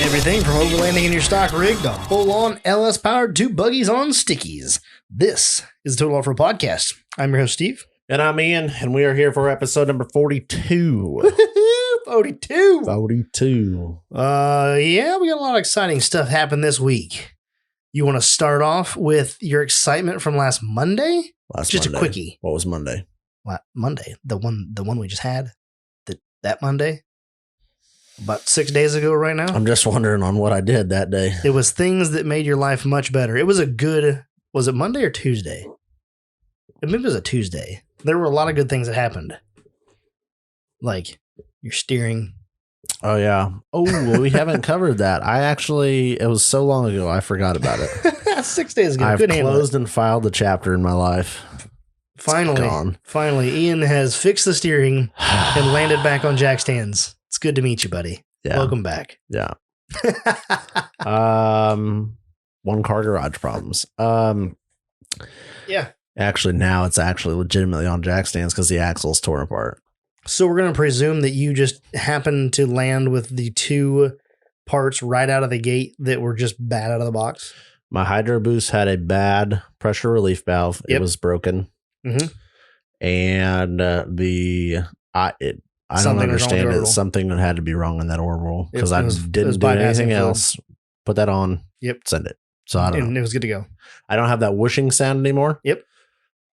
Everything from overlanding in your stock rig to full-on LS-powered 2 buggies on stickies. This is the Total Offroad Podcast. I'm your host, Steve. And I'm Ian, and we are here for episode number 42. 42. 42. Yeah, we got a lot of exciting stuff happen this week. You want to start off with your excitement from last Monday? Just Monday. A quickie. What was Monday? Monday, the one we just had. That Monday? About 6 days ago right now? I'm just wondering on what I did that day. It was things that made your life much better. It was was it Monday or Tuesday? Maybe it was a Tuesday. There were a lot of good things that happened. Like your steering. Oh, yeah. Oh, well, we haven't covered that. It was so long ago, I forgot about it. 6 days ago. I've closed and filed the chapter in my life. Finally, Ian has fixed the steering and landed back on jack stands. It's good to meet you, buddy. Yeah. Welcome back. Yeah. One car garage problems. Yeah. Actually, now it's actually legitimately on jack stands because the axle's torn apart. So we're going to presume that you just happened to land with the 2 parts right out of the gate that were just bad out of the box. My Hydro Boost had a bad pressure relief valve. Yep. It was broken. Mm-hmm. And I don't understand it. Something that had to be wrong in that orbital because I didn't do anything else. Put that on. Yep. Send it. So I don't know. And it was good to go. I don't have that whooshing sound anymore. Yep.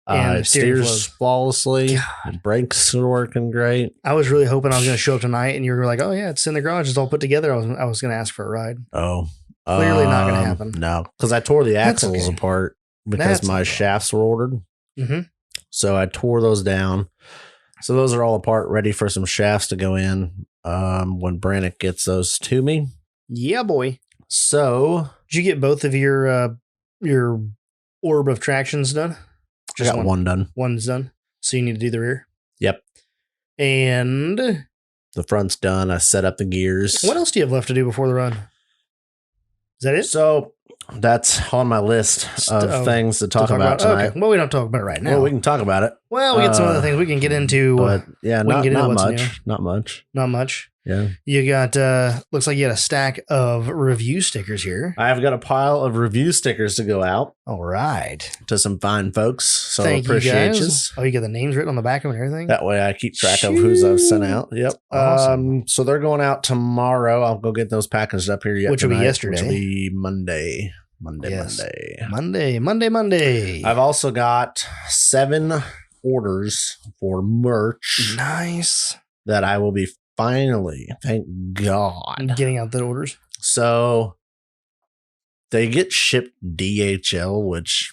It steers flawlessly. The brakes are working great. I was really hoping I was going to show up tonight and you were like, oh yeah, it's in the garage. It's all put together. I was going to ask for a ride. Oh. Clearly not going to happen. No, because I tore the axles apart because my shafts were ordered. Mm-hmm. So I tore those down. So those are all apart, ready for some shafts to go in when Brannick gets those to me. Yeah, boy. So did you get both of your orb of tractions done? Just I got one done. One's done. So you need to do the rear? Yep. And the front's done. I set up the gears. What else do you have left to do before the run? Is that it? So that's on my list of things to talk about tonight. Okay. Well, we don't talk about it right now. Well, we can talk about it. Well, we get some other things we can get into. But yeah, not much. Not much. Yeah. You got, looks like you got a stack of review stickers here. I've got a pile of review stickers to go out. All right. To some fine folks. So Thank appreciate you. Oh, you got the names written on the back of it and everything? That way I keep track of who's I've sent out. Yep. Awesome. So they're going out tomorrow. I'll go get those packaged up here Which will be yesterday. Which will be Monday. Monday. I've also got 7 orders for merch. Nice. That I will be finally, thank God, getting out the orders. So they get shipped DHL, which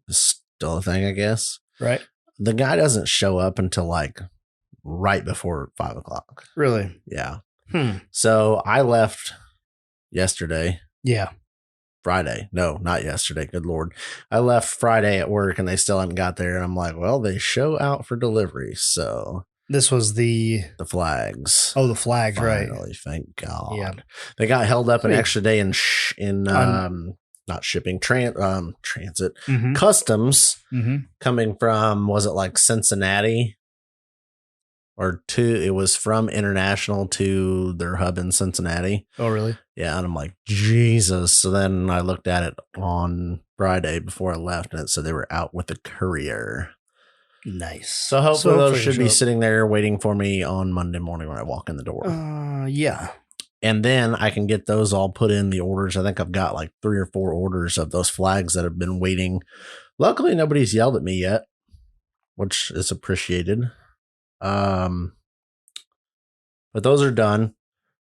is still a thing, I guess. Right. The guy doesn't show up until like right before 5 o'clock. Really? Yeah. So I left yesterday. Yeah. Friday. No, not yesterday. Good Lord. I left Friday at work and they still hadn't got there. And I'm like, well, they show out for delivery. So this was the flags. Oh, the flags, finally, right. Thank God. Yeah. They got held up an extra day in not shipping, transit, customs coming from, was it like Cincinnati? It was from International to their hub in Cincinnati. Oh, really? Yeah. And I'm like, Jesus. So then I looked at it on Friday before I left and it said they were out with the courier. Nice. So hopefully those should be sitting there waiting for me on Monday morning when I walk in the door. Yeah. And then I can get those all put in the orders. I think I've got like 3 or 4 orders of those flags that have been waiting. Luckily, nobody's yelled at me yet, which is appreciated. But those are done.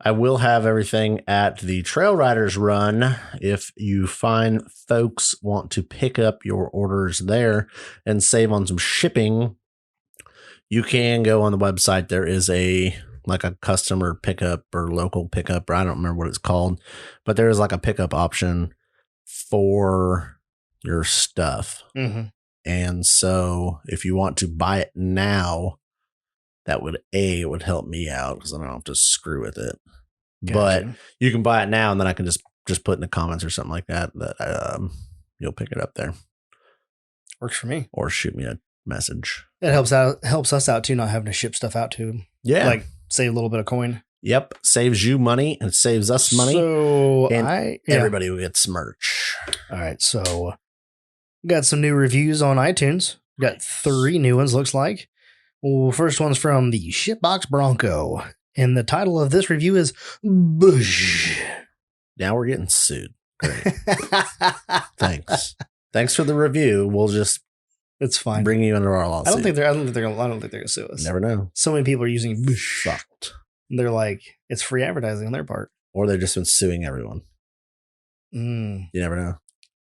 I will have everything at the TrailRiders run. If you find folks want to pick up your orders there and save on some shipping, you can go on the website. There is a customer pickup or local pickup, or I don't remember what it's called, but there is like a pickup option for your stuff. Mm-hmm. And so if you want to buy it now, that would help me out because I don't have to screw with it. Gotcha. But you can buy it now, and then I can just put in the comments or something like that you'll pick it up there. Works for me. Or shoot me a message. It helps us out too, not having to ship stuff out to. Yeah, like save a little bit of coin. Yep. Saves you money and saves us money. So and everybody will get some merch. All right. So got some new reviews on iTunes. Got 3 new ones, looks like. Well, first one's from the Shitbox Bronco. And the title of this review is Bush. Now we're getting sued. Great. Thanks. Thanks for the review. We'll just it's fine. Bring you under our lawsuit. I don't think they're gonna sue us. Never know. So many people are using Bush. Fucked. They're like, it's free advertising on their part. Or they've just been suing everyone. You never know.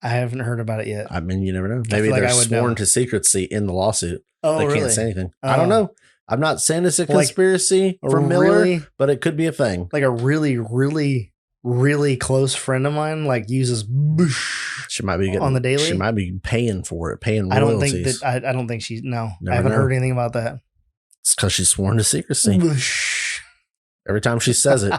I haven't heard about it yet. I mean, you never know. Maybe they're sworn to secrecy in the lawsuit. Oh, they can't say anything. I don't know. I'm not saying it's a conspiracy for Miller, but it could be a thing. Like a really, really, really close friend of mine uses Bush. She might be getting on the daily. She might be paying for it, paying royalties. I don't think she's no. I haven't heard anything about that. It's because she's sworn to secrecy. Bush. Every time she says it,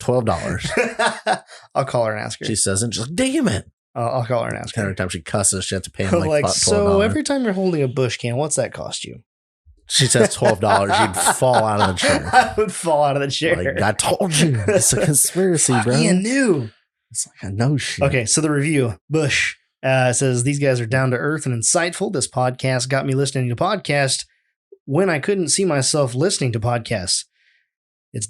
$12. I'll call her and ask her. She says it, she's like, damn it. I'll call her and ask her. Every time she cusses, she has to pay him like $12. So every time you're holding a Bush can, what's that cost you? She says $12. You'd fall out of the chair. I would fall out of the chair. Like, I told you. It's a conspiracy, bro. You knew. It's like, I know shit. Okay, so the review, Bush, says, these guys are down to earth and insightful. This podcast got me listening to podcasts when I couldn't see myself listening to podcasts. It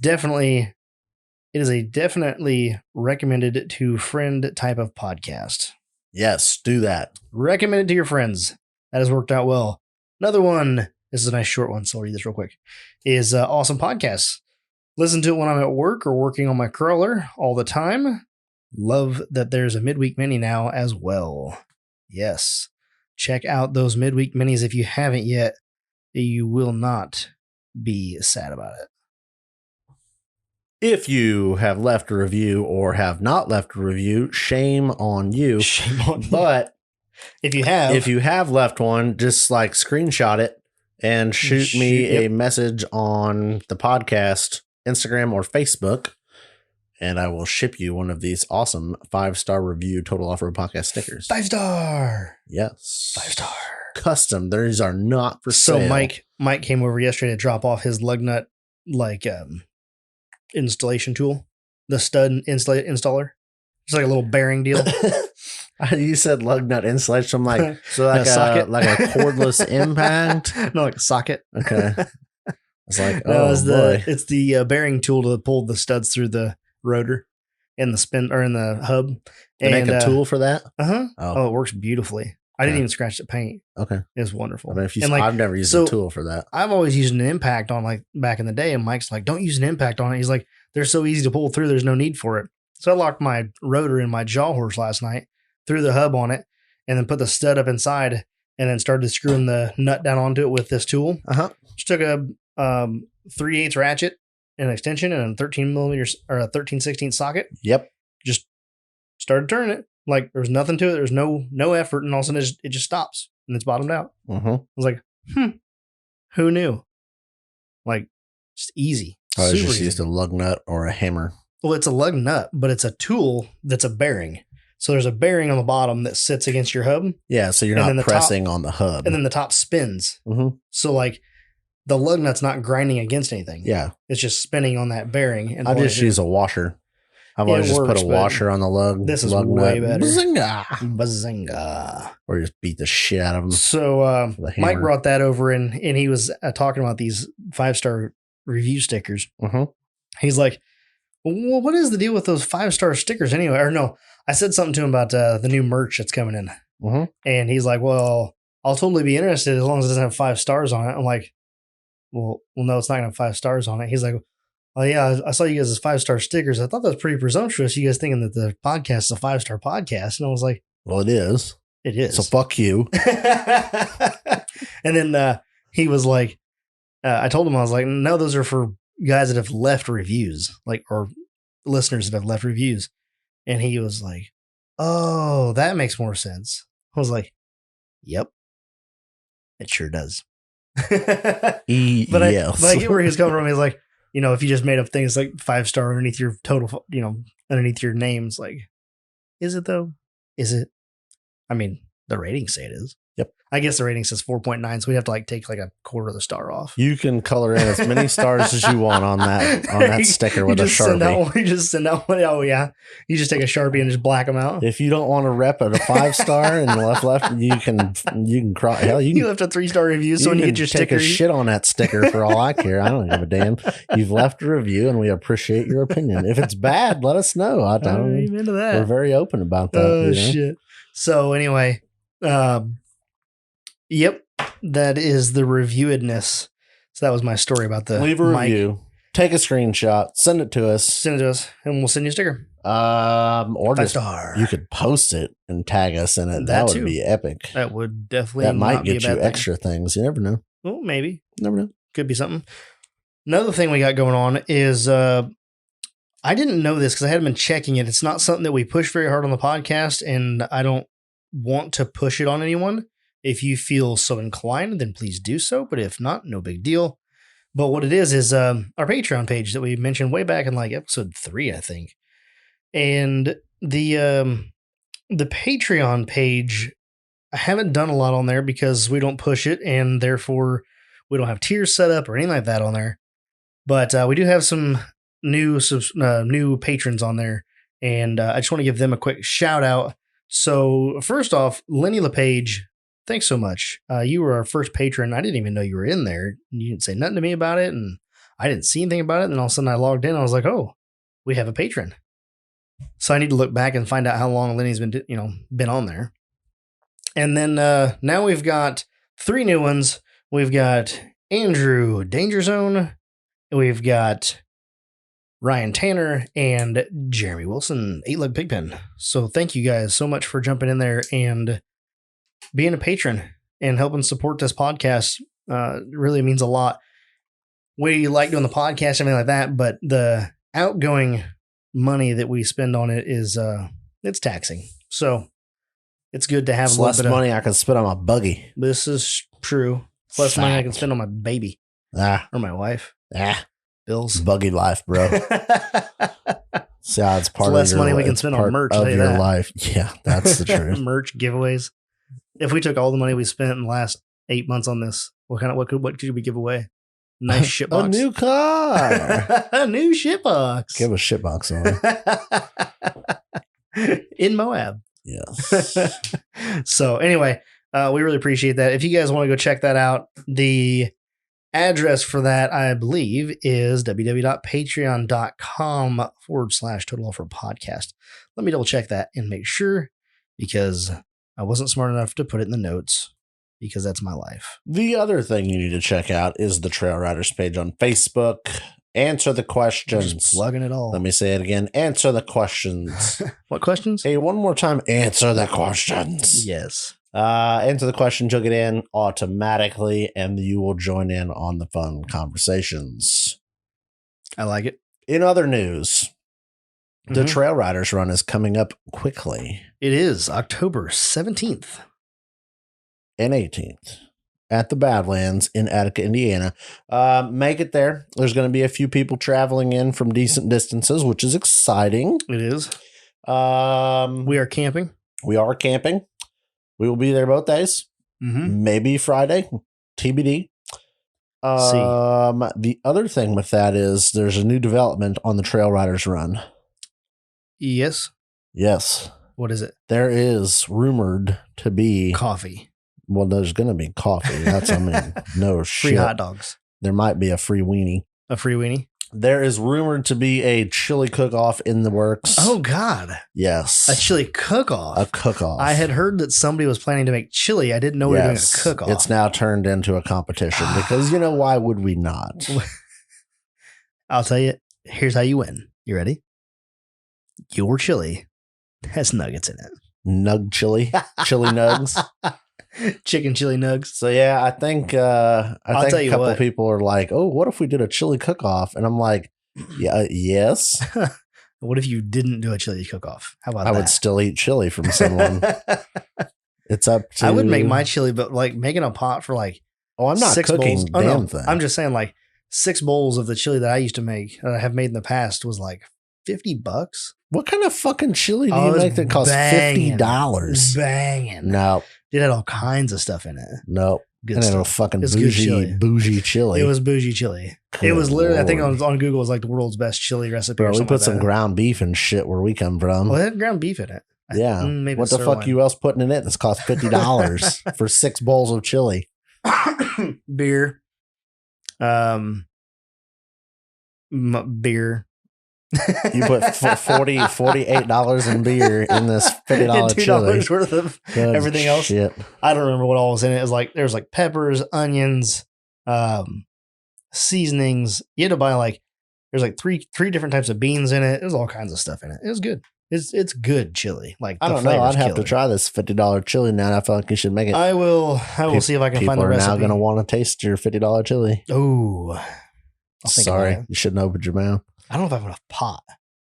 is a definitely recommended to friend type of podcast. Yes, do that. Recommend it to your friends. That has worked out well. Another one, this is a nice short one, so I'll read this real quick, is awesome podcasts. Listen to it when I'm at work or working on my crawler all the time. Love that there's a midweek mini now as well. Yes. Check out those midweek minis if you haven't yet. You will not be sad about it. If you have left a review or have not left a review, shame on you. Shame on you. But if you have left one, just screenshot it and shoot me a message on the podcast, Instagram or Facebook, and I will ship you one of these awesome 5-star review Total Offroad Podcast stickers. 5-star. Yes. 5-star. Custom. These are not for sale. So Mike came over yesterday to drop off his lug nut installation tool, the stud installer. It's like a little bearing deal. You said lug nut installation. I'm like, so like a socket, like a cordless impact. No, like a socket. Okay. It's like, it's the bearing tool to pull the studs through the rotor and the spin or in the hub. They make a tool for that. Oh, it works beautifully. I didn't even scratch the paint. Okay. It was wonderful. I mean, I've never used a tool for that. I've always used an impact on back in the day, and Mike's like, don't use an impact on it. He's like, they're so easy to pull through. There's no need for it. So I locked my rotor in my jaw horse last night, threw the hub on it, and then put the stud up inside, and then started screwing the nut down onto it with this tool. Just took a 3/8 ratchet, an extension, and a 13 millimeters or a 13/16 socket. Yep. Just started turning it. Like there was nothing to it. There's no effort, and all of a sudden it just stops and it's bottomed out. I was like, who knew? Just easy. I was just used a lug nut or a hammer. Well, it's a lug nut, but it's a tool that's a bearing. So there's a bearing on the bottom that sits against your hub. Yeah, so you're not pressing on the hub. And then the top spins. So the lug nut's not grinding against anything. Yeah. It's just spinning on that bearing. And I just use a washer. I've always just put a washer on the lug. This is way better. Bazinga. Or just beat the shit out of them. So Mike brought that over and he was talking about these 5-star review stickers. He's like, well, what is the deal with those 5-star stickers anyway? Or no, I said something to him about the new merch that's coming in. And he's like, well, I'll totally be interested as long as it doesn't have 5 stars on it. I'm like, well, no, it's not going to have 5 stars on it. He's like, oh, yeah, I saw you guys as 5-star stickers. I thought that was pretty presumptuous. You guys thinking that the podcast is a 5-star podcast. And I was like, well, it is. It is. So fuck you. And then he was like, I told him, I was like, no, those are for guys that have left reviews, or listeners that have left reviews. And he was like, oh, that makes more sense. I was like, yep, it sure does. But yes. I get where he's coming from. He's like, if you just made up things like 5-star underneath your total, underneath your names, is it though? Is it? I mean, the ratings say it is. Yep. I guess the rating says 4.9, so we have to like take like a quarter of the star off. You can color in as many stars as you want on that sticker with a Sharpie. You just send out one. Oh yeah, you just take a Sharpie and just black them out. If you don't want to rep at a 5-star and left, you can cry. Hell, you left a 3-star review, so when you get your take sticker, a shit on that sticker for all I care. I don't give a damn. You've left a review, and we appreciate your opinion. If it's bad, let us know. I don't. I'm into that. We're very open about that. Oh shit. So anyway, yep, that is the reviewedness. So that was my story about the leave a review, take a screenshot, send it to us, and we'll send you a sticker. Or 5-star. You could post it and tag us in it. That would be epic. That would definitely. That might get you extra things. You never know. Well, maybe. Never know. Could be something. Another thing we got going on is I didn't know this because I hadn't been checking it. It's not something that we push very hard on the podcast, and I don't want to push it on anyone. If you feel so inclined, then please do so. But if not, no big deal. But what it is our Patreon page that we mentioned way back in like episode 3, I think. And the Patreon page, I haven't done a lot on there because we don't push it, and therefore we don't have tiers set up or anything like that on there. But we do have some new patrons on there, and I just want to give them a quick shout out. So first off, Lenny LePage, thanks so much. You were our first patron. I didn't even know you were in there. You didn't say nothing to me about it, and I didn't see anything about it. And all of a sudden I logged in. I was like, oh, we have a patron. So I need to look back and find out how long Lenny's been on there. And then now we've got 3 new ones. We've got Andrew Danger Zone. We've got Ryan Tanner and Jeremy Wilson, 8-Leg Pigpen. So thank you guys so much for jumping in there and being a patron and helping support this podcast. It really means a lot. We like doing the podcast, everything like that, but the outgoing money that we spend on it is it's taxing. So it's good to have less money I can spend on my buggy. This is true. It's less money I can spend on my baby or my wife. Bills. Buggy life, bro. See how it's part of less money we can spend on merch of your life. Yeah, that's the truth. Merch giveaways. If we took all the money we spent in the last 8 months on this, what could we give away? Nice shitbox. A new car. A new shitbox. Give a shitbox on. In Moab. Yes. So anyway, we really appreciate that. If you guys want to go check that out, the address for that, I believe, is www.patreon.com/Total Offroad Podcast. Let me double check that and make sure, because I wasn't smart enough to put it in the notes, because that's my life. The other thing you need to check out is the TrailRiders page on Facebook. Answer the questions. Just plugging it all. Let me say it again. Answer the questions. What questions? Hey, one more time. Answer the questions. Yes. Answer the questions. You'll get in automatically, and you will join in on the fun conversations. I like it. In other news, the TrailRiders run is coming up quickly. It is October 17th. And 18th at the Badlands in Attica, Indiana. Make it there. There's going to be a few people traveling in from decent distances, which is exciting. It is. We are camping. We are camping. We will be there both days. Maybe Friday. TBD. The other thing with that is there's a new development on the TrailRiders run. Yes. Yes. What is it? There is rumored to be coffee. Well, there's going to be coffee. That's, no shit. Free hot dogs. There might be a free weenie. A free weenie? There is rumored to be a chili cook-off in the works. Oh, God. Yes. A chili cook-off? A cook-off. I had heard that somebody was planning to make chili. I didn't know we were doing a cook-off. It's now turned into a competition because, why would we not? I'll tell you, here's how you win. You ready? Your chili has nuggets in it. Nug chili? Chili nugs? Chicken chili nugs. So yeah, I think a couple of people are like, "Oh, what if we did a chili cook-off?" And I'm like, "Yeah, yes." What if you didn't do a chili cook-off? How about that? I would still eat chili from someone. It's up to. I would make my chili, but like making a pot for like. Oh, I'm not cooking damn thing. I'm just saying, like 6 bowls of the chili that I used to make, that I have made in the past, was like $50. What kind of fucking chili do you make that costs $50? Banging. No. It had all kinds of stuff in it. Nope. Good and stuff. a fucking It's good chili. bougie chili. It was bougie chili. Good it was literally, I think Lord. on Google, it was like the world's best chili recipe. Bro, or we something put like some that. ground beef and shit where we come from. Well, it had ground beef in it. Yeah. Maybe What the fuck sirloin. you else putting in it that's cost $50 for 6 bowls of chili? Beer. Beer. You put $48 in beer in this $50 chili. $2 worth of Good everything else. shit. I don't remember what all was in it. It was like there's like peppers, onions, seasonings. You had to buy like there's like three different types of beans in it. There's all kinds of stuff in it. It was good. It's good chili. Like I the don't know. flavor's I'd have to killer. try this $50 chili now. I feel like you should make it. I will see if I can People find the are recipe. now going to want to taste your $50 chili. Oh, Sorry, you shouldn't open your mouth. I don't know if I have enough pot.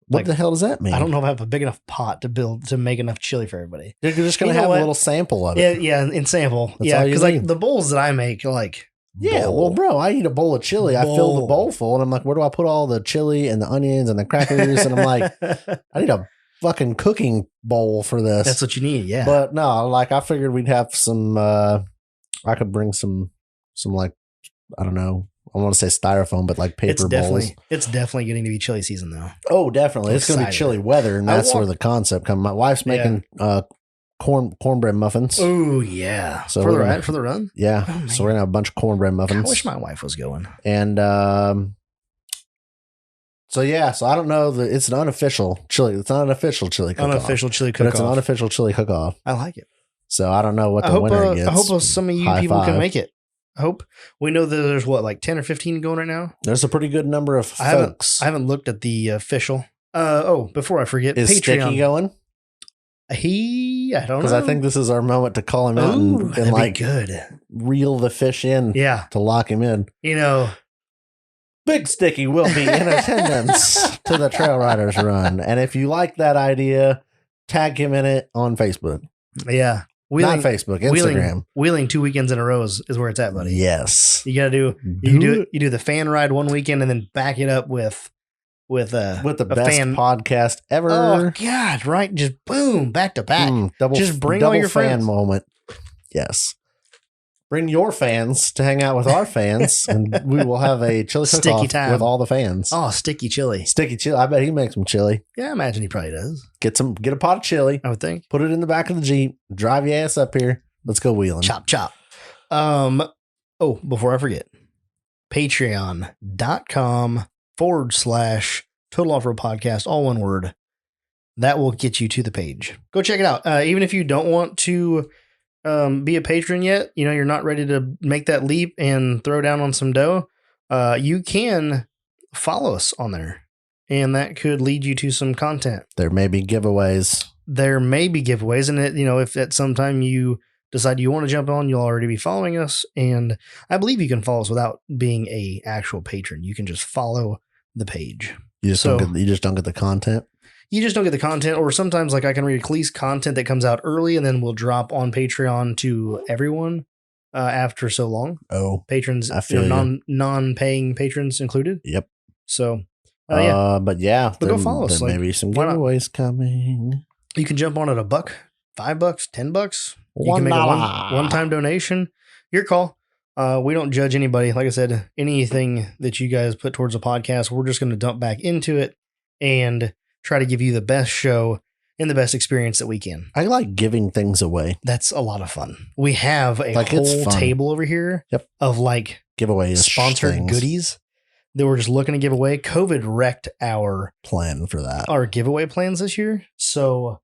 What Like, the hell does that mean? I don't know if I have a big enough pot to make enough chili for everybody. You're just going You to know have what? a little sample of it. Yeah, in sample. That's Yeah, all you because like need. the bowls that I make, like Yeah, bowl. well, bro, I eat a bowl of chili. I fill the Bowl. bowl full, and I'm like, where do I put all the chili and the onions and the crackers? And I'm like, I need a fucking cooking bowl for this. That's what you need. Yeah, But no, like I figured we'd have some. I could bring some like I don't know. I want to say styrofoam, but like paper bowls. It's definitely getting to be chili season though. Oh, definitely, it's going to be Excited. chilly weather, and I that's where want- the concept comes. My wife's making cornbread muffins. Oh yeah, So for we're the gonna- run, for the run. Yeah, Oh, so we're gonna have a bunch of cornbread I muffins. wish my wife was going. And so I don't know that it's an unofficial chili. It's not an official chili cook-off, Unofficial chili but cook it's an off. unofficial chili cook-off. I like it. So I don't know what I the hope. winner gets. I hope some of you High people can five. make it. I hope we know that there's what like 10 or 15 going right now. There's a pretty good number of I haven't- folks. I haven't looked at the official. Before I forget, Is Sticky Patreon. going? I don't know. Because I think this is our moment to call him out Ooh, and that'd be like good. reel the fish in Yeah, to lock him in. you know, Big Sticky will be in attendance to the TrailRiders run. And if you like that idea, tag him in it on Facebook. yeah. Not Facebook, Instagram. Wheeling 2 weekends in a row is where it's at, buddy. Yes. You gotta you do the fan ride one weekend and then back it up with the a best fan. podcast ever. Oh God! Right, just boom, back to back. Double, Just bring all double your fan friends. moment. Yes. Bring your fans to hang out with our fans, and we will have a chili Sticky cook-off time. with all the fans. Oh, sticky chili. Sticky chili. I bet he makes some chili. Yeah, I imagine he probably does. Get a pot of chili. I would think. Put it in the back of the Jeep. Drive your ass up here. Let's go wheeling. Chop chop. Oh, before I forget, patreon.com/Total Offroad Podcast, all one word. That will get you to the page. Go check it out. Even if you don't want to be a patron yet, you're not ready to make that leap and throw down on some dough, you can follow us on there. And that could lead you to some content. There may be giveaways. There may be giveaways. And if at some time you decide you want to jump on, you'll already be following us. And I believe you can follow us without being a actual patron. You can just follow the page. You just don't get the content. You just don't get the content, or sometimes like I can release content that comes out early and then we'll drop on Patreon to everyone after so long. Oh, Patrons, I feel you. non-paying patrons included. Yep. So, But go follow us, There like, may be some why not? giveaways coming. you can jump on at $1, $5, $10. You can make $1. a one-time donation. Your call. We don't judge anybody. Like I said, anything that you guys put towards a podcast, we're just going to dump back into it and try to give you the best show and the best experience that we can. I like giving things away. That's a lot of fun. We have a Like, it's whole fun. table over here Yep. of like Giveaways. sponsored things. goodies that we're just looking to give away. COVID wrecked our Plan for that. giveaway plans this year. So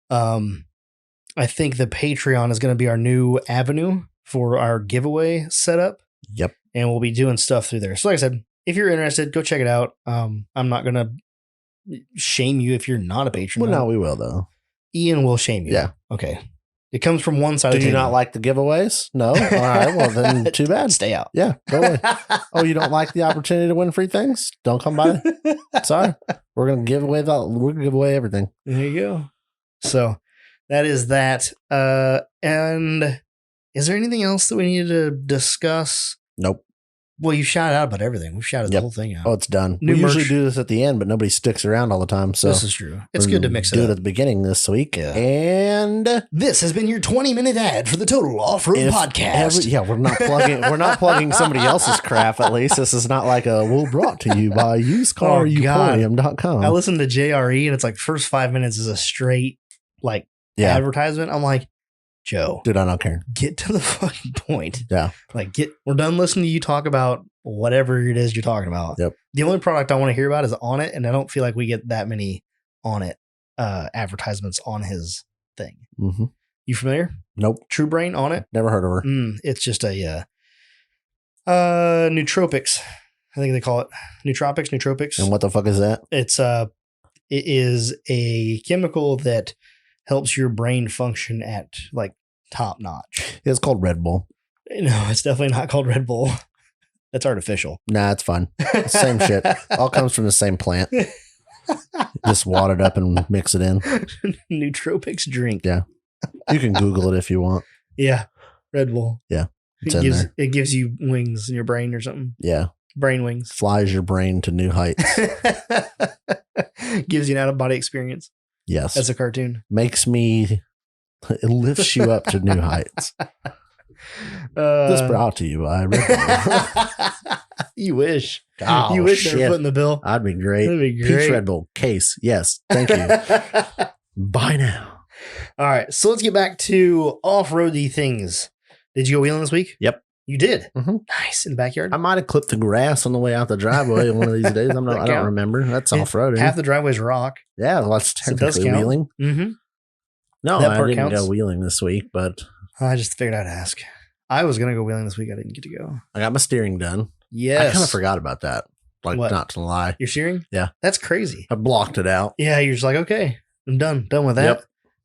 I think the Patreon is going to be our new avenue for our giveaway setup. Yep. And we'll be doing stuff through there. So like I said, if you're interested, go check it out. I'm not going to shame you if you're not a patron. Well, no, we will though. Ian will shame you. Yeah. Okay. It comes from one side Do of the you table. not like the giveaways? No. All right. Well, then too bad. Stay out. Yeah. Go away. Oh, you don't like the opportunity to win free things? Don't come by. Sorry. We're gonna give away everything. There you go. So that is that. And is there anything else that we need to discuss? Nope. Well, you shouted out about everything. We've shouted the whole thing out. Oh, it's done. New we usually merch. do this at the end, but nobody sticks around all the time. So This is true. It's good to mix it do up. it at the beginning this week. Yeah. And this has been your 20-minute ad for the Total Off-Road Podcast. we're not plugging somebody else's crap. At least this is not like a brought to you by usecaruporium.com. I listened to JRE and it's like first 5 minutes is a straight like advertisement. I'm like, Joe, dude, I don't care. Get to the fucking point. Yeah. Like we're done listening to you talk about whatever it is you're talking about. Yep. The only product I want to hear about is On It, and I don't feel like we get that many On It advertisements on his thing. Mm-hmm. You familiar? Nope. True Brain On It? Never heard of her. It's just a nootropics. I think they call it nootropics. And what the fuck is that? It is a chemical that helps your brain function at like top notch. It's called Red Bull. No, it's definitely not called Red Bull. That's artificial. Nah, it's fine. Same shit. All comes from the same plant. Just wad it up and mix it in. Nootropics drink. Yeah. You can Google it if you want. Yeah. Red Bull. Yeah. It gives you wings in your brain or something. Yeah. Brain wings. Flies your brain to new heights. Gives you an out-of-body experience. Yes. That's a cartoon. It lifts you up to new heights. This brought to you by Red Bull. You wish. Oh, you wish shit. they were putting the bill. That'd be great. That'd be great. Peach Red Bull case. Yes. Thank you. Bye now. All right. So let's get back to off-roady things. Did you go wheeling this week? Yep. You did? Mm-hmm. Nice. In the backyard? I might have clipped the grass on the way out the driveway one of these days. I don't remember. That's off-roading. Half the driveway's rock. Yeah, well, that's technically wheeling. Mm-hmm. No, that I part didn't counts. go wheeling this week, but I just figured I'd ask. I was going to go wheeling this week. I didn't get to go. I got my steering done. Yes. I kind of forgot about that. Like, What? not to lie. Your steering? Yeah. That's crazy. I blocked it out. Yeah, you're just like, okay, I'm done with that. Yep.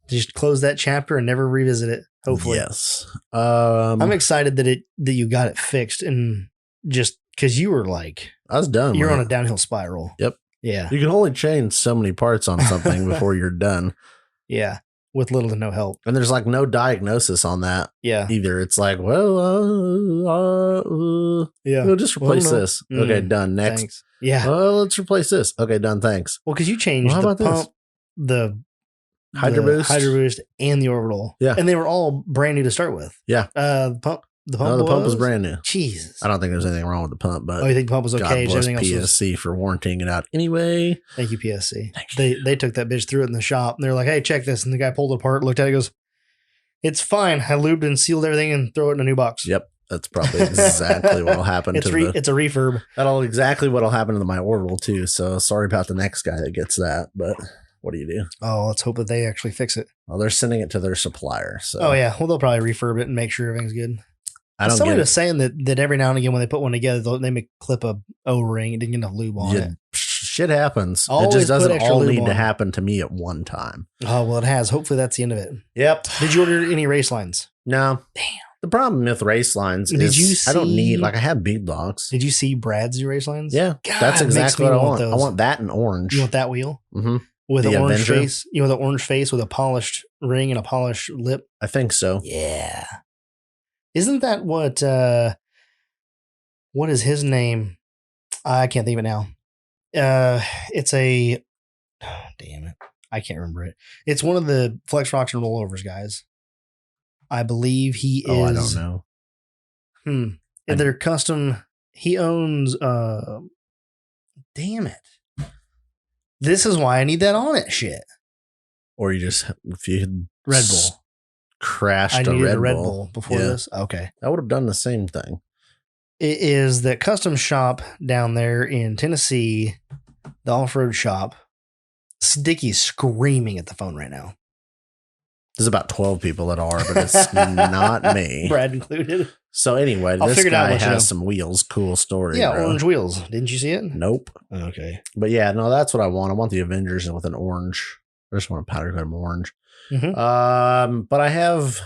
Just close that chapter and never revisit it. Hopefully. Yes. I'm excited that you got it fixed, and just because you were like, I was done. You're with on it. a downhill spiral. Yep. Yeah. You can only change so many parts on something before you're done. Yeah. With little to no help. And there's like no diagnosis on that Yeah. either. It's like, well, Yeah. we'll just replace Well, no. this. Okay, done. Next. Thanks. Yeah. Oh, let's replace this. Okay, done. Thanks. Well, because you changed Well, how the about this? pump, the Hydro Boost? and the orbital. Yeah. And they were all brand new to start with. Yeah. The pump The pump was brand new. Jesus. I don't think there's anything wrong with the pump, but Oh, you think the pump was okay? God bless Everything else was. PSC for warranting it out anyway. Thank you, PSC. Thank They took that bitch, threw it in the shop, and they're like, "Hey, check this." And the guy pulled it apart, looked at it, goes, "It's fine. I lubed and sealed everything and throw it in a new box." Yep. That's probably exactly what'll happen It's to the. it's a refurb. That'll exactly what'll happen to my orbital too. So sorry about the next guy that gets that, but what do you do? Oh, let's hope that they actually fix it. Well, they're sending it to their supplier. So Oh yeah, well they'll probably refurb it and make sure everything's good. I don't Somebody get was saying that every now and again when they put one together, they may clip a O-ring. It didn't get enough lube on it. Shit happens. Always it just put doesn't extra all lube need on to it. happen to me at one time. Oh well, it has. Hopefully that's the end of it. Yep. Did you order any race lines? No. Damn. The problem with race lines Did is you I don't need see- like I have bead locks. Did you see Brad's new race lines? Yeah, God, that's it makes exactly me what I want want. those. I want that in orange. You want that wheel Mm-hmm. with The an orange Avenger? face? You want the orange face with a polished ring and a polished lip? I think so. Yeah. Isn't that what is his name? I can't think of it now. It's a damn it. I can't remember it. It's one of the Flex Rocks and Rollovers guys. I believe he is. Oh, I don't know. And they're custom. He owns damn it. This is why I need that on it shit. Or you just if you had Red Bull. crashed I a needed Red, a Red Bull. Bull before Yeah. this. Okay. I would have done the same thing. It is the custom shop down there in Tennessee, the off-road shop. Sticky's screaming at the phone right now. There's about 12 people that are, but it's not me. Brad included. So anyway, I'll this figure it out guy and let you know. has some wheels. Cool story. Yeah, bro. orange wheels. Didn't you see it? Nope. Okay. But yeah, no, that's what I want. I want the Avengers with an orange. I just want to powder coat them orange. Mhm. But I have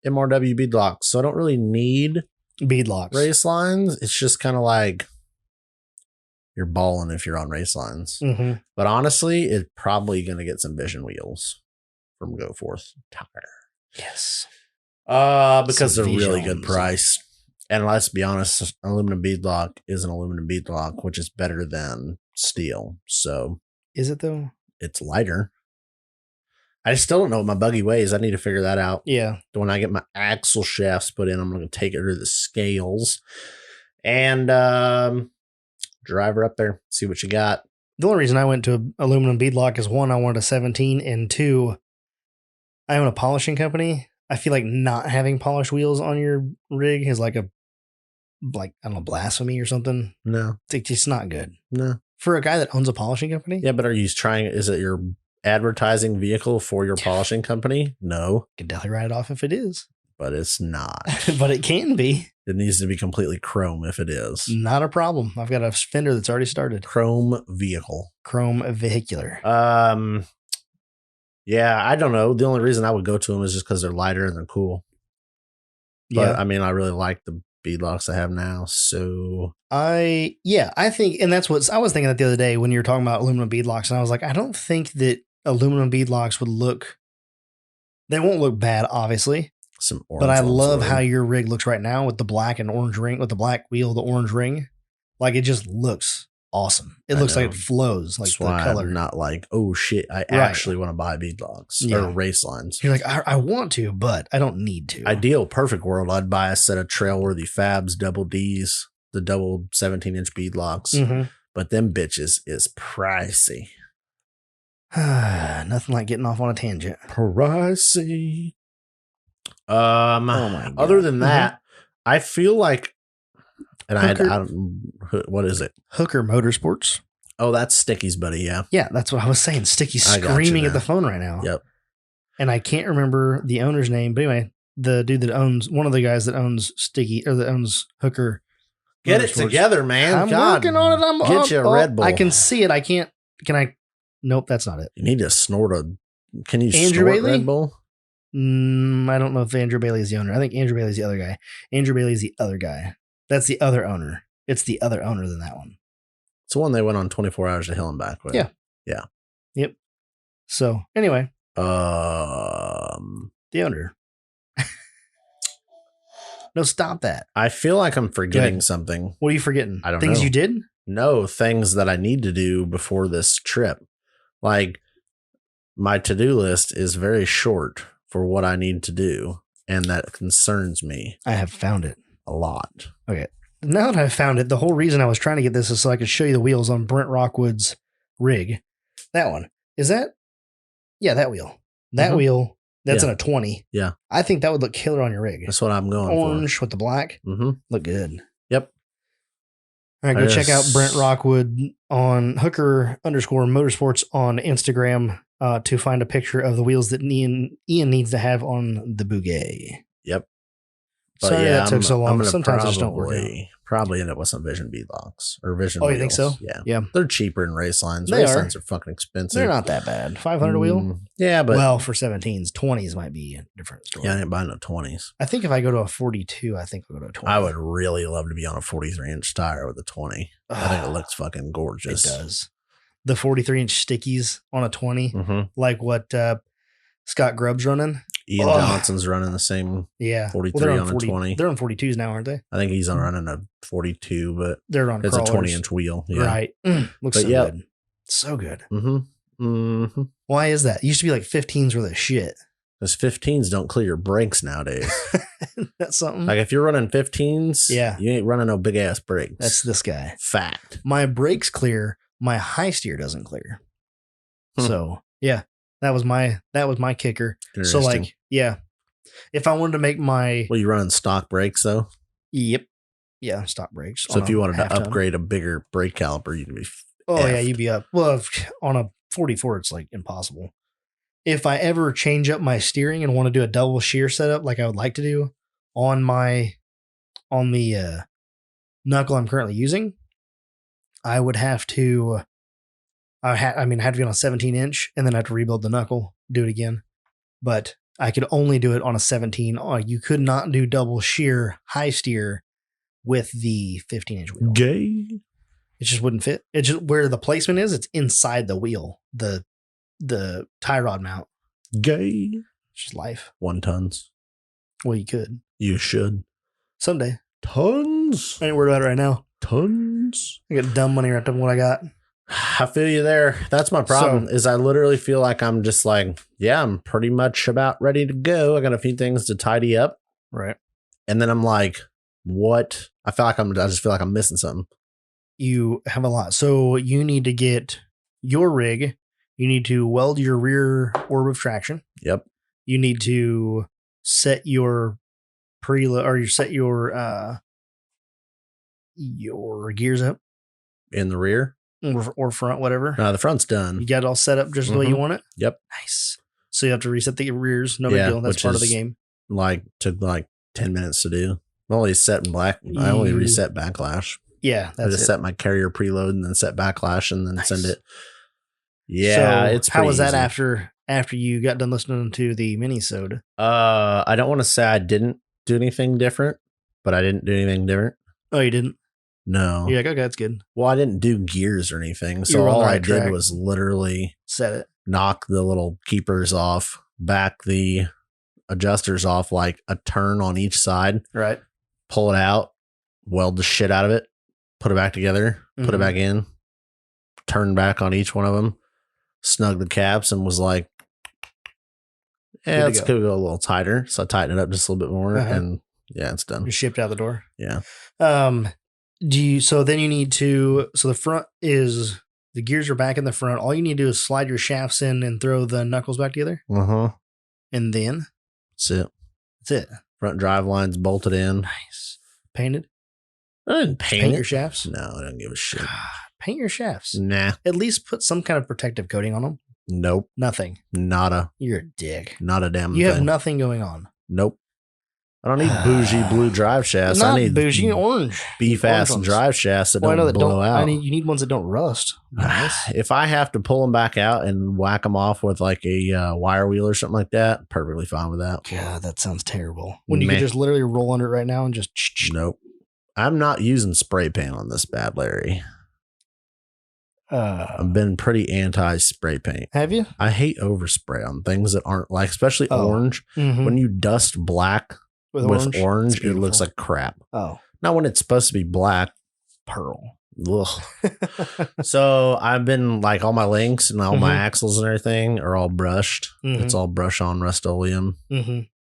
MRW bead locks, so I don't really need Bead locks. race lines. It's just kind of like you're balling if you're on race lines. Mhm. But honestly, it's probably going to get some Vision wheels from Go Forth Tire. Yes. Because Some they're really good Visions. price. And let's be honest, aluminum beadlock is an aluminum beadlock, which is better than steel. So Is it though? it's lighter. I still don't know what my buggy weighs. I need to figure that out. Yeah. When I get my axle shafts put in, I'm going to take it to the scales and drive her up there, see what you got. The only reason I went to aluminum beadlock is one, I wanted a 17, and two, I own a polishing company. I feel like not having polished wheels on your rig is like I don't know, blasphemy or something. No. It's just not good. No. For a guy that owns a polishing company? Yeah, but are you trying, is it your advertising vehicle for your polishing company? No. I can definitely write it off if it is. But it's not. But it can be. It needs to be completely chrome if it is. Not a problem. I've got a fender that's already started. Chrome vehicle. Chrome vehicular. Yeah, I don't know. The only reason I would go to them is just because they're lighter and they're cool. But I mean, I really like the beadlocks I have now. So I think, and that's what I was thinking that the other day when you were talking about aluminum beadlocks, and I was like, I don't think that aluminum beadlocks would look, they won't look bad, obviously. Some orange, but I love how your rig looks right now with the black and orange ring, with the black wheel, the orange ring. Like it just looks awesome. It looks like it flows, like that's the why color. I'm not like, oh shit, I actually want to buy beadlocks or race lines. You're like, I want to, but I don't need to. Ideal, perfect world, I'd buy a set of Trailworthy Fabs, double Ds, the double 17-inch beadlocks. Mm-hmm. But them bitches is pricey. Nothing like getting off on a tangent. Pricey. Oh my God. Other than that, I feel like, and I don't, what is it? Hooker Motorsports. Oh, that's Sticky's buddy. Yeah. Yeah, that's what I was saying. Sticky's screaming at the phone right now. Yep. And I can't remember the owner's name, but anyway, the dude that owns, one of the guys that owns Sticky or that owns Hooker. Get it together, man. I'm working on it. Get you a Red Bull. I can see it. I can't. Can I? Nope, that's not it. You need to snort a. Can you Andrew snort Bailey? Red Bull? I don't know if Andrew Bailey is the owner. I think Andrew Bailey is the other guy. Andrew Bailey is the other guy. That's the other owner. It's the other owner than that one. It's the one they went on 24 Hours to Hill and Back with. Yeah. Yeah. Yep. So anyway. The owner. No, stop that. I feel like I'm forgetting something. What are you forgetting? I don't know. Things you did? No, things that I need to do before this trip. Like my to-do list is very short for what I need to do, and that concerns me. I have found it. A lot. Okay. Now that I've found it, the whole reason I was trying to get this is so I could show you the wheels on Brent Rockwood's rig. That one. Is that? Yeah, that wheel. That wheel. That's in a 20. Yeah. I think that would look killer on your rig. That's what I'm going Orange with the black. Mm-hmm. Look good. Yep. All right, go check out Brent Rockwood on Hooker_Motorsports on Instagram to find a picture of the wheels that Ian needs to have on the Bugatti. Yep. But sorry that took so long. Sometimes I just don't work out. Probably end up with some Vision beadlocks or Vision wheels. wheels. You think so? Yeah. They're cheaper in race lines. Race lines are fucking expensive. They're not that bad. 500 a wheel? Yeah, but. Well, for 17s, 20s might be a different story. Yeah, I ain't buying no 20s. I think if I go to a 42, I think I'll go to a 20. I would really love to be on a 43-inch tire with a 20. I think it looks fucking gorgeous. It does. The 43-inch stickies on a 20, like what Scott Grubb's running. Ian Johnson's running the same 43 on a 20. They're on 42s now, aren't they? I think he's on running a 42, but they're on it's crawlers. A 20-inch wheel. Yeah. Right. Looks so good. So good. Why is that? It used to be like 15s were the shit. Because 15s don't clear your brakes nowadays. That's something. Like if you're running 15s, you ain't running no big ass brakes. That's this guy. Fact. My brakes clear. My high steer doesn't clear. So yeah. That was my kicker. So like, yeah, if I wanted to make my, you running stock brakes though? Yep. Yeah. Stock brakes. So if you wanted to upgrade a bigger brake caliper, you'd be. Yeah, you'd be up. Well, on a 44, it's like impossible. If I ever change up my steering and want to do a double shear setup, like I would like to do on the knuckle I'm currently using, I would have to. I had to be on a 17-inch and then I have to rebuild the knuckle, do it again. But I could only do it on a 17. You could not do double shear high steer with the 15-inch wheel. Gay. It just wouldn't fit. It just where the placement is, it's inside the wheel, the tie rod mount. Gay. It's just life. 1 tons. Well, you could. You should. Someday. Tons. I ain't worried about it right now. Tons. I got dumb money wrapped up in what I got. I feel you there. That's my problem. Is I literally feel like I'm just like, yeah, I'm pretty much about ready to go. I got a few things to tidy up. Right. And then I'm like, what? I just feel like I'm missing something. You have a lot. So you need to get your rig. You need to weld your rear orb of traction. Yep. You need to set your preload, or you set your gears up In the rear or front, whatever. the front's done. You got it all set up just the way you want it. Yep. Nice. So you have to reset the rears. No big deal. That's part of the game. Took 10 minutes to do. I only set in black. I only reset backlash. Yeah, I just set my carrier preload and then set backlash and then send it. Yeah, so it's how was that easy. after you got done listening to the mini-sode? I don't want to say I didn't do anything different, but I didn't do anything different. Oh, you didn't? No. You're like, okay, that's good. Well, I didn't do gears or anything. So all I did was literally set it, knock the little keepers off, back the adjusters off like a turn on each side. Right. Pull it out, weld the shit out of it, put it back together, put it back in, turn back on each one of them, snug the caps, and was like, yeah, it's going to go a little tighter. So I tightened it up just a little bit more, and yeah, it's done. You're shipped out the door. Yeah. So then you need to, so the front is, the gears are back in the front. All you need to do is slide your shafts in and throw the knuckles back together. And then that's it. That's it. Front drive line's bolted in. Nice. Painted? I didn't paint your shafts? No, I didn't give a shit. God, paint your shafts. Nah. At least put some kind of protective coating on them. Nope. Nothing. Nada. You're a dick. Not a damn thing. You have nothing going on. Nope. I don't need bougie blue drive shafts. Not I need bougie orange. Beef ass drive shafts that don't blow out. You need ones that don't rust. Nice. If I have to pull them back out and whack them off with like a wire wheel or something like that, perfectly fine with that. God, that sounds terrible. When you could just literally roll under it right now and just... Nope. I'm not using spray paint on this bad, Larry. I've been pretty anti-spray paint. Have you? I hate overspray on things that aren't like, especially orange. When you dust black with orange, it looks like crap. Oh. Not when it's supposed to be black. Pearl. Ugh. So I've been like all my links and all my axles and everything are all brushed. It's all brush on Rust-Oleum.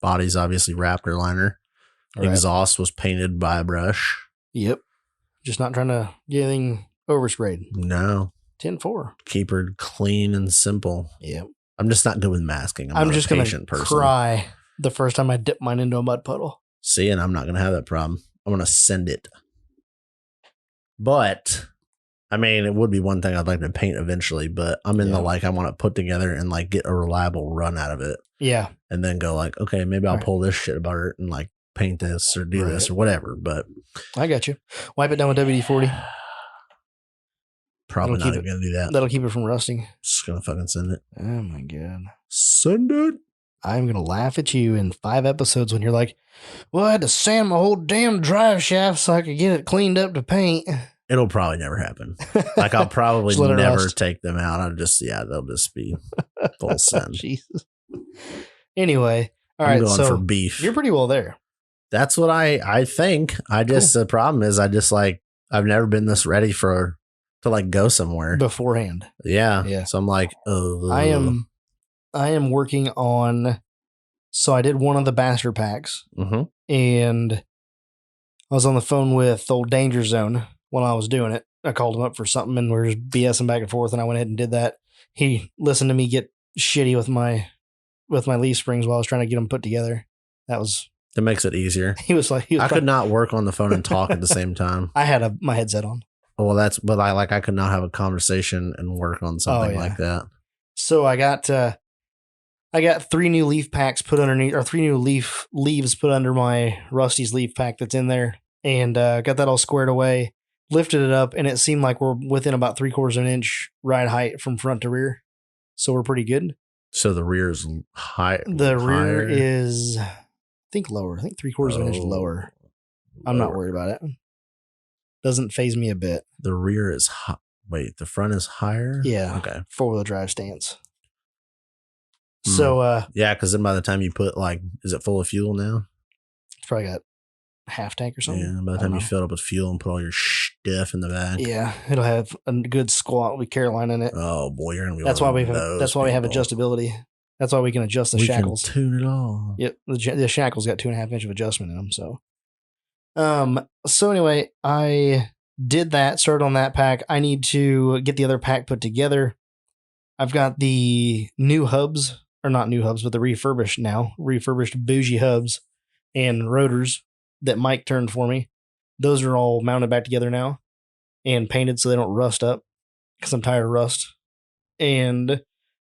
Body's obviously Raptor liner. Exhaust was painted by a brush. Yep. Just not trying to get anything oversprayed. No. 10-4. Keep her clean and simple. Yep. I'm just not good with masking. I'm just going to cry the first time I dip mine into a mud puddle. See, and I'm not going to have that problem. I'm going to send it. But, I mean, it would be one thing I'd like to paint eventually, but I'm in the like, I want to put together and like get a reliable run out of it. Yeah. And then go like, okay, maybe I'll pull this shit apart and like paint this or do this or whatever. But I got you. Wipe it down with WD-40. Probably not even going to do that. That'll keep it from rusting. Just going to fucking send it. Oh my God. Send it. I'm going to laugh at you in 5 episodes when you're like, well, I had to sand my whole damn drive shaft so I could get it cleaned up to paint. It'll probably never happen. Like I'll probably never take them out. I'll just, they'll just be full send. Jesus. Anyway. All I'm right. going so for beef. You're pretty well there. That's what I think. The problem is I've never been this ready to like go somewhere beforehand. Yeah. So I'm like, oh, I am working on, so I did one of the bastard packs and I was on the phone with old Danger Zone while I was doing it. I called him up for something and we were just BSing back and forth and I went ahead and did that. He listened to me get shitty with my leaf springs while I was trying to get them put together. That makes it easier. He was like, I could not work on the phone and talk at the same time. I had my headset on. Well, I could not have a conversation and work on something like that. So I got 3 new leaf packs put underneath, or 3 new leaves put under my Rusty's leaf pack that's in there, and got that all squared away. Lifted it up, and it seemed like we're within about 3/4 of an inch ride height from front to rear, so we're pretty good. So the rear is high. The rear is, I think, lower. I think 3/4 of an inch lower. I'm not worried about it. Doesn't phase me a bit. The rear is high. Wait, the front is higher? Yeah. Okay. 4-wheel drive stance. So, yeah, because then by the time you put is it full of fuel now? It's probably got half tank or something. Yeah, by the time you fill it up with fuel and put all your stuff in the back. Yeah, it'll have a good squat with Caroline in it. Oh boy, you're gonna be. That's why we have adjustability. That's why we can adjust the shackles. Can tune it all. Yep, the shackles got 2.5 inch of adjustment in them. So anyway, I did that. Started on that pack. I need to get the other pack put together. I've got the new hubs, or not new hubs, but the refurbished bougie hubs and rotors that Mike turned for me. Those are all mounted back together now and painted so they don't rust up because I'm tired of rust. And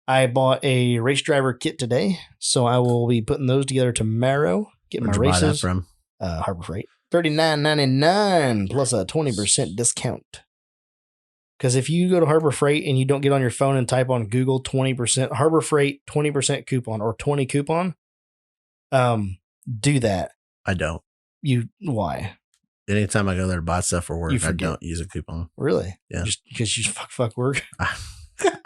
I bought a race driver kit today, so I will be putting those together tomorrow. Getting my races. Buy that from? Harbor Freight. $39.99 plus a 20% discount. Because if you go to Harbor Freight and you don't get on your phone and type on Google 20% Harbor Freight 20% coupon or 20 coupon, do that. I don't. Why? Anytime I go there to buy stuff for work, I don't use a coupon. Really? Yeah. Just because you fuck work? I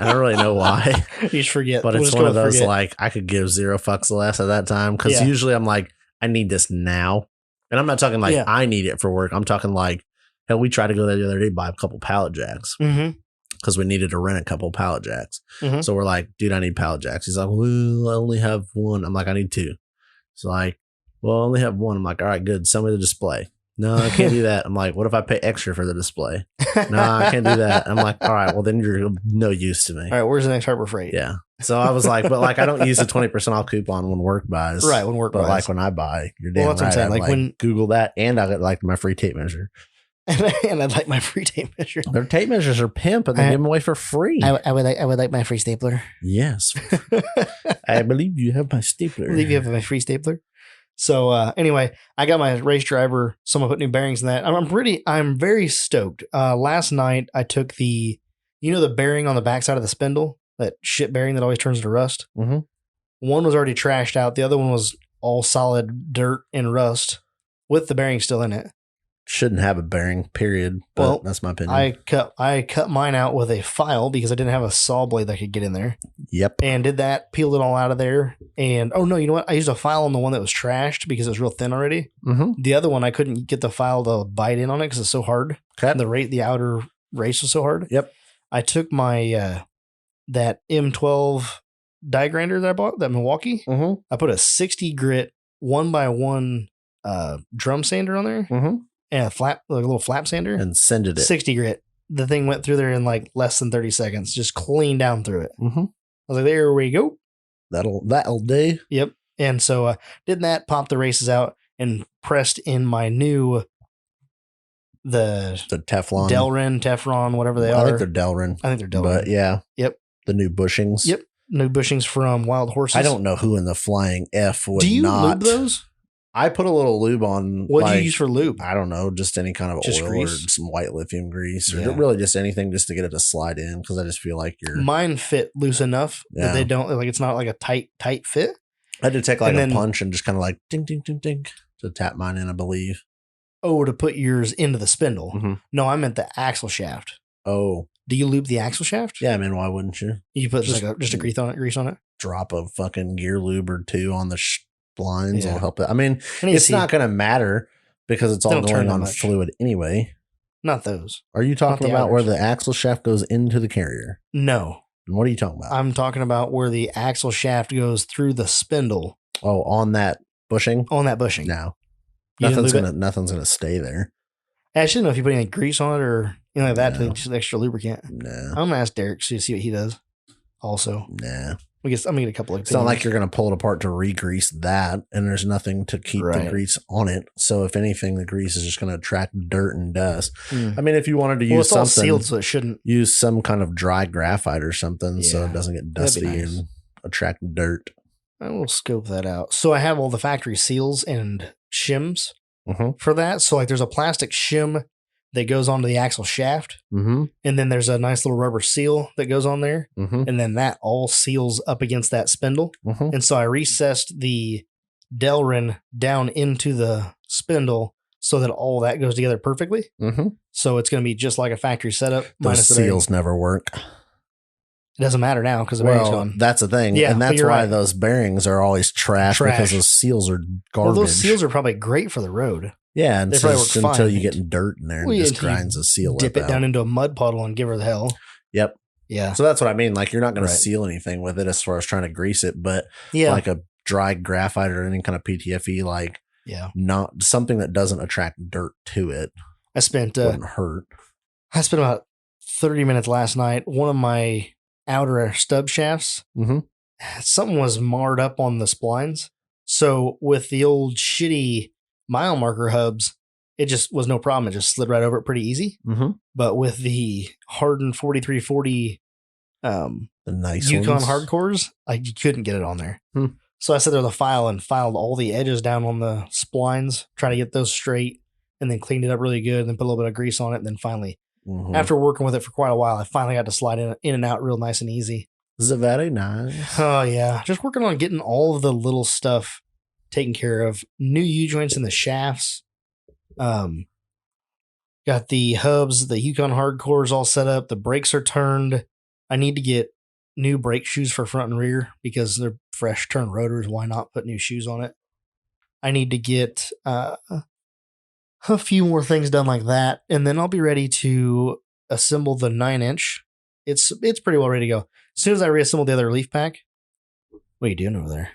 don't really know why. You just forget. But it's one of those like I could give zero fucks less at that time because usually I'm like, I need this now. And I'm not talking like I need it for work. I'm talking like, hell, we tried to go there the other day, buy a couple pallet jacks because we needed to rent a couple pallet jacks. So we're like, dude, I need pallet jacks. He's like, well, I only have one. I'm like, I need two. It's like, well, I only have one. I'm like, all right, good. Send me the display. No, I can't do that. I'm like, what if I pay extra for the display? No, I can't do that. I'm like, all right, well, then you're no use to me. All right, where's the next Harbor Freight? Yeah. So I was like, but like, I don't use the 20% off coupon when work buys. Right, when work buys. But like when I buy, you're damn that's right. What I'm saying. Like when Google that, and I got like my free tape measure. And I'd like my free tape measure. Their tape measures are pimp, and they give them away for free. I would like my free stapler. Yes. I believe you have my stapler. I believe you have my free stapler. So anyway, I got my race driver. Someone put new bearings in that. I'm very stoked. Last night I took the bearing on the backside of the spindle, that shit bearing that always turns to rust. One was already trashed out. The other one was all solid dirt and rust with the bearing still in it. Shouldn't have a bearing, period. But well, that's my opinion. I cut mine out with a file because I didn't have a saw blade that could get in there. Yep. And did that, peeled it all out of there. And oh no, you know what? I used a file on the one that was trashed because it was real thin already. The other one I couldn't get the file to bite in on it because it's so hard. Okay. The outer race was so hard. Yep. I took my that M12 die grinder that I bought, that Milwaukee. I put a 60 grit 1x1 drum sander on there. And a little flap sander. And sended it. 60 grit. The thing went through there in like less than 30 seconds. Just clean down through it. I was like, there we go. That'll do. Yep. And so did that, popped the races out, and pressed in my new the Teflon. Teflon, whatever they are. I think they're Delrin. But yeah. Yep. The new bushings. Yep. New bushings from Wild Horses. I don't know who in the flying F would not. Do you lube those? I put a little lube on. What do you use for lube? I don't know, just any kind of oil grease? Or some white lithium grease, or really just anything just to get it to slide in. Because I just feel like mine fit loose enough that they don't like. It's not like a tight fit. I had to take like a punch and just kind of like ding ding ding ding to tap mine in, I believe. Oh, to put yours into the spindle. No, I meant the axle shaft. Oh, do you lube the axle shaft? Yeah, I mean, why wouldn't you? You put just a grease on it. Drop a fucking gear lube or two on the lines will help it. I mean, it's not going to matter because it's all going on fluid anyway. Not those. Are you talking about where the axle shaft goes into the carrier? No. What are you talking about? I'm talking about where the axle shaft goes through the spindle. Oh, on that bushing? On that bushing. No. Nothing's gonna stay there. I shouldn't know if you put any grease on it or like that to just extra lubricant. No. I'm gonna ask Derek to see what he does. Also. Nah. I'm gonna get a couple of. It's not like you're gonna pull it apart to re-grease that, and there's nothing to keep the grease on it. So if anything, the grease is just gonna attract dirt and dust. I mean, if you wanted to use something, it's all sealed, so it shouldn't use some kind of dry graphite or something, so it doesn't get dusty and attract dirt. I will scope that out. So I have all the factory seals and shims for that. So like, there's a plastic shim that goes onto the axle shaft. And then there's a nice little rubber seal that goes on there. And then that all seals up against that spindle. And so I recessed the Delrin down into the spindle so that all that goes together perfectly. So it's going to be just like a factory setup. Those seals never work. It doesn't matter now because the bearing's gone. That's the thing. Yeah, and that's why those bearings are always trash because those seals are garbage. Well, those seals are probably great for the road. Yeah, and They so probably just work until fine. you get dirt in there and Well, it yeah, just until you grinds the seal dip lip it down out. into a mud puddle and give her the hell. Yep. Yeah. So that's what I mean. Like, you're not going Right. to seal anything with it as far as trying to grease it, but Yeah. like a dry graphite or any kind of PTFE, like Yeah. not something that doesn't attract dirt to it I spent wouldn't hurt. about 30 minutes last night. One of my outer stub shafts, something was marred up on the splines. So with the old shitty mile marker hubs, it just was no problem. It just slid right over it pretty easy. But with the hardened 4340 The nice Yukon ones. hardcores, you couldn't get it on there. Hmm. So I sat there with a file and filed all the edges down on the splines, trying to get those straight, and then cleaned it up really good, and then put a little bit of grease on it. And then finally, after working with it for quite a while, I finally got to slide in and out real nice and easy. Is it very nice? Oh, yeah. Just working on getting all of the little stuff taken care of. New U-joints in the shafts. Got the hubs, the Yukon hardcores all set up. The brakes are turned. I need to get new brake shoes for front and rear because they're fresh turn rotors. Why not put new shoes on it? I need to get a few more things done like that, and then I'll be ready to assemble the 9-inch. It's pretty well ready to go. As soon as I reassemble the other leaf pack. What are you doing over there?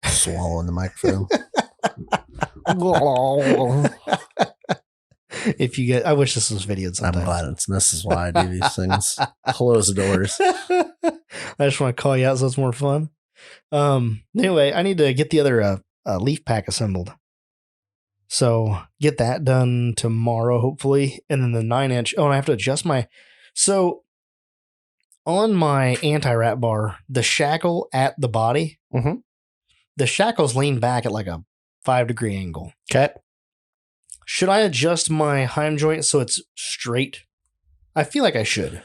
Swallowing the microphone. If you get, I wish this was videoed sometimes. I'm glad this is why I do these things. Close the doors. I just want to call you out so it's more fun. Anyway, I need to get the other leaf pack assembled. So get that done tomorrow, hopefully. And then the 9-inch. Oh, and I have to adjust so on my anti-wrap bar, the shackle at the body, the shackle's leaned back at like a 5-degree angle. Okay. Should I adjust my heim joint so it's straight? I feel like I should.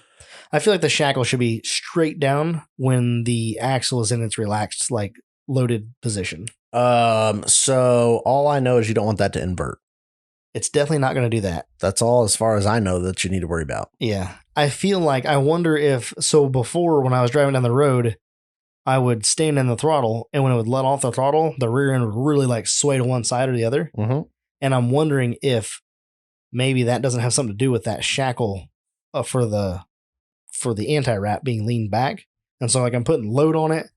I feel like the shackle should be straight down when the axle is in its relaxed, like loaded position. So all I know is you don't want that to invert. It's definitely not going to do that. That's all as far as I know that you need to worry about. Yeah. I feel like, I wonder if, so before when I was driving down the road, I would stand in the throttle, and when it would let off the throttle, the rear end would really like sway to one side or the other. And I'm wondering if maybe that doesn't have something to do with that shackle for the anti-wrap being leaned back. And so like I'm putting load on it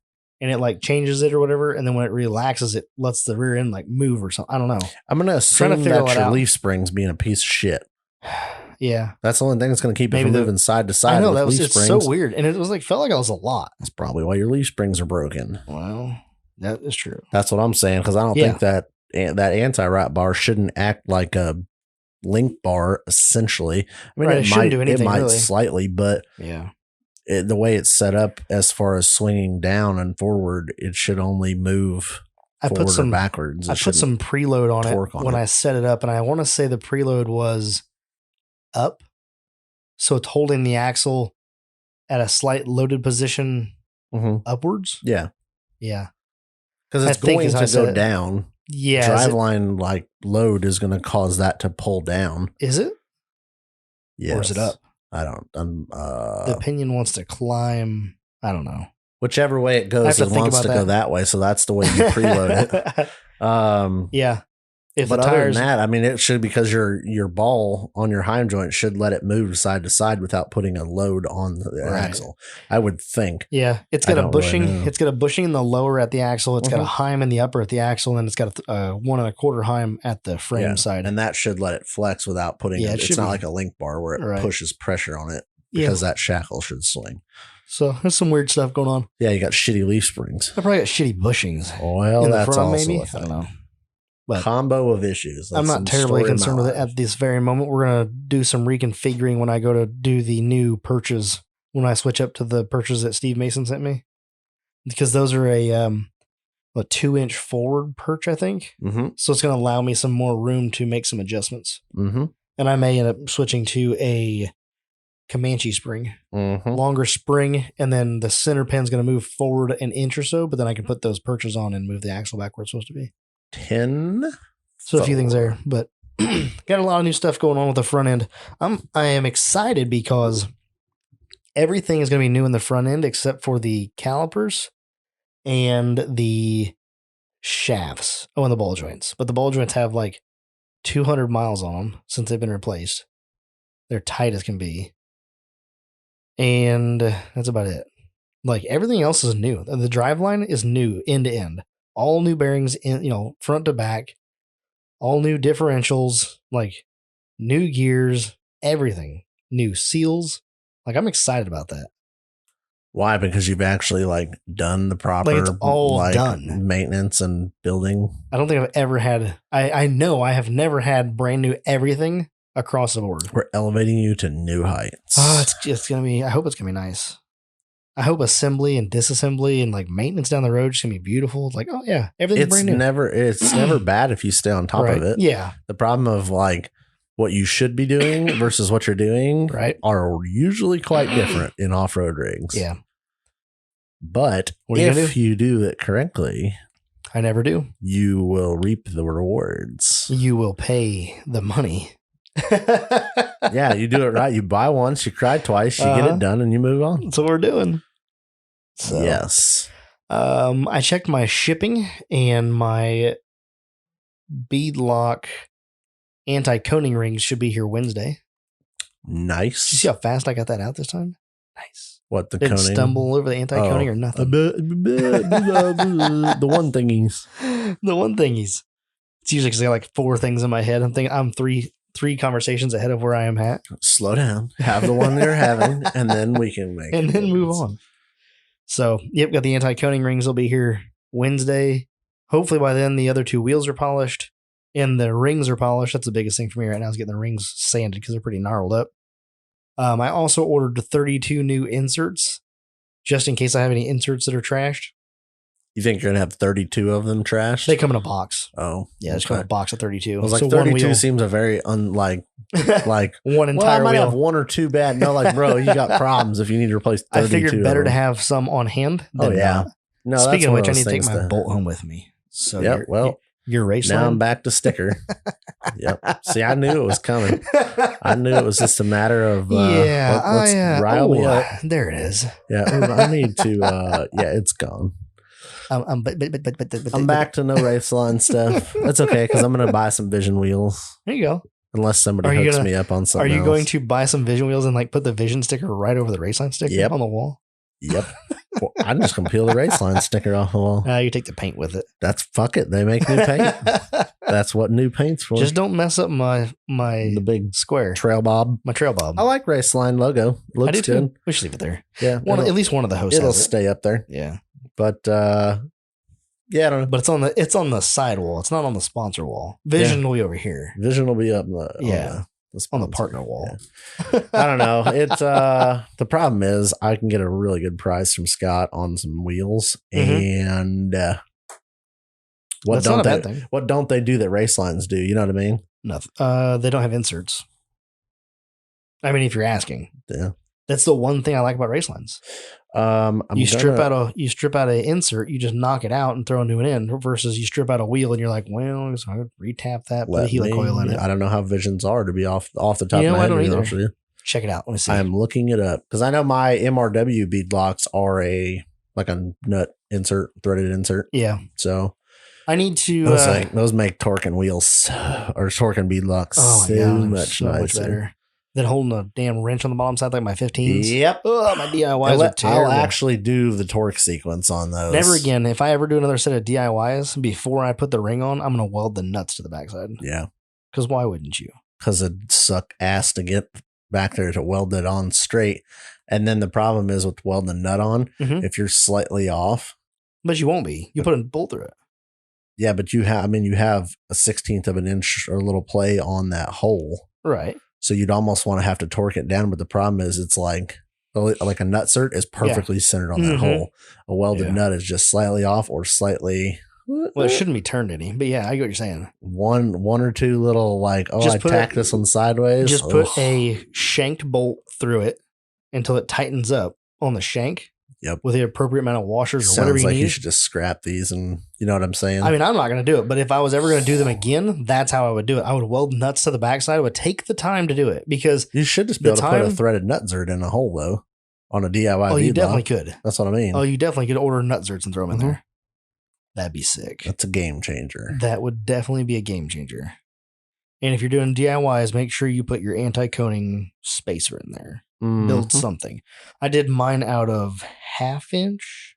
and it like changes it or whatever. And then when it relaxes, it lets the rear end like move or something. I don't know. I'm going to assume figure that that your out. leaf spring's being a piece of shit. Yeah. That's the only thing that's going to keep it Maybe from moving side to side. I know, with leaf it's springs. so weird. And it was like, felt like it was a lot. That's probably why your leaf springs are broken. Well, that is true. That's what I'm saying, because I don't think that anti-wrap bar shouldn't act like a link bar, essentially. I mean, Right, it shouldn't do anything, it might really. slightly, but Yeah. the way it's set up as far as swinging down and forward, it should only move forward or backwards. I put some preload on it when I set it up, and I want to say the preload was up. So it's holding the axle at a slight loaded position upwards. Yeah. Yeah. Because it's going to go down. Yeah. Driveline like load is going to cause that to pull down. Is it? Yes. Or is it up? I don't. The pinion wants to climb. I don't know. Whichever way it goes, it wants to go that way. So that's the way you preload it. Yeah. If but the tires, other than that, I mean, it should, because your ball on your heim joint should let it move side to side without putting a load on the axle. I would think. Yeah, it's got a bushing. Really it's got a bushing in the lower at the axle. It's got a heim in the upper at the axle, and it's got a 1 1/4 heim at the frame side. And that should let it flex without putting it. It's not like a link bar where it pushes pressure on it, because that shackle should swing. So there's some weird stuff going on. Yeah, you got shitty leaf springs. I probably got shitty bushings. Well, that's front, also maybe. a thing. I don't know. But combo of issues. I'm not terribly concerned with it at this very moment. We're going to do some reconfiguring when I go to do the new perches, when I switch up to the perches that Steve Mason sent me, because those are a 2-inch forward perch, I think. So it's going to allow me some more room to make some adjustments. And I may end up switching to a Comanche spring, longer spring, and then the center pin's going to move forward an inch or so, but then I can put those perches on and move the axle back where it's supposed to be. 10. So a few things there, but got a lot of new stuff going on with the front end. I am excited because everything is going to be new in the front end except for the calipers and the shafts. Oh, and the ball joints. But the ball joints have like 200 miles on them since they've been replaced. They're tight as can be. And that's about it. Like everything else is new. The driveline is new end to end. All new bearings in, front to back. All new differentials, like new gears, everything. New seals. Like I'm excited about that. Why? Because you've actually like done the proper Like it's all done. Maintenance and building. I don't think I've ever had. I know I have never had brand new everything across the board. We're elevating you to new heights. Oh, it's gonna be. I hope it's gonna be nice. I hope assembly and disassembly and like maintenance down the road is gonna be beautiful. It's like, oh yeah, everything's brand new. It's never bad if you stay on top of it. Yeah. The problem of like what you should be doing versus what you're doing are usually quite different in off-road rigs. Yeah. But if you do it correctly, I never do. You will reap the rewards. You will pay the money. Yeah, you do it right. You buy once, you cry twice, you get it done, and you move on. That's what we're doing. So, yes. I checked my shipping and my beadlock anti-coning rings should be here Wednesday. Nice. Did you see how fast I got that out this time? Nice. What, the Didn't coning? stumble over the anti-coning or nothing. The one thingies. The one thingies. It's usually because I got like 4 things in my head. I'm thinking I'm three conversations ahead of where I am at. Slow down. Have the one they're having, and then we can make and then move on. So, yep, got the anti-coning rings. Will be here Wednesday. Hopefully by then the other 2 wheels are polished and the rings are polished. That's the biggest thing for me right now is getting the rings sanded because they're pretty gnarled up. I also ordered 32 new inserts just in case I have any inserts that are trashed. You think you're going to have 32 of them trashed? They come in a box. Oh. Yeah, it's come in a box of 32. I was like, so 32 seems a very like one entire I might wheel. have 1 or 2 bad. No, like, bro, you got problems if you need to replace 32. I figured better to have some on hand than not. No, speaking of which, I need to take my bolt home with me. So your race now line? I'm back to sticker. Yep. See, I knew it was coming. I knew it was just a matter of let's rile me up. There it is. Yeah, I need to. It's gone. I'm back to no race line stuff. That's okay because I'm going to buy some Vision wheels. There you go. Unless somebody hooks me up on something. Are you else. going to buy some Vision wheels and like put the Vision sticker right over the race line sticker on the wall? Yep. Well, I'm just gonna peel the race line sticker off the wall. You take the paint with it. Fuck it. They make new paint. That's what new paint's for. Just don't mess up the big square trail bob. My trail bob. I like race line logo. Looks I do good. Too. We should leave it there. Yeah. At least one of the hosts. It'll stay up there. Yeah. But I don't know. But it's on the side wall. It's not on the sponsor wall. Vision will be over here. Vision will be up on the partner wall. Yeah. I don't know. It's the problem is I can get a really good price from Scott on some wheels, and what don't they do that race lines do? You know what I mean? Nothing. They don't have inserts. I mean, if you're asking, that's the one thing I like about race lines. You strip out an insert, you just knock it out and throw a new one in. Versus you strip out a wheel and you're like, well, so I would retap that, put a helicoil in it. I don't know how Visions are to be off the top of my head. I don't either. Check it out. Let me see. I'm looking it up because I know my MRW beadlocks are a nut insert, threaded insert. Yeah. So I need to. Those make torque and wheels or torque and beadlocks so much better than holding a damn wrench on the bottom side like my 15s. Yep. Oh, my DIYs are terrible. I'll actually do the torque sequence on those. Never again. If I ever do another set of DIYs before I put the ring on, I'm going to weld the nuts to the backside. Yeah. Because why wouldn't you? Because it'd suck ass to get back there to weld it on straight. And then the problem is with welding the nut on, if you're slightly off. But you won't be. You put a bolt through it. Yeah, but you have a 16th of an inch or a little play on that hole. Right. So you'd almost want to have to torque it down. But the problem is it's like a nut cert is perfectly centered on that hole. A welded nut is just slightly off or slightly. Well, it shouldn't be turned any, but yeah, I get what you're saying. One or two little I tack this one sideways. Just put a shanked bolt through it until it tightens up on the shank. Yep. With the appropriate amount of washers or whatever you need. You should just scrap these, and you know what I'm saying? I mean, I'm not going to do it, but if I was ever going to do them again, that's how I would do it. I would weld nuts to the backside. I would take the time to do it because you should just be able to put a threaded nut zert in a hole though on a DIY. Oh, you definitely could. That's what I mean. Oh, you definitely could order nut zerts and throw them in there. That'd be sick. That's a game changer. That would definitely be a game changer. And if you're doing DIYs, make sure you put your anti-coning spacer in there. Build something. I did mine out of 1/2 inch.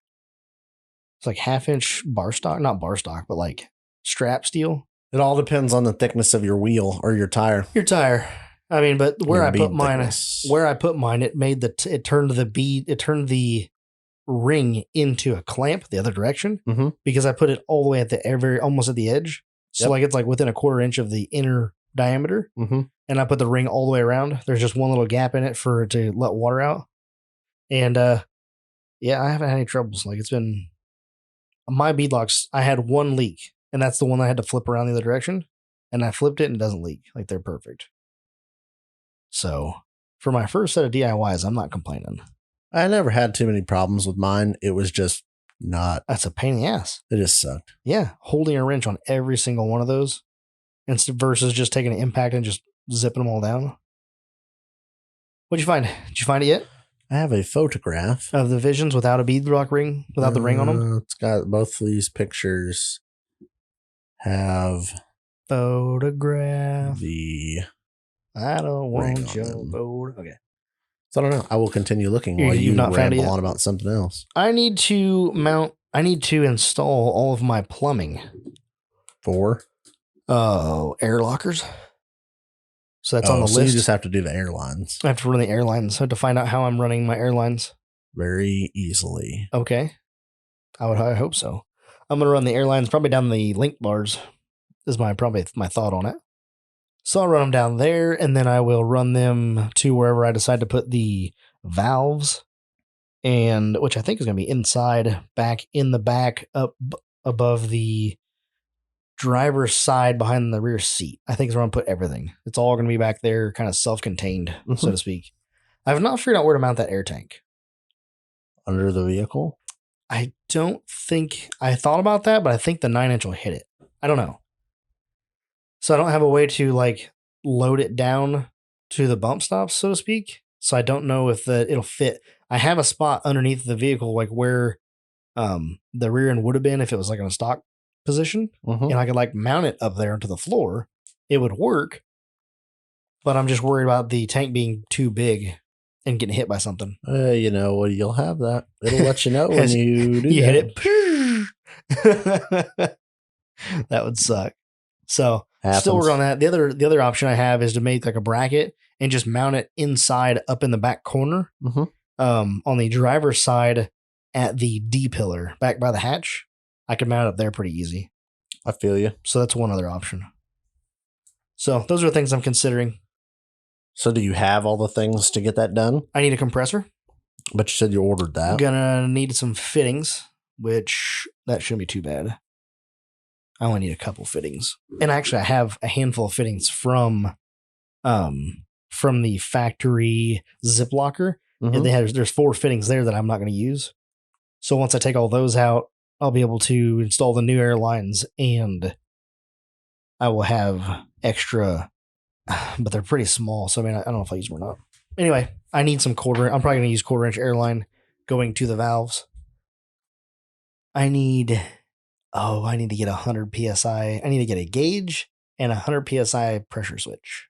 It's like 1/2 inch bar stock, not bar stock, but like strap steel. It all depends on the thickness of your wheel or your tire. Your tire. I mean, but where Your I put bead mine, thickness. it turned the ring into a clamp the other direction because I put it all the way at the almost at the edge. So like it's like within a 1/4 inch of the inner diameter. And I put the ring all the way around. There's just one little gap in it for it to let water out. And yeah, I haven't had any troubles. Like it's been my beadlocks. I had one leak, and that's the one I had to flip around the other direction. And I flipped it and it doesn't leak. Like they're perfect. So for my first set of DIYs, I'm not complaining. I never had too many problems with mine. It was just not. That's a pain in the ass. It just sucked. Yeah, holding a wrench on every single one of those, versus just taking an impact and just zipping them all down. What'd you find? Did you find it yet? I have a photograph Of the Visions without a beadlock ring, without the ring on them? It's got both of these pictures have Photograph. I don't want your photo. Okay. So I don't know. I will continue looking while You've you not found it ramble yet? on about something else. I need to install all of my plumbing. For? Air lockers. So that's on the so list. you just have to do the airlines. I have to run the airlines. I have to find out how I'm running my airlines. Very easily. Okay. I hope so. I'm going to run the airlines probably down the link bars is probably my thought on it. So I'll run them down there, and then I will run them to wherever I decide to put the valves, and which I think is going to be inside, back in the back, up above the driver's side behind the rear seat. I think is where I'm going to put everything. It's all going to be back there, kind of self-contained, so to speak. I have not figured out where to mount that air tank. Under the vehicle? I don't think I thought about that, but I think the 9-inch will hit it. I don't know. So I don't have a way to like load it down to the bump stops, so to speak. So I don't know if it'll fit. I have a spot underneath the vehicle, like where the rear end would have been if it was like in a stock position, and I could like mount it up there onto the floor. It would work, but I'm just worried about the tank being too big and getting hit by something. You'll have that. It'll let you know when As you do you that. hit it. That would suck. So still work on that. The other option I have is to make like a bracket and just mount it inside up in the back corner. On the driver's side at the D pillar back by the hatch. I can mount it up there pretty easy. I feel you. So that's one other option. So those are things I'm considering. So do you have all the things to get that done? I need a compressor. But you said you ordered that. I'm gonna need some fittings, which that shouldn't be too bad. I only need a couple fittings. And actually I have a handful of fittings from the factory zip locker. And there's 4 fittings there that I'm not going to use. So once I take all those out, I'll be able to install the new airlines, and I will have extra, but they're pretty small. So I mean, I don't know if I use them or not. Anyway, I need some I'm probably going to use 1/4 inch airline going to the valves. I need to get 100 PSI. I need to get a gauge and 100 PSI pressure switch.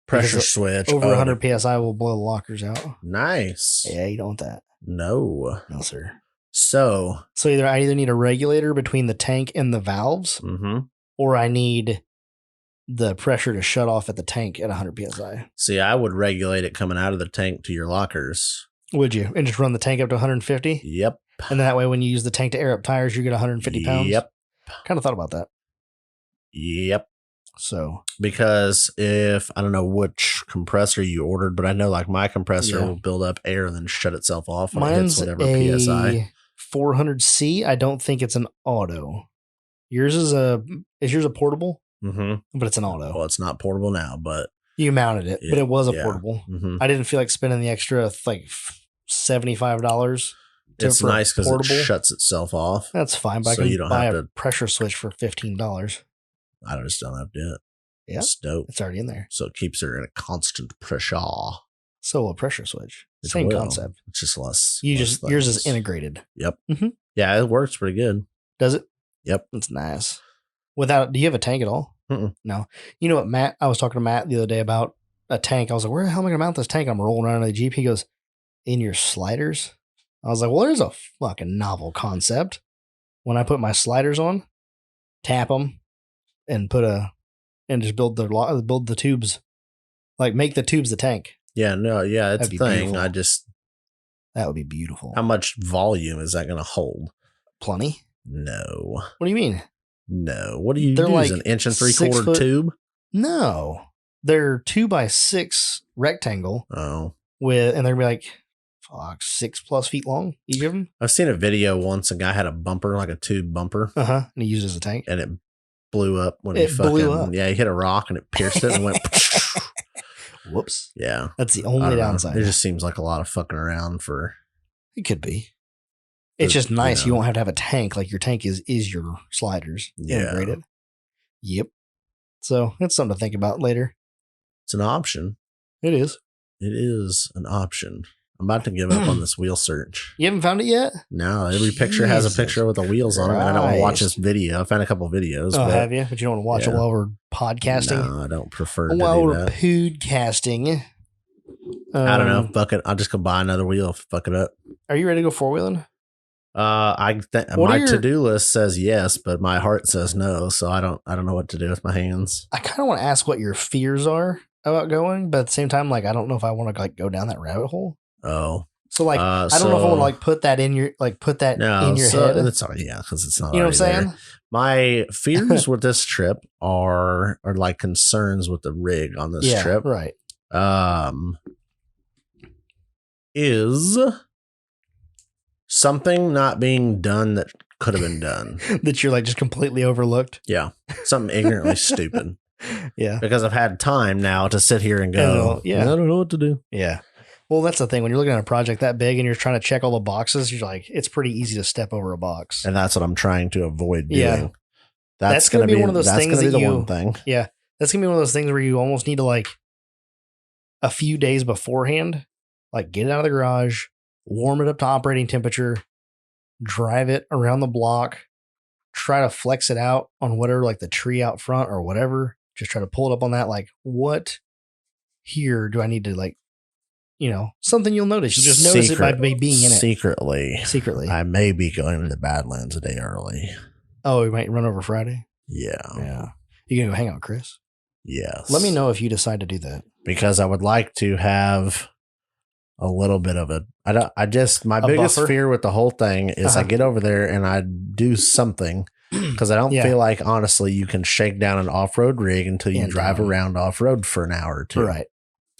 Pressure switch. Over 100 PSI will blow the lockers out. Nice. Yeah, you don't want that. No, sir. So I either need a regulator between the tank and the valves, or I need the pressure to shut off at the tank at 100 PSI. See, I would regulate it coming out of the tank to your lockers. Would you? And just run the tank up to 150? Yep. And then that way when you use the tank to air up tires, you get 150 pounds? Yep. Kind of thought about that. Yep. So, because if I don't know which compressor you ordered, but I know like my compressor will build up air and then shut itself off when it hits whatever PSI. 400C. I don't think it's an auto. Yours is yours a portable? But it's an auto. Well, it's not portable now, but you mounted it, but it was a portable. Mm-hmm. I didn't feel like spending the extra like $75. It's nice because it shuts itself off. That's fine, but so I can you don't buy have a pressure switch for $15. I just don't have to do it. Yeah, it's dope. It's already in there, so it keeps her in a constant pressure. So a pressure switch, it same will. concept. It's just less. Yours is integrated. Yep. Mm-hmm. Yeah, it works pretty good. Does it? Yep. It's nice. Do you have a tank at all? Mm-mm. No. You know what, Matt? I was talking to Matt the other day about a tank. I was like, where the hell am I going to mount this tank? I'm rolling around in the Jeep. He goes, in your sliders? I was like, well, there's a fucking novel concept. When I put my sliders on, tap them, and just build the tubes, like make the tubes the tank. Yeah, no, yeah, it's a That'd be thing. beautiful. That would be beautiful. How much volume is that going to hold? Plenty. No. What do you mean? No. What do you They're use? like An 1 3/4 tube? No, they're 2x6 rectangle. Oh. And they're gonna be like 6+ feet long, each of them. I've seen a video once. A guy had a bumper, like a tube bumper. And he used it as a tank. And it blew up when it blew up. Yeah, he hit a rock and it pierced it and went. Whoops. Yeah. That's the only downside. It just seems like a lot of fucking around for. It could be. It's just nice. You won't have to have a tank. Like your tank is your sliders. Integrated. Yep. So it's something to think about later. It's an option. It is. It is an option. I'm about to give up on this wheel search. You haven't found it yet? No, every picture has a picture with the wheels on it. And I don't want to watch this video. I found a couple videos. Oh, have you? But you don't want to watch it while we're podcasting? No, I don't prefer to while do we're that. podcasting. I don't know. Fuck it. I'll just go buy another wheel. Fuck it up. Are you ready to go four-wheeling? My to-do list says yes, but my heart says no. So I don't know what to do with my hands. I kind of want to ask what your fears are about going, but at the same time, like, I don't know if I want to like go down that rabbit hole. Oh, so like, I don't know if I want to like put that in your head. That's because it's not. You know what I'm saying? There. My fears with this trip are like concerns with the rig on this trip. Right. Is something not being done that could have been done that you're like just completely overlooked? Yeah, something ignorantly stupid. Yeah, because I've had time now to sit here and go. I don't know what to do. Yeah. Well, that's the thing. When you're looking at a project that big and you're trying to check all the boxes, you're like, it's pretty easy to step over a box. And that's what I'm trying to avoid doing. Yeah. That's going to be one of those things. That's the one thing. Yeah. That's going to be one of those things where you almost need to like a few days beforehand, like get it out of the garage, warm it up to operating temperature, drive it around the block, try to flex it out on whatever, like the tree out front or whatever. Just try to pull it up on that. Like, what here do I need to like, something you'll notice. You'll just notice it by being in it. Secretly. I may be going to the Badlands a day early. Oh, you might run over Friday? Yeah. Yeah. You going to go hang out with Chris? Yes. Let me know if you decide to do that. Because I would like to have a little bit of it. My biggest buffer? fear with the whole thing is I get over there and I do something because I don't feel like, honestly, you can shake down an off-road rig until you drive around off-road for an hour or two. Right.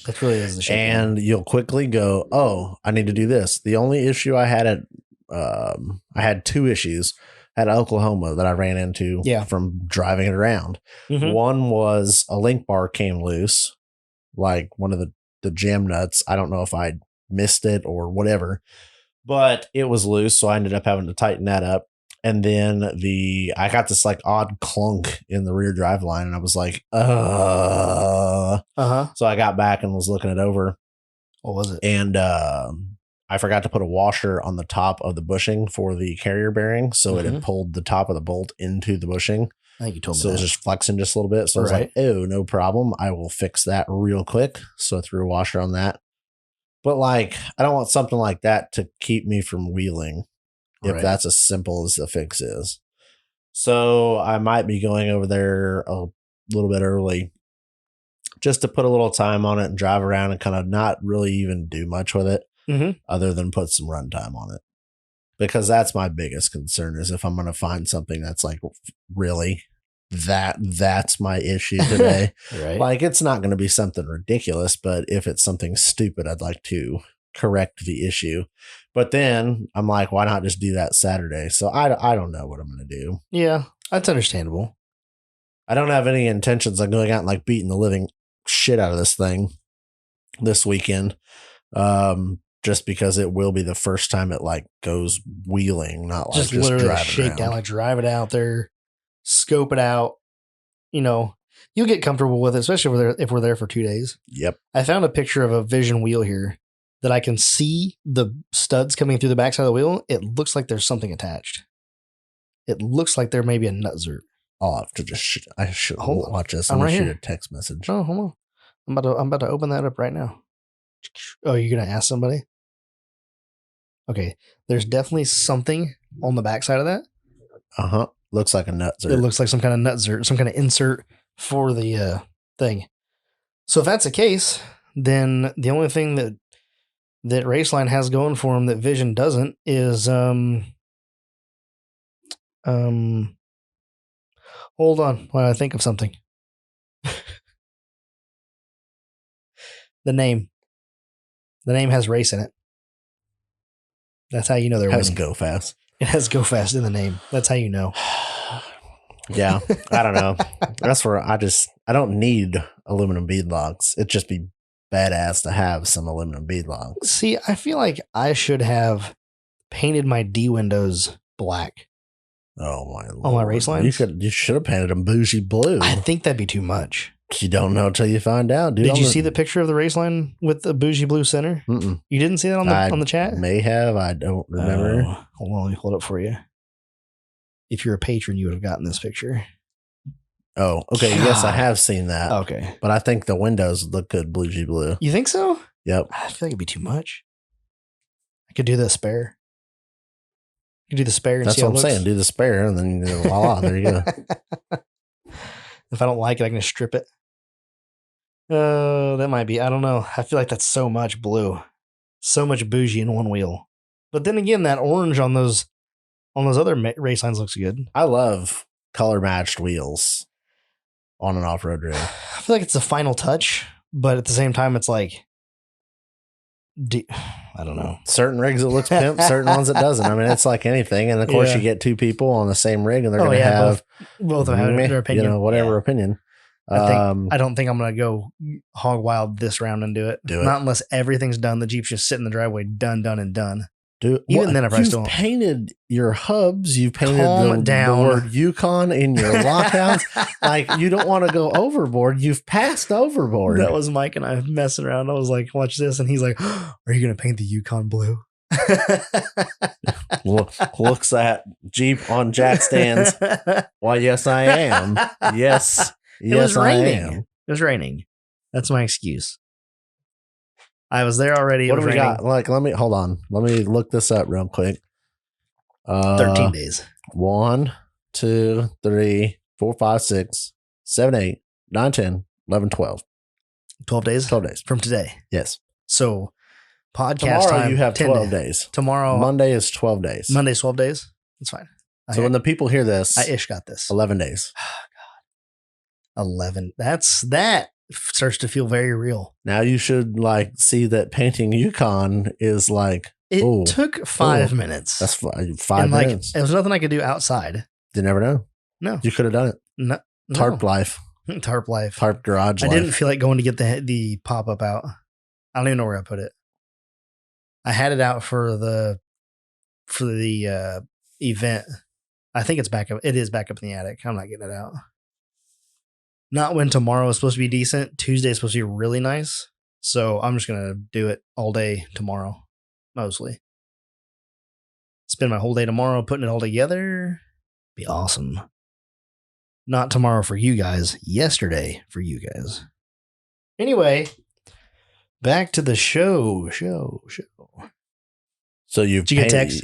That really is the shit. And you'll quickly go, oh, I need to do this. The only issue I had I had two issues at Oklahoma that I ran into from driving it around. Mm-hmm. One was a link bar came loose, like one of the jam nuts. I don't know if I missed it or whatever, but it was loose. So I ended up having to tighten that up. And then I got this like odd clunk in the rear drive line and I was like, So I got back and was looking it over. What was it? And I forgot to put a washer on the top of the bushing for the carrier bearing. So it had pulled the top of the bolt into the bushing. I think you told me so it was just flexing just a little bit. So I was like, oh, no problem. I will fix that real quick. So I threw a washer on that. But like, I don't want something like that to keep me from wheeling. If that's as simple as the fix is. So I might be going over there a little bit early just to put a little time on it and drive around and kind of not really even do much with it other than put some runtime on it. Because that's my biggest concern is if I'm going to find something that's like, really, that's my issue today. Like, it's not going to be something ridiculous, but if it's something stupid, I'd like to correct the issue. But then I'm like, why not just do that Saturday? So I don't know what I'm going to do. Yeah, that's understandable. I don't have any intentions of going out and like beating the living shit out of this thing this weekend. Just because it will be the first time it like goes wheeling, not like just literally drive shake down, like drive it out there, scope it out. You'll get comfortable with it, especially if we're there for 2 days. Yep. I found a picture of a Vision wheel here that I can see the studs coming through the backside of the wheel. It looks like there's something attached. It looks like there may be a nut zert. I'll have to just. I should Hold on. watch this. I'm I'm right gonna shoot here. a text message. Oh, hold on. I'm about to open that up right now. Oh, you're gonna ask somebody? Okay. There's definitely something on the backside of that. Looks like a nut. It looks like some kind of nut zert, some kind of insert for the thing. So if that's the case, then the only thing that Raceline has going for him that Vision doesn't is hold on while I think of something. The name has race in it. That's how you know they're Has winning. Go Fast. It has Go Fast in the name. That's how you know. Yeah, I don't know. That's where I don't need aluminum bead logs. It'd just be badass to have some aluminum bead logs. See, I feel like I should have painted my D windows black. Oh my lord! On my race lines? You should have painted them bougie blue. I think that'd be too much. You don't know till you find out, dude. Did you see the picture of the race line with the bougie blue center? Mm-mm. You didn't see that on the chat? May have. I don't remember. Hold on, let me pull it up for you. If you're a patron, you would have gotten this picture. Oh, okay. God. Yes, I have seen that. Okay. But I think the windows look good bougie blue. You think so? Yep. I feel like it'd be too much. I could do the spare. You could do the spare and That's see what how I'm it saying. looks. Do the spare and then voila, there you go. If I don't like it, I can just strip it. That might be. I don't know. I feel like that's so much blue. So much bougie in one wheel. But then again, that orange on those other race lines looks good. I love color matched wheels on an off-road rig. I feel like it's the final touch, but at the same time, it's like, I don't know. Certain rigs it looks pimp, certain ones it doesn't. I mean, it's like anything. And of course, Yeah. you get two people on the same rig, and they're going to have both of them have their opinion. whatever Yeah. opinion. I don't think I'm going to go hog wild this round and do it. Not unless everything's done. The Jeep's just sitting in the driveway, done, and done. Dude, Even then, if I still you've painted your hubs, you've painted the down. word Yukon in your lockouts. Like, you don't want to go overboard. You've passed overboard. That was Mike and I messing around. I was like, watch this. And he's like, are you going to paint the Yukon blue? Looks at Jeep on jack stands. Why, yes, I am. Yes, It was I raining. am. It was raining. That's my excuse. I was there already. What do we got? Like, hold on. Let me look this up real quick. 13 days. 1, 2, 3, 4, 5, 6, 7, 8, 9, 10, 11, 12. 12 days? 12 days. From today. Yes. So, podcast Tomorrow time. you have 10 12 days. Tomorrow. Monday is 12 days. Monday's 12 days? That's fine. So when the people hear this, I got this. 11 days. 11. That starts to feel very real. Now you should see that painting Yukon is like, it took 5 minutes. That's 5 minutes. It was nothing I could do outside. You never know. No. You could have done it. No. Tarp life. Tarp life. Tarp garage I life. didn't feel like going to get the pop-up out. I don't even know where I put it. I had it out for the event. I think it's back up. It is back up in the attic. I'm not getting it out. Not when tomorrow is supposed to be decent. Tuesday is supposed to be really nice. So I'm just going to do it all day tomorrow, mostly. Spend my whole day tomorrow putting it all together. Be awesome. Not tomorrow for you guys. Yesterday for you guys. Anyway, back to the show. So Did you get text?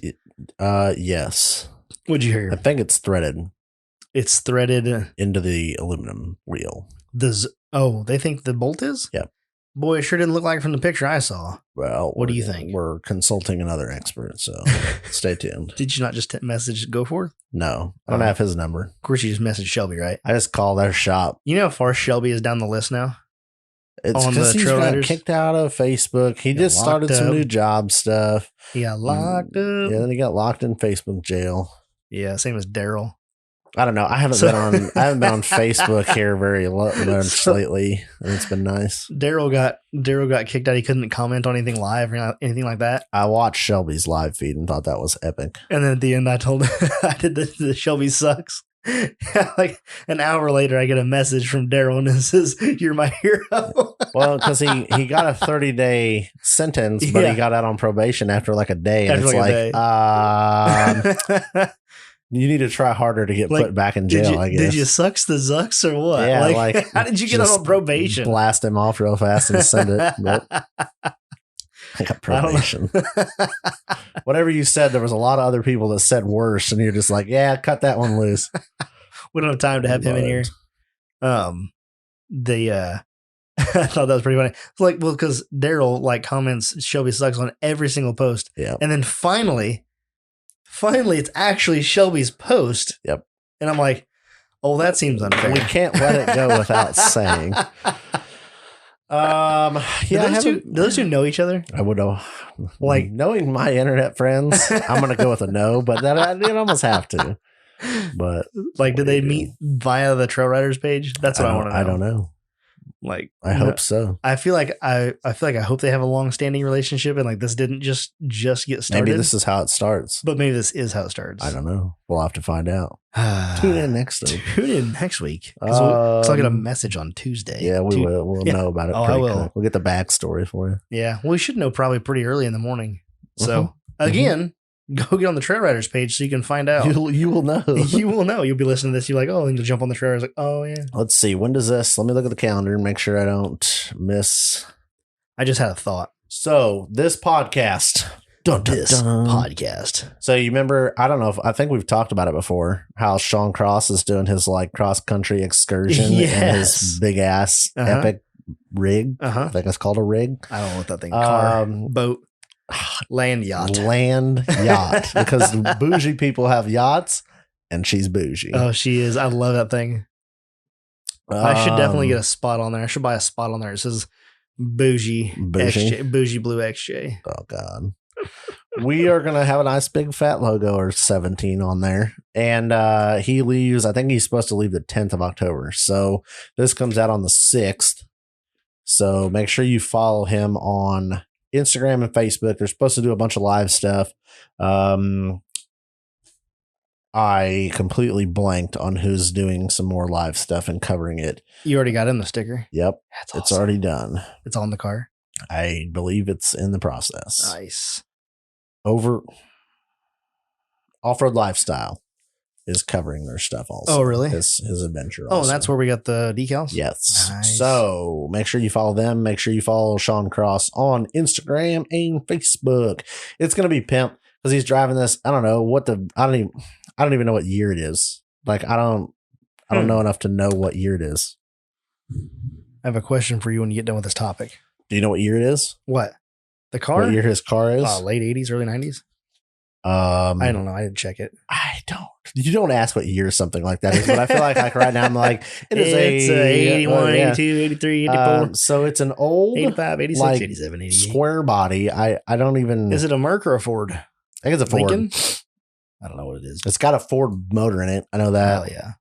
Yes. What'd you hear? I think it's threaded. It's threaded into the aluminum wheel. They think the bolt is? Yep. Boy, it sure didn't look like it from the picture I saw. Well, what do you think? We're consulting another expert, so stay tuned. Did you not just message Goforth? No, I don't have his number. Of course, you just messaged Shelby, right? I just called their shop. You know how far Shelby is down the list now? It's on because the he's got TrailRiders? kicked out of Facebook. He just started some new job stuff. He got locked up. Yeah, then he got locked in Facebook jail. Yeah, same as Daryl. I don't know. I haven't been on Facebook here very much lately, and it's been nice. Daryl got kicked out. He couldn't comment on anything live or anything like that. I watched Shelby's live feed and thought that was epic. And then at the end, I told him I did the Shelby sucks. Like an hour later, I get a message from Daryl and it says, "You're my hero." Well, because he got a 30-day sentence, but he got out on probation after like a day, and it's like, You need to try harder to get put back in jail, I guess. Did you sucks the zucks or what? Yeah, like how did you get on probation? Blast him off real fast and send it. But I got probation. Whatever you said, there was a lot of other people that said worse, and you're just like, yeah, cut that one loose. We don't have time to have him in here. I thought that was pretty funny. It's like, well, because Daryl like comments Shelby sucks on every single post. Yeah. And then finally it's actually Shelby's post. Yep. And I'm like, oh, that seems unfair. We can't let it go without saying. Do those two know each other? I would know. Like, knowing my internet friends, I'm going to go with a no, but that I'd almost have to. But like, did they meet via the TrailRiders page? That's what I want to know. I don't know. Like, I hope so. I feel like I hope they have a long-standing relationship, and like this didn't just get started. Maybe this is how it starts. But maybe this is how it starts. I don't know. We'll have to find out. Tune in next week. Tune in next week. Because I'll get a message on Tuesday. Yeah, we will. We'll know about it. I will. Quick. We'll get the backstory for you. Yeah, well, we should know probably pretty early in the morning. So again, go get on the TrailRiders page so you can find out. You will know. You will know. You'll be listening to this. You're like, oh, and you'll jump on the TrailRiders. Like, oh yeah. Let's see. When does this? Let me look at the calendar and make sure I don't miss. I just had a thought. So this podcast. Podcast. So you remember? I don't know. I think we've talked about it before. How Sean Cross is doing his like cross country excursion in his big ass epic rig. I think it's called a rig. I don't know what that thing. Car, boat. Land yacht. Because bougie people have yachts and she's bougie. Oh, she is. I love that thing. I should definitely get a spot on there. I should buy a spot on there. It says bougie XJ, bougie blue XJ. Oh God. We are going to have a nice big fat logo or 17 on there. And he leaves, I think he's supposed to leave the 10th of October. So this comes out on the 6th. So make sure you follow him on Instagram and Facebook. They're supposed to do a bunch of live stuff. I completely blanked on who's doing some more live stuff and covering it. You already got in the sticker? Yep. That's awesome. It's already done. It's on the car? I believe it's in the process. Nice. Offroad Lifestyle is covering their stuff also. Oh, really? His adventure also. Oh, that's where we got the decals? Yes. Nice. So make sure you follow them. Make sure you follow Sean Cross on Instagram and Facebook. It's going to be pimp because he's driving this. I don't know what I don't even know what year it is. Like, I don't know enough to know what year it is. I have a question for you when you get done with this topic. Do you know what year it is? What? The car? What year his car is? Late 80s, early 90s? I don't know. I didn't check it. I don't. You don't ask what year something like that is, but I feel like right now I'm like, it's 81, 82, 83, 84. So it's an old 85, 86, like 87, 88. Square body. I don't even. Is it a Merc or a Ford? I think it's a Ford. Lincoln? I don't know what it is. It's got a Ford motor in it. I know that. Oh, yeah.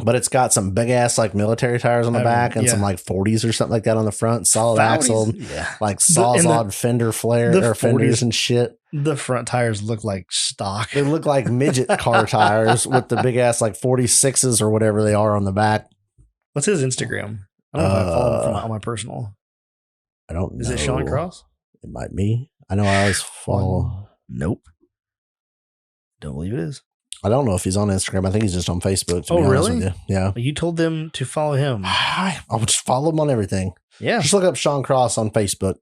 But it's got some big ass like military tires on the back and some like 40s or something like that on the front. Solid axle, like Sawzall fender flare or fenders and shit. The front tires look like stock. They look like midget car tires with the big ass like 46s or whatever they are on the back. What's his Instagram? I don't know if I follow him on my personal. I don't know. Is it Sean Cross? It might be. I know I always follow. Nope. Don't believe it is. I don't know if he's on Instagram. I think he's just on Facebook. To be honest with you. Yeah. You told them to follow him. I'll just follow him on everything. Yeah. Just look up Sean Cross on Facebook.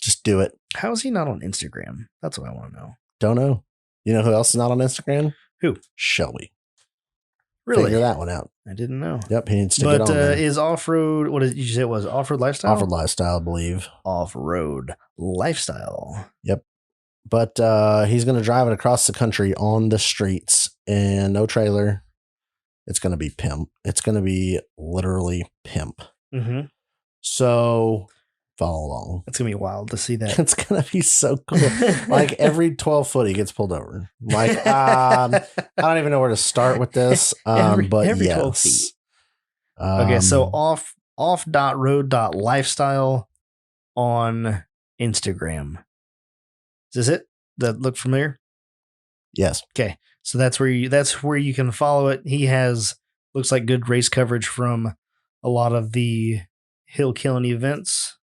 Just do it. How is he not on Instagram? That's what I want to know. Don't know. You know who else is not on Instagram? Who? Shelby. Really? Figure that one out. I didn't know. Yep. He needs to get on there. Is Offroad, what did you say it was? Offroad Lifestyle? Offroad Lifestyle, I believe. Offroad Lifestyle. Yep. But he's going to drive it across the country on the streets and no trailer. It's going to be pimp. It's going to be literally pimp. Mm-hmm. So follow along. It's going to be wild to see that. It's going to be so cool. Like every 12 foot he gets pulled over. Like, I don't even know where to start with this. Every 12 feet. Okay, so off.road.lifestyle on Instagram. Is this it? That look familiar? Yes. Okay. So that's where you can follow it. He has looks like good race coverage from a lot of the hill killing events,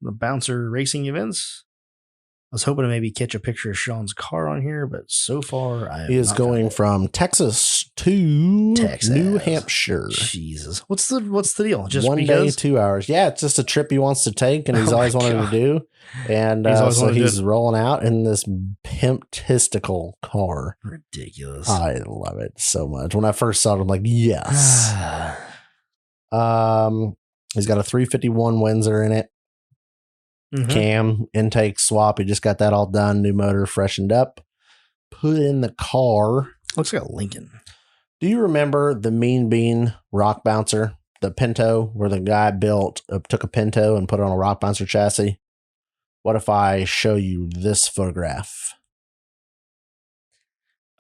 the bouncer racing events. was hoping to maybe catch a picture of Sean's car on here, but so far He is going from Texas to New Hampshire. Jesus, what's the deal? Just 1 day, 2 hours. Yeah, it's just a trip he wants to take, and he's always wanted to do. And he's rolling out in this pimp-tistical car. Ridiculous. I love it so much. When I first saw it, I'm like, yes. He's got a 351 Windsor in it. Cam, intake swap. He just got that all done. New motor, freshened up. Put in the car. Looks like a Lincoln. Do you remember the Mean Bean rock bouncer? The Pinto, where the guy took a Pinto and put it on a rock bouncer chassis? What if I show you this photograph?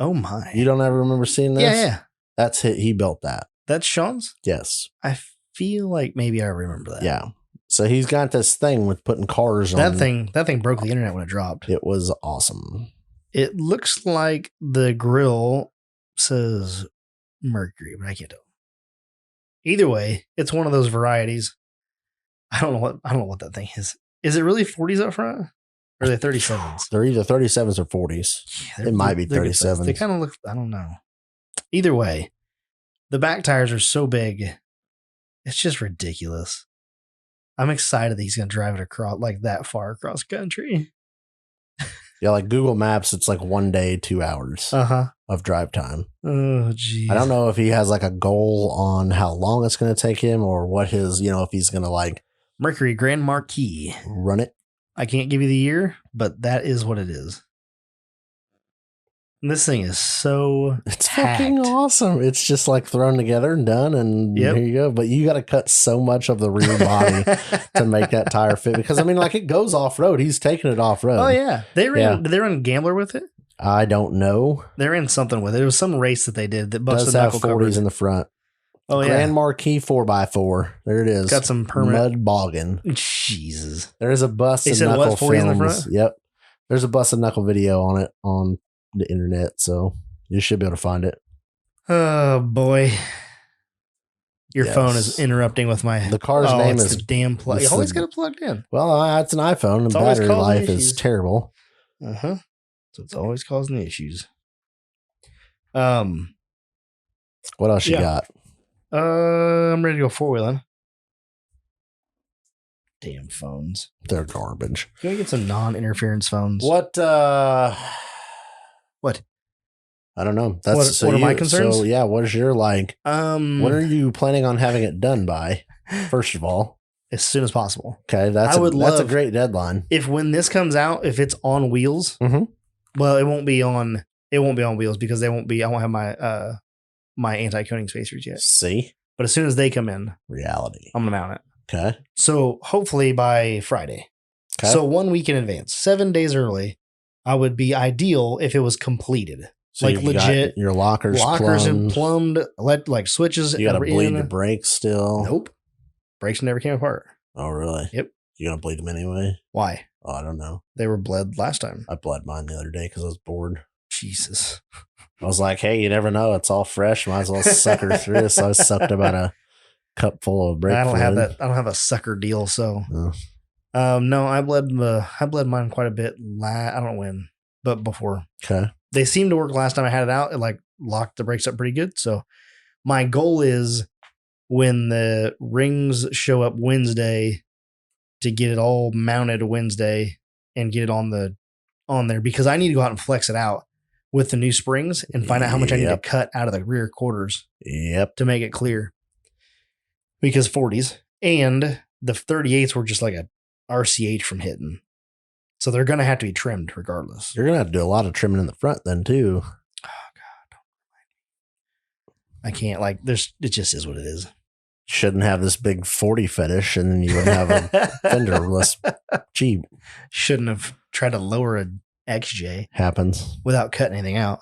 Oh my. You don't ever remember seeing this? Yeah. That's it. He built that. That's Sean's? Yes. I feel like maybe I remember that. Yeah. So he's got this thing with putting cars on. That thing broke the internet when it dropped. It was awesome. It looks like the grill says Mercury, but I can't tell. Either way, it's one of those varieties. I don't know what that thing is. Is it really 40s up front? Or are they 37s? They're either 37s or 40s. Yeah, it might be 37s. They kind of look, I don't know. Either way, the back tires are so big. It's just ridiculous. I'm excited that he's going to drive it across like that far across country. Yeah, like Google Maps, it's like 1 day, 2 hours of drive time. Oh, geez. I don't know if he has like a goal on how long it's going to take him or what his, if he's going to like Mercury Grand Marquis. Run it. I can't give you the year, but that is what it is. And this thing is so it's fucking awesome. It's just like thrown together and done, and here you go. But you got to cut so much of the rear body to make that tire fit, because I mean, like, it goes off road. He's taking it off road. Oh yeah, did they run Gambler with it? I don't know. They ran something with it. It was some race that they did that busted does have 40s in the front. Oh yeah, Grand Marquis 4x4. There it is. Got some permanent mud bogging. Jesus. There is a busted knuckle films. In the front? Yep. There's a busted knuckle video on it on the internet, so you should be able to find it. Oh boy, your phone is interrupting with my. The car's name is the damn plug. You always got it plugged in. Well, it's an iPhone, and battery life is terrible. So it's always causing the issues. What else you got? I'm ready to go four-wheeling. Damn phones. They're garbage. Can we get some non-interference phones? What? What? I don't know. That's what are my concerns? So yeah, what is your like? When are you planning on having it done by? First of all, as soon as possible. Okay, that's a great deadline. If when this comes out, if it's on wheels, well, it won't be on wheels because I won't have my my anti-coating spacers yet. See, but as soon as they come in, reality, I'm gonna mount it. Okay. So hopefully by Friday. Okay. So 1 week in advance, 7 days early, I would be ideal if it was completed. So like legit, your lockers and plumbed, like switches. You got to bleed your brakes still. Nope, brakes never came apart. Oh really? Yep. You gonna bleed them anyway? Why? Oh, I don't know. They were bled last time. I bled mine the other day because I was bored. Jesus. I was like, hey, you never know. It's all fresh. Might as well sucker through it. So I sucked about a cup full of brake fluid. I don't have a sucker deal. So, no, I bled mine quite a bit. I don't know when, but before. Okay. They seemed to work last time I had it out. It like locked the brakes up pretty good. So my goal is when the rings show up Wednesday to get it all mounted Wednesday and get it on there, because I need to go out and flex it out with the new springs and find out how much I need to cut out of the rear quarters. Yep. To make it clear. Because 40s and the 38s were just like a RCH from hitting. So they're going to have to be trimmed regardless. You're going to have to do a lot of trimming in the front then too. Oh God. Don't remind me. I can't it just is what it is. Shouldn't have this big 40 fetish and then you would have a fenderless Jeep. Shouldn't have tried to lower a XJ. Happens. Without cutting anything out.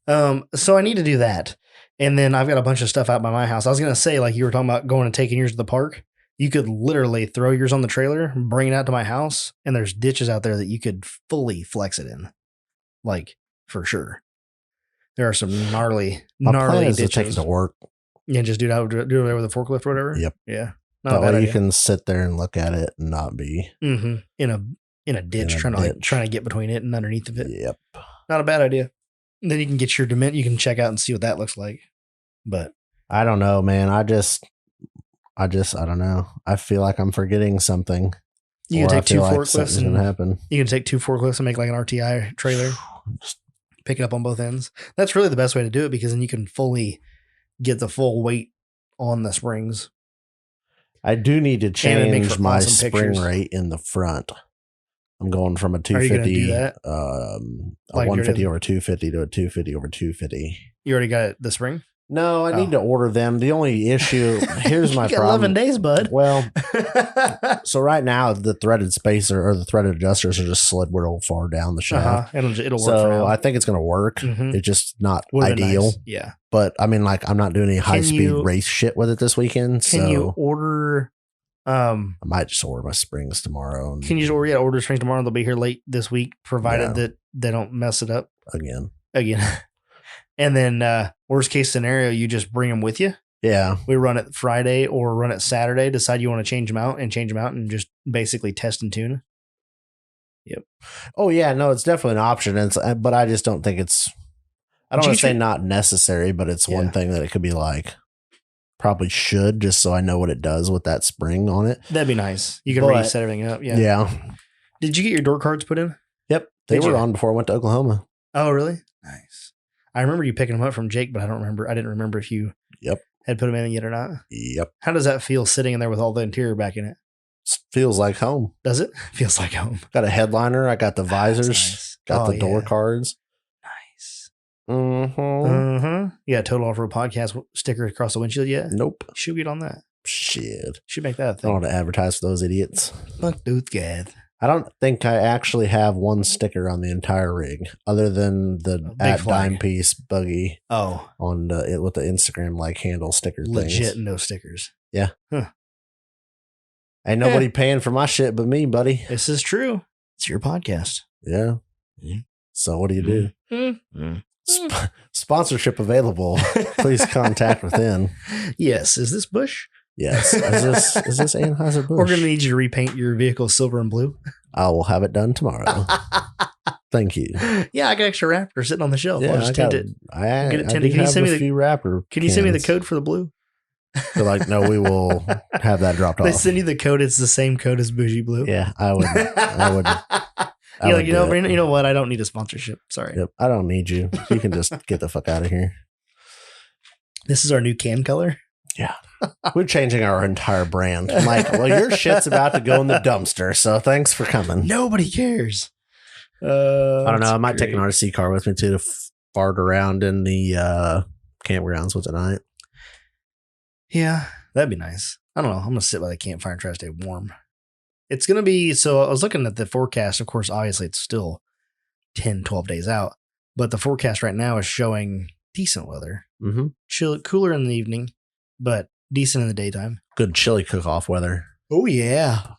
So I need to do that. And then I've got a bunch of stuff out by my house. I was going to say, like you were talking about going and taking yours to the park. You could literally throw yours on the trailer, bring it out to my house, and there's ditches out there that you could fully flex it in. Like, for sure. There are some gnarly ditches. To take it to work. Yeah, just do it with a forklift or whatever? Yep. Yeah. That way you can sit there and look at it and not be. In in a ditch, In a trying to ditch. get between it and underneath of it. Yep. Not a bad idea. And then you can get your Dement. You can check out and see what that looks like. But I don't know, man. I don't know. I feel like I'm forgetting something. you can Or I take two feel like forklifts something's and gonna happen. you can take two forklifts and make like an RTI trailer. Pick it up on both ends. That's really the best way to do it because then you can fully get the full weight on the springs. I do need to it makes change for my awesome spring pictures. rate in the front. I'm going from a Are you gonna do 250, that? a Like 150 you're- over 250 to a 250 over 250. You already got the spring? No, I need to order them. The only issue, here's my You got problem. 11 days, bud. Well, so right now the threaded spacer or the threaded adjusters are just slid real far down the shaft. It'll work for So now. I think it's going to work. Mhm. It's just not Would've been ideal. nice. Yeah. But I mean, like, I'm not doing any high speed you- race shit with it this weekend. Can So you order I might just order my springs tomorrow. And can you just order springs tomorrow? They'll be here late this week, provided Yeah. that they don't mess it up again. again. And then worst case scenario, you just bring them with you. Yeah. We run it Friday or run it Saturday. Decide you want to change them out and just basically test and tune. Oh yeah. No, it's definitely an option. But I just don't think it's. I don't want to say not necessary, but it's one thing that it could be like. Probably should, just so I know what it does with that spring on it. That'd be nice. You can But- reset everything up. Yeah. Yeah. Did you get your door cards put in? Yep. They Did were you? on before I went to Oklahoma. Oh, really? Nice. I remember you picking them up from Jake, but I didn't remember if you had put them in yet or not. Yep. How does that feel sitting in there with all the interior back in it? Feels like home. Does it? Feels like home. Got a headliner. I got the visors. Nice. Got Oh, the door yeah. cards. Nice. Mm-hmm. Yeah, Total Offroad Podcast sticker across the windshield. Yeah. Nope. Should get on that. Shit. Should make that a I don't thing. want to advertise for those idiots. Fuck dude, Gath. I don't think I actually have one sticker on the entire rig, other than the big at flag. dime piece buggy Oh, on it with the Instagram like handle sticker legit things. no stickers. Ain't nobody paying for my shit but me, buddy. This is true. It's your podcast. Yeah. Mhm. So what do you do? Mm-hmm. Sponsorship available. Please contact within. Yes. Is this Bush? Yes. Is this Anheuser-Busch? We're going to need you to repaint your vehicle silver and blue. I will have it done tomorrow. Thank you. Yeah, I got extra wrapper sitting on the shelf. Yeah, I'll just tint it. I Get it do tinted. Can you have send me a the- few wrapper. Can you send me the cans. code for the blue? They're like, no, we will have that dropped They off. send you the code. It's the same code as Bougie Blue. Yeah, I would. I would. You're like, do you know, it. Brandon, you know what? I don't need a sponsorship. Sorry. Yep, I don't need you. You can just get the fuck out of here. This is our new can color. We're changing our entire brand. I'm like, well, your shit's about to go in the dumpster, so thanks for coming. Nobody cares. I don't know. That's I might take an great. RC car with me too to fart around in the campgrounds with tonight. Yeah, that'd be nice. I don't know. I'm gonna sit by the campfire and try to stay warm. It's gonna be so. I was looking at the forecast. Of course, obviously, it's still 10, 12 days out, but the forecast right now is showing decent weather. Mm-hmm. Chill, cooler in the evening, but decent in the daytime. Good chili cook-off weather. Oh yeah.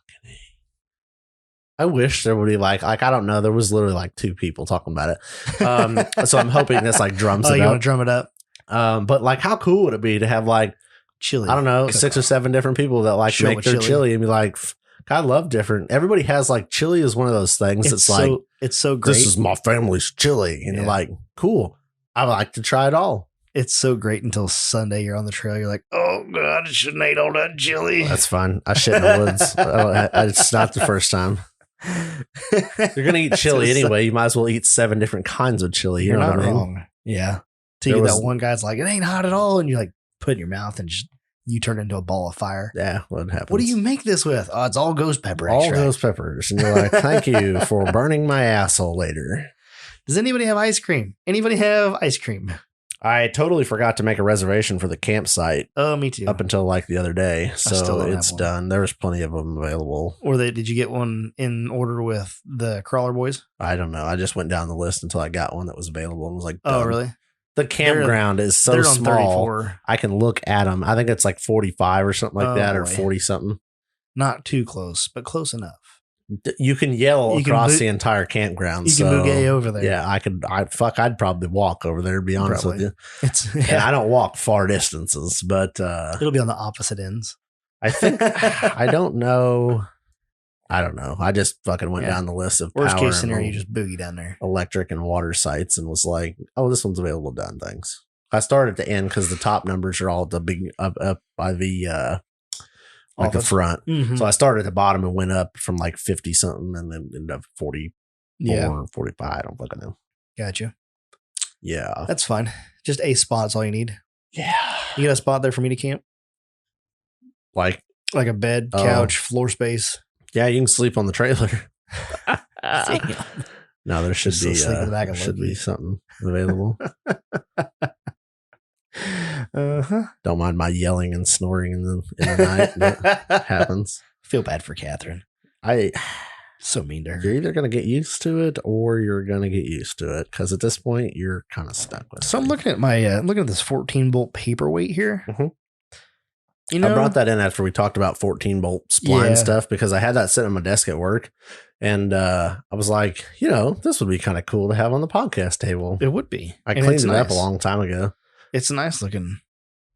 I wish there would be like I don't know. There was literally like 2 people talking about it. So I'm hoping this like drums Oh, it you want up. to drum it up? But like, how cool would it be to have like Chili. I don't know, cook 6 or 7 different people that like Show make with their chili. chili and be like, I love different. Everybody has like chili is one of those things. It's It's so like it's so great. this is my family's chili, and Yeah. you're like, cool. I would like to try it all. It's so great until Sunday. You're on the trail. You're like, oh god, I shouldn't ate all that chili. That's fine. I shit in the woods. It's not the first time. You're gonna eat chili anyway. You might as well eat 7 different kinds of chili. You You're know not what I mean? wrong. Yeah. There Till was- that one guy's like, it ain't hot at all, and you like put it in your mouth and just you turn into a ball of fire. Yeah, what happens? What do you make this with? Oh, it's all ghost pepper all extract. those peppers, and you're like, thank you for burning my asshole later. Does anybody have ice cream? Anybody have ice cream? I totally forgot to make a reservation for the campsite Oh, me too. up until like the other day, still so don't it's have one. done. There was plenty of them available. Or did you get one in order with the crawler boys? I don't know. I just went down the list until I got one that was available and was like, Oh, done. really? The campground is so They're on small. 34. I can look at them. I think it's like 45 or something like Oh, that, or boy. 40 something. Not too close, but close enough. You can yell You can across boot- the entire campground. You can so, boogie over there. Yeah, I'd probably walk over there, to be honest Probably. with you. It's And I don't walk far distances, but it'll be on the opposite ends. I think I don't know. I don't know. I just fucking went down the list of Worst power case scenario, you and just boogie down there. electric and water sites and was like, oh, this one's available to done things. I started at the end because the top numbers are all at the big up by the like the front. Mm-hmm. So I started at the bottom and went up from like 50 something and then ended up 44, 45. I don't fucking know. Gotcha. Yeah. That's fine. Just a spot's all you need. Yeah. You got a spot there for me to camp? Like a bed, couch, floor space. Yeah, you can sleep on the trailer. Damn. No, there should be sleep in the back of should be something available. Don't mind my yelling and snoring in the night. That happens. Feel bad for Catherine. So mean to her. You're either going to get used to it or you're going to get used to it because at this point you're kind of stuck with it. So I'm looking at looking at this 14-bolt paperweight here. Mm-hmm. You know, I brought that in after we talked about 14-bolt spline stuff because I had that sitting on my desk at work. And I was like, this would be kind of cool to have on the podcast table. It would be. I cleaned it up a long time ago. It's nice looking.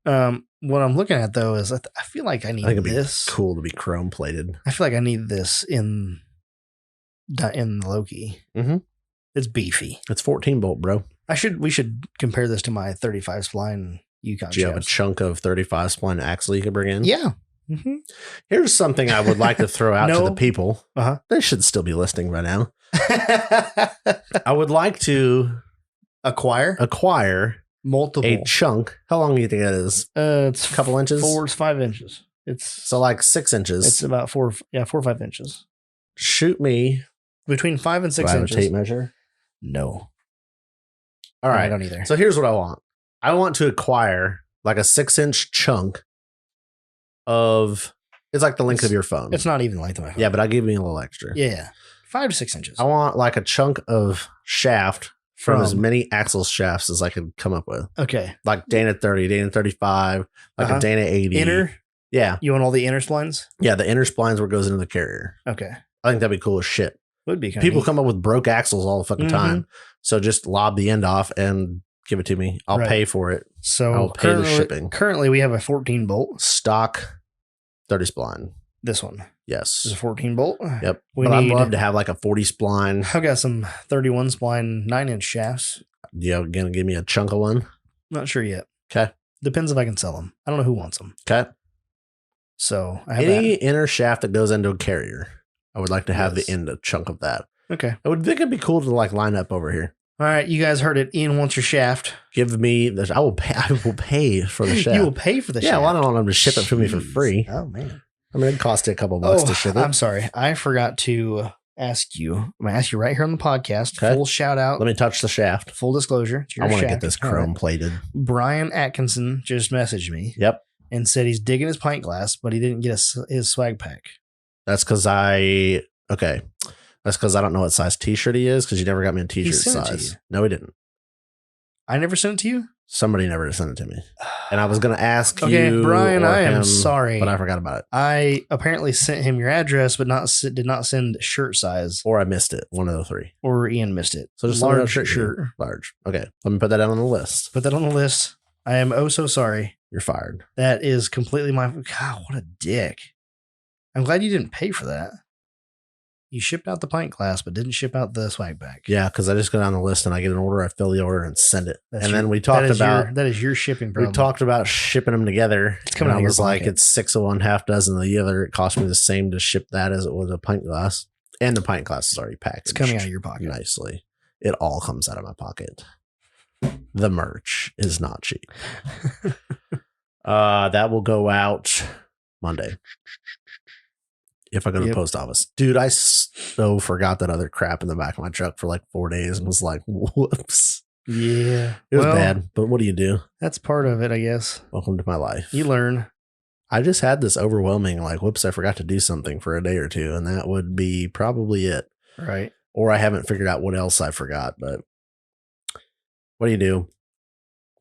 What I'm looking at, though, is I feel like I need this. Be cool to be chrome plated. I feel like I need this in Loki. Mm-hmm. It's beefy. It's 14-bolt, bro. We should compare this to my 35 spline Yukon. Do you have a chunk of 35 spline axle you could bring in? Yeah. Mm-hmm. Here's something I would like to throw out to the people. Uh-huh. They should still be listening by now. I would like to acquire multiple a chunk. How long do you think that is? It's a couple inches. 5 inches. It's so like 6 inches. It's about 4 or 5 inches. Shoot me between 5 and 6 inches. Do I have a tape measure? No. All right. I don't either. So here's what I want. I want to acquire like a 6-inch chunk of. It's like the length of your phone. It's not even the length of my phone. Yeah, but I'll give you a little extra. Yeah. 5 to 6 inches. I want like a chunk of shaft from as many axle shafts as I could come up with. Okay. Like Dana 30, Dana 35, like a Dana 80. Inner? Yeah. You want all the inner splines? Yeah, the inner splines where it goes into the carrier. Okay. I think that'd be cool as shit. Would be. People come up with broke axles all the fucking time. So just lob the end off and give it to me. I'll pay for it. So I'll pay the shipping. Currently, we have a 14-bolt. Stock 30 spline. This one. Yes. It's a 14-bolt. Yep. I'd love to have like a 40 spline. I've got some 31 spline 9-inch shafts. Yeah, gonna give me a chunk of one? Not sure yet. Okay. Depends if I can sell them. I don't know who wants them. Okay. So I have any inner shaft that goes into a carrier. I would like to have the end chunk of that. Okay. I would think it'd be cool to like line up over here. All right, you guys heard it. Ian wants your shaft. Give me this. I will pay for the shaft. You will pay for the shaft. Yeah, well, I don't want them to ship it for me for free. Oh man. I mean, it'd cost you a couple bucks to ship it. I'm sorry. I forgot to ask you. I'm going to ask you right here on the podcast. Okay. Full shout out. Let me touch the shaft. Full disclosure. I want to get this chrome plated. Brian Atkinson just messaged me. Yep. And said he's digging his pint glass, but he didn't get his swag pack. That's because That's because I don't know what size t-shirt he is because you never got me a t-shirt size. No, he didn't. I never sent it to you? Somebody never sent it to me. And I was going to ask you. Okay, Brian, I am sorry. But I forgot about it. I apparently sent him your address, but did not send shirt size. Or I missed it. One of the three. Or Ian missed it. So just large shirt. Large. Okay. Let me put that down on the list. Put that on the list. I am oh so sorry. You're fired. That is completely my... God, what a dick. I'm glad you didn't pay for that. You shipped out the pint glass, but didn't ship out the swag bag. Yeah, because I just go down the list and I get an order, I fill the order and send it. Then we talked about... that is your shipping problem. We talked about shipping them together. It's coming out of your pocket. I was like, it's 6 of one, half dozen of the other. It cost me the same to ship that as it was a pint glass. And the pint glass is already packed. It's coming out of your pocket. Nicely. It all comes out of my pocket. The merch is not cheap. That will go out Monday. If I go to the post office. Dude, I so forgot that other crap in the back of my truck for like 4 days and was like, whoops. Yeah. It was bad, but what do you do? That's part of it, I guess. Welcome to my life. You learn. I just had this overwhelming, like, whoops, I forgot to do something for a day or two, and that would be probably it. Right. Or I haven't figured out what else I forgot, but what do you do?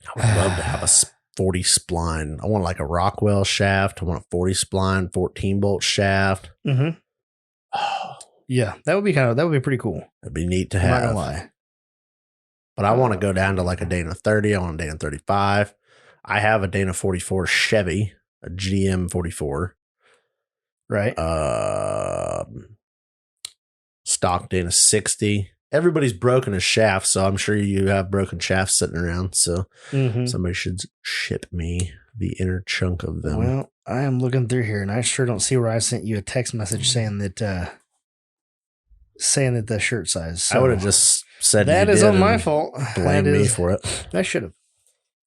I would love to have a 40 spline. I want like a Rockwell shaft. I want a 40 spline, 14-bolt shaft. Mm-hmm. Oh. Yeah, that would be pretty cool. It'd be neat to have. I'm not gonna lie. But I want to go down to like a Dana 30. I want a Dana 35. I have a Dana 44 Chevy, a GM 44. Right. stock Dana 60. Everybody's broken a shaft, so I'm sure you have broken shafts sitting around. So somebody should ship me the inner chunk of them. Well, I am looking through here, and I sure don't see where I sent you a text message saying that the shirt size. So I would have just said that you is did on my and fault. Blame me for it. I should have.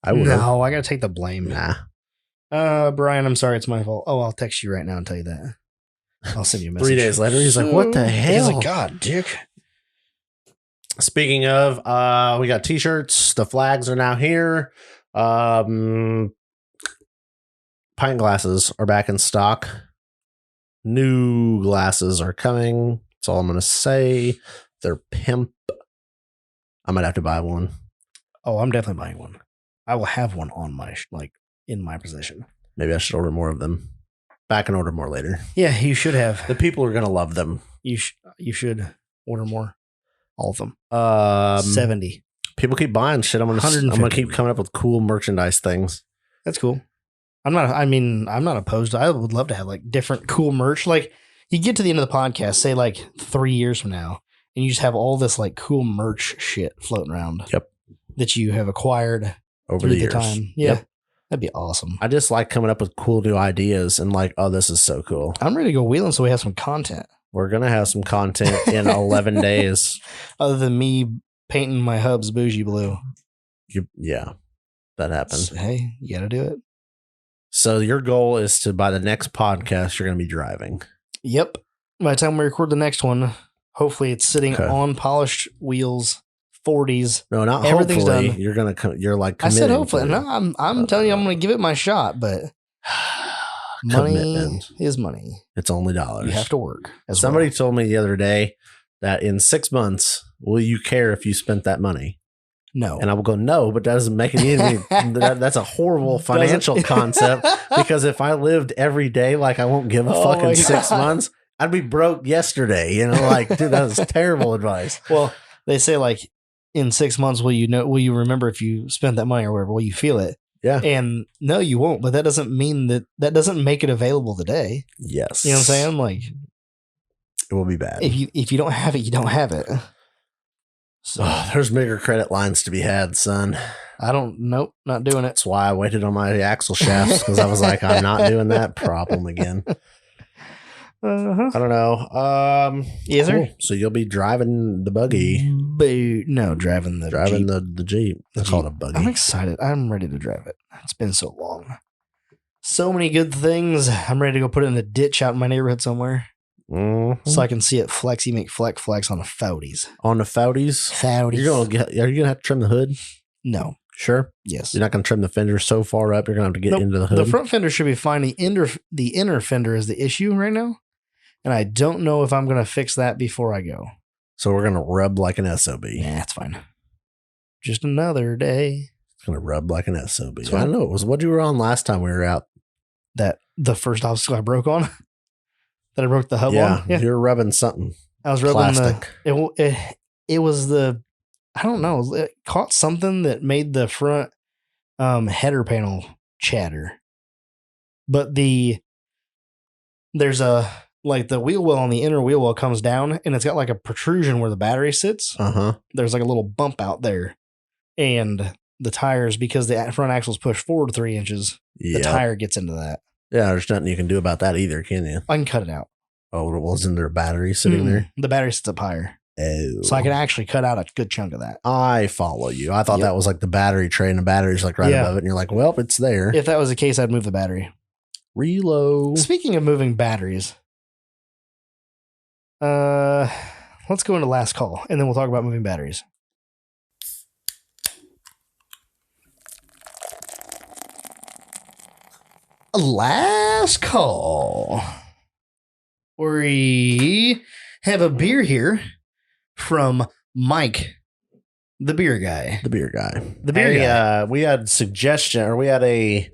I would have. No, I got to take the blame. Nah. Brian, I'm sorry, it's my fault. Oh, I'll text you right now and tell you that. I'll send you a message. 3 days later, he's like, "What the hell?" He's like, "God, Dick." Speaking of, we got t-shirts. The flags are now here. Pint glasses are back in stock. New glasses are coming. That's all I'm going to say. They're pimp. I might have to buy one. Oh, I'm definitely buying one. I will have one on my in my possession. Maybe I should order more of them. Back and order more later. Yeah, you should have. The people are going to love them. You should order more. All of them. 70. People keep buying shit. I'm gonna keep coming up with cool merchandise things. That's cool. I'm not opposed. I would love to have like different cool merch. Like you get to the end of the podcast, say like 3 years from now, and you just have all this like cool merch shit floating around. Yep. That you have acquired over the years. Time. Yeah. Yep. That'd be awesome. I just like coming up with cool new ideas and like, oh, this is so cool. I'm ready to go wheeling so we have some content. We're going to have some content in 11 days. Other than me painting my hubs bougie blue. Yeah, that happened. So, hey, you got to do it. So your goal is to, by the next podcast, you're going to be driving. Yep. By the time we record the next one, hopefully it's sitting on polished wheels, 40s. No, not everything's hopefully. done. You're going to, you're like I committing. said hopefully. No, I'm telling you, I'm going to give it my shot, but money is money. It's only dollars. You have to work. Somebody told me the other day that in 6 months, will you care if you spent that money? No. And I will go, no, but that doesn't make it easy. That's a horrible financial concept because if I lived every day like I won't give a fucking 6 months, I'd be broke yesterday. You know, like, dude, that was terrible advice. Well, they say like in 6 months, will you remember if you spent that money or whatever? Will you feel it? Yeah. And no, you won't, but that doesn't mean that doesn't make it available today. Yes. You know what I'm saying? Like it will be bad. If you don't have it, you don't have it. So there's bigger credit lines to be had, son. Nope, not doing it. That's why I waited on my axle shafts because I was like, I'm not doing that problem again. I don't know. Yes, sir. So you'll be driving the buggy. No, driving the Jeep. The Jeep. That's called a buggy. I'm excited. I'm ready to drive it. It's been so long. So many good things. I'm ready to go put it in the ditch out in my neighborhood somewhere. Mm-hmm. So I can see it flexy make flex on the Foudies. On the Foudies? Foudies. Are you gonna have to trim the hood? No. Sure. Yes. You're not gonna trim the fender so far up. You're gonna have to get into the hood. The front fender should be fine. The inner fender is the issue right now, and I don't know if I'm gonna fix that before I go. So we're gonna rub like an SOB. Nah, it's fine. Just another day. It's gonna rub like an SOB. I don't know. It was what you were on last time we were out. That the first obstacle I broke on. That I broke the hub on? Yeah, you're rubbing something. I was rubbing plastic. It was the, I don't know, it caught something that made the front header panel chatter. But there's a, like the wheel well on the inner wheel well comes down and it's got like a protrusion where the battery sits. Uh-huh. There's like a little bump out there. And the tires, because the front axle's pushed forward 3 inches, the tire gets into that. Yeah, there's nothing you can do about that either, can you? I can cut it out. Oh, wasn't there a battery sitting there? The battery sits up higher. Oh. So I can actually cut out a good chunk of that. I follow you. I thought that was like the battery tray and the battery's like right above it. And you're like, well, it's there. If that was the case, I'd move the battery. Reload. Speaking of moving batteries, let's go into last call and then we'll talk about moving batteries. Last call. We have a beer here from Mike, the beer guy. The beer guy. The beer guy. We had we had a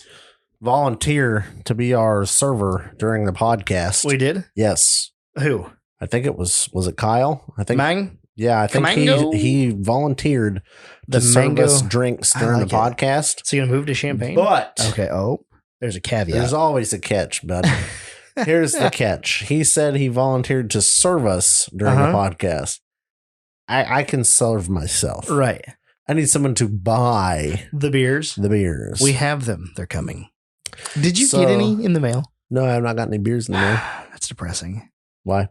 volunteer to be our server during the podcast. We did? Yes. Who? I think it was it Kyle? I think Mang? Yeah, I think he volunteered to serve us drinks during the podcast. So you're gonna move to Champagne? But okay, there's a caveat. There's always a catch, but Here's the catch. He said he volunteered to serve us during the podcast. I can serve myself. Right. I need someone to buy the beers. We have them. They're coming. Did you get any in the mail? No, I have not got any beers in the mail. That's depressing. Why?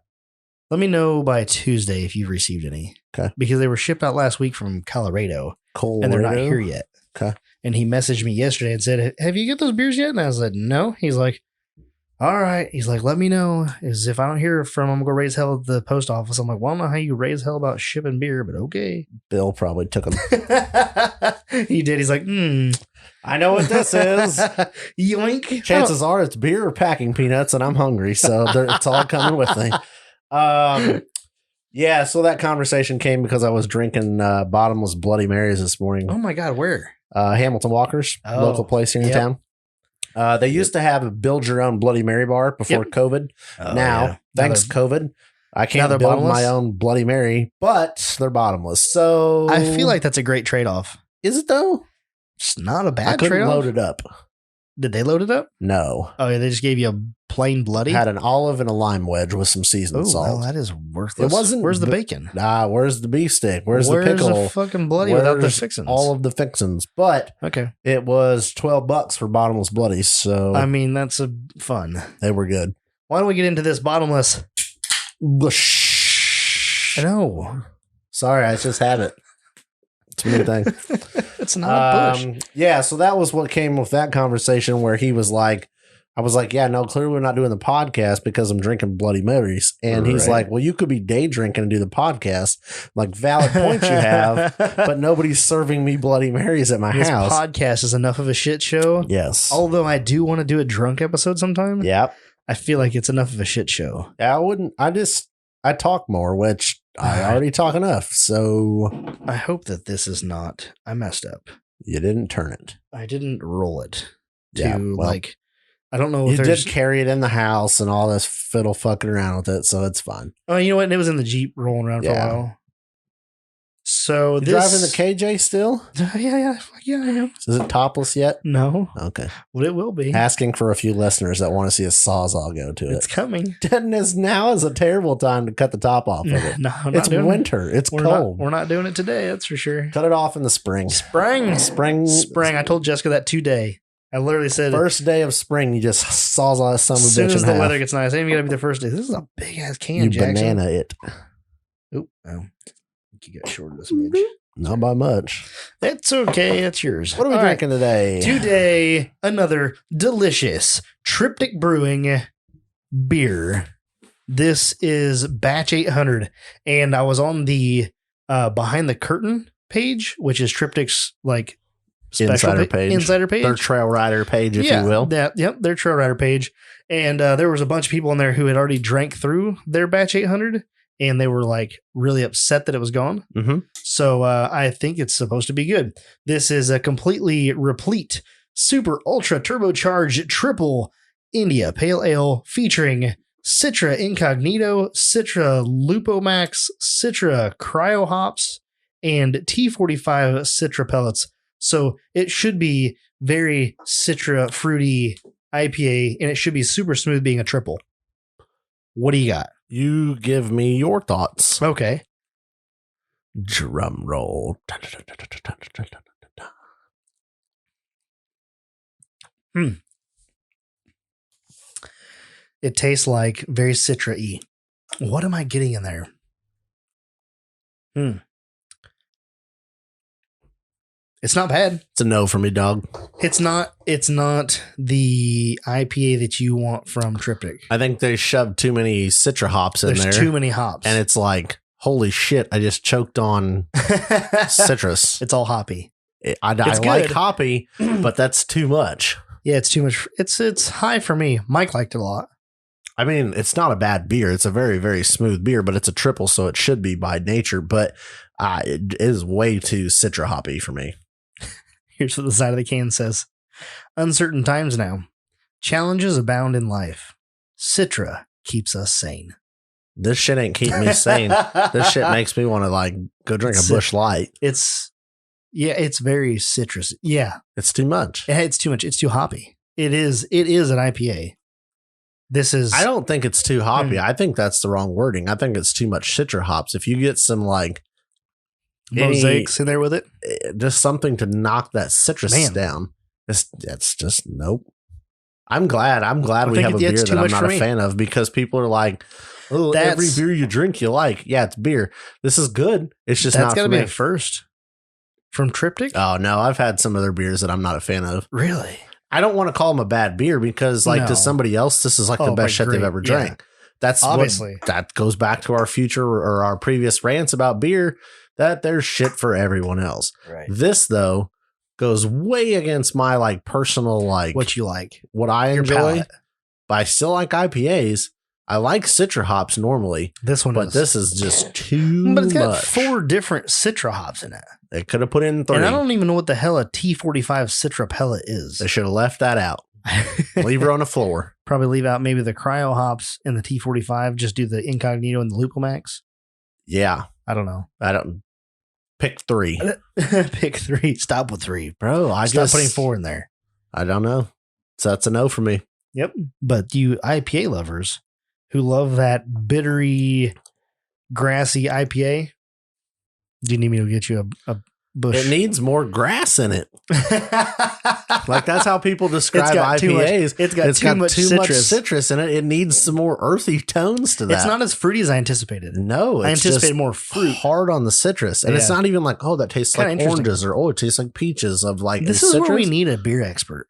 Let me know by Tuesday if you've received any. Okay. Because they were shipped out last week from Colorado. And they're not here yet. Okay. And he messaged me yesterday and said, have you got those beers yet? And I was like, no. He's like, all right. He's like, let me know. If I don't hear from him, I'm going to raise hell at the post office. I'm like, well, I don't know how you raise hell about shipping beer, but okay. Bill probably took them. He did. He's like, I know what this is. Yoink. Chances are it's beer or packing peanuts, and I'm hungry, so it's all coming with me. Yeah, so that conversation came because I was drinking bottomless Bloody Marys this morning. Oh my God, where? Hamilton Walker's, local place here in town. They used to have a build your own Bloody Mary bar before COVID. Thanks COVID, I can't build my own Bloody Mary, but they're bottomless. So I feel like that's a great trade-off. Is it though? It's not a bad I couldn't trade-off. load it up. Did they load it up? No. Oh, yeah, they just gave you a plain bloody? Had an olive and a lime wedge with some seasoned salt. Well, that is worthless. It wasn't. Where's the bacon? Where's the beef stick? Where's the pickle? The fucking bloody without the fixins? All of the fixins. But okay, it was $12 for bottomless bloodies. So I mean, that's fun. They were good. Why don't we get into this bottomless? I know. Sorry, I just had it. It's a weird thing. It's not a bush. Yeah, so that was what came with that conversation where he was like, I was like, yeah, no, clearly we're not doing the podcast because I'm drinking Bloody Marys. And he's like, well, you could be day drinking and do the podcast. Like, valid points you have, but nobody's serving me Bloody Marys at my house. This podcast is enough of a shit show. Yes. Although I do want to do a drunk episode sometime. Yep. I feel like it's enough of a shit show. I talk more, which I already talk enough. So I hope that this is not, I messed up. You didn't turn it. I didn't roll it to I don't know if you did carry it in the house and all this fiddle fucking around with it, so it's fine. Oh, you know what? It was in the Jeep rolling around for a while. So you driving the KJ still? Yeah, I am. Is it topless yet? No. Okay. Well, it will be. Asking for a few listeners that want to see a Sawzall go to it. It's coming. Now is a terrible time to cut the top off of it. No, it's winter. It's cold. We're not doing it today. That's for sure. Cut it off in the spring. Spring. I told Jessica that today. I literally said first day of spring, you just Sawzall some bitch in half. As soon as the weather gets nice, it ain't gonna be the first day. This is a big ass can. You Jackson. banana it. Oh, you got short of this smidge. Not by much. It's okay. It's yours. What are we drinking today? Today, another delicious Triptych Brewing beer. This is batch 800, and I was on the behind the curtain page, which is Triptych's Insider page. Their TrailRider page, if you will. Their TrailRider page. And there was a bunch of people in there who had already drank through their batch 800, and they were really upset that it was gone. Mm-hmm. So I think it's supposed to be good. This is a completely replete, super ultra turbocharged triple India Pale Ale featuring Citra Incognito, Citra Lupomax, Citra Cryo Hops, and T45 Citra Pellets. So it should be very Citra fruity IPA, and it should be super smooth being a triple. What do you got? You give me your thoughts. Okay. Drum roll. It tastes like very Citra-y. What am I getting in there? It's not bad. It's a no for me, dog. It's not the IPA that you want from Triptych. I think they shoved too many Citra hops in there. There's too many hops. And it's like, holy shit, I just choked on citrus. It's all hoppy. I like hoppy, but that's too much. Yeah, it's too much. It's high for me. Mike liked it a lot. I mean, it's not a bad beer. It's a very, very smooth beer, but it's a triple, so it should be by nature. But it is way too Citra hoppy for me. Here's what the side of the can says. Uncertain times now. Challenges abound in life. Citra keeps us sane. This shit ain't keeping me sane. This shit makes me want to go drink a Busch Light. It's very citrus. Yeah. It's too much. It's too much. It's too hoppy. It is an IPA. This is I don't think it's too hoppy. I think that's the wrong wording. I think it's too much citra hops. If you get some like mosaics in there with it, just something to knock that citrus down. That's just nope. I'm glad we have a beer that I'm not a fan of, because people are like, oh, every beer you drink you like. Yeah, it's beer. This is good. It's just not for me. That's got to be a first from Triptych. Oh no, I've had some other beers that I'm not a fan of. Really? I don't want to call them a bad beer, because like to somebody else, this is like the best shit they've ever drank. Yeah. That's obviously that goes back to our future or our previous rants about beer, that there's shit for everyone else. Right. This though goes way against my like personal, like what you like, what I enjoy. But I still like IPAs. I like citra hops normally. This is just too much. But it's got 4 different citra hops in it. They could have put in 3. And I don't even know what the hell a T45 citra pellet is. They should have left that out. Leave her on the floor. Probably leave out maybe the cryo hops and the T45. Just do the Incognito and the Lupomax. Yeah. I don't know. Pick 3. Pick 3. Stop with 3. Bro, Stop putting 4 in there. I don't know. So that's a no for me. Yep. But you IPA lovers who love that bittery, grassy IPA, do you need me to get you a bush? It needs more grass in it. Like that's how people describe IPAs. It's got too much citrus in it. It needs some more earthy tones to that. It's not as fruity as I anticipated. No, I anticipated more fruit. Hard on the citrus. And it's not even like, oh, that tastes like oranges, or it tastes like peaches of like this is where we need a beer expert.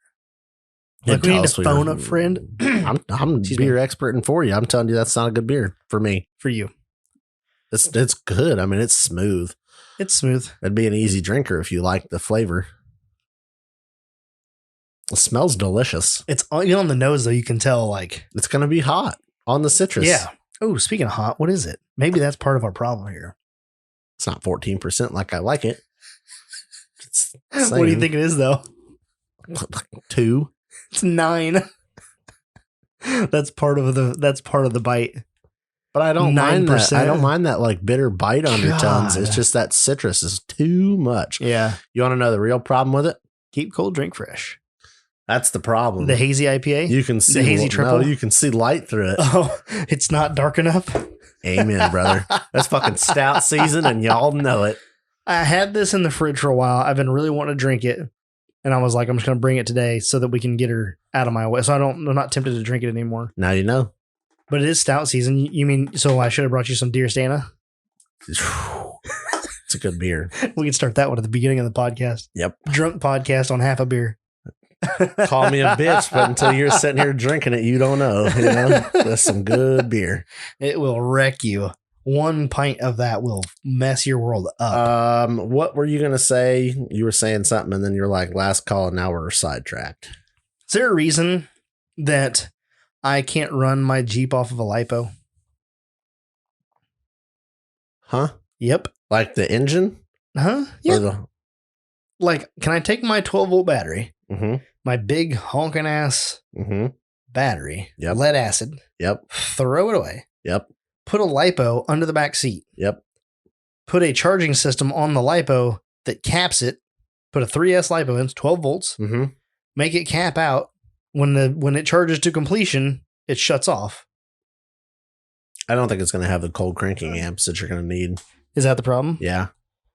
Like we need to phone a friend. I'm beer experting for you. I'm telling you that's not a good beer for me. For you. It's good. I mean, it's smooth. It's smooth. It'd be an easy drinker if you like the flavor. It smells delicious. It's on the nose, though. You can tell, like, it's going to be hot on the citrus. Yeah. Oh, speaking of hot, what is it? Maybe that's part of our problem here. It's not 14% like I like it. What do you think it is, though? 2. It's 9. That's part of the bite. But I don't mind that. I don't mind that like bitter bite undertones. It's just that citrus is too much. Yeah. You want to know the real problem with it? Keep cold, drink fresh. That's the problem. The hazy IPA? You can see the hazy triple? No, you can see light through it. Oh, it's not dark enough? Amen, brother. That's fucking stout season and y'all know it. I had this in the fridge for a while. I've been really wanting to drink it. And I was like, I'm just going to bring it today so that we can get her out of my way. So I'm not tempted to drink it anymore. Now you know. But it is stout season. You mean, so I should have brought you some Deer Stana? It's a good beer. We can start that one at the beginning of the podcast. Yep. Drunk podcast on half a beer. Call me a bitch, but until you're sitting here drinking it, you don't know. You know, that's some good beer. It will wreck you. 1 pint of that will mess your world up. What were you going to say? You were saying something and then you're like, last call, and now we're sidetracked. Is there a reason that I can't run my Jeep off of a LiPo? Huh? Yep. Like the engine? Huh? Yeah. Like, can I take my 12-volt battery, my big honking ass battery, lead acid, throw it away, put a LiPo under the back seat, put a charging system on the LiPo that caps it, put a 3S LiPo in, 12 volts, make it cap out. When it charges to completion, it shuts off. I don't think it's going to have the cold cranking amps that you're going to need. Is that the problem? Yeah.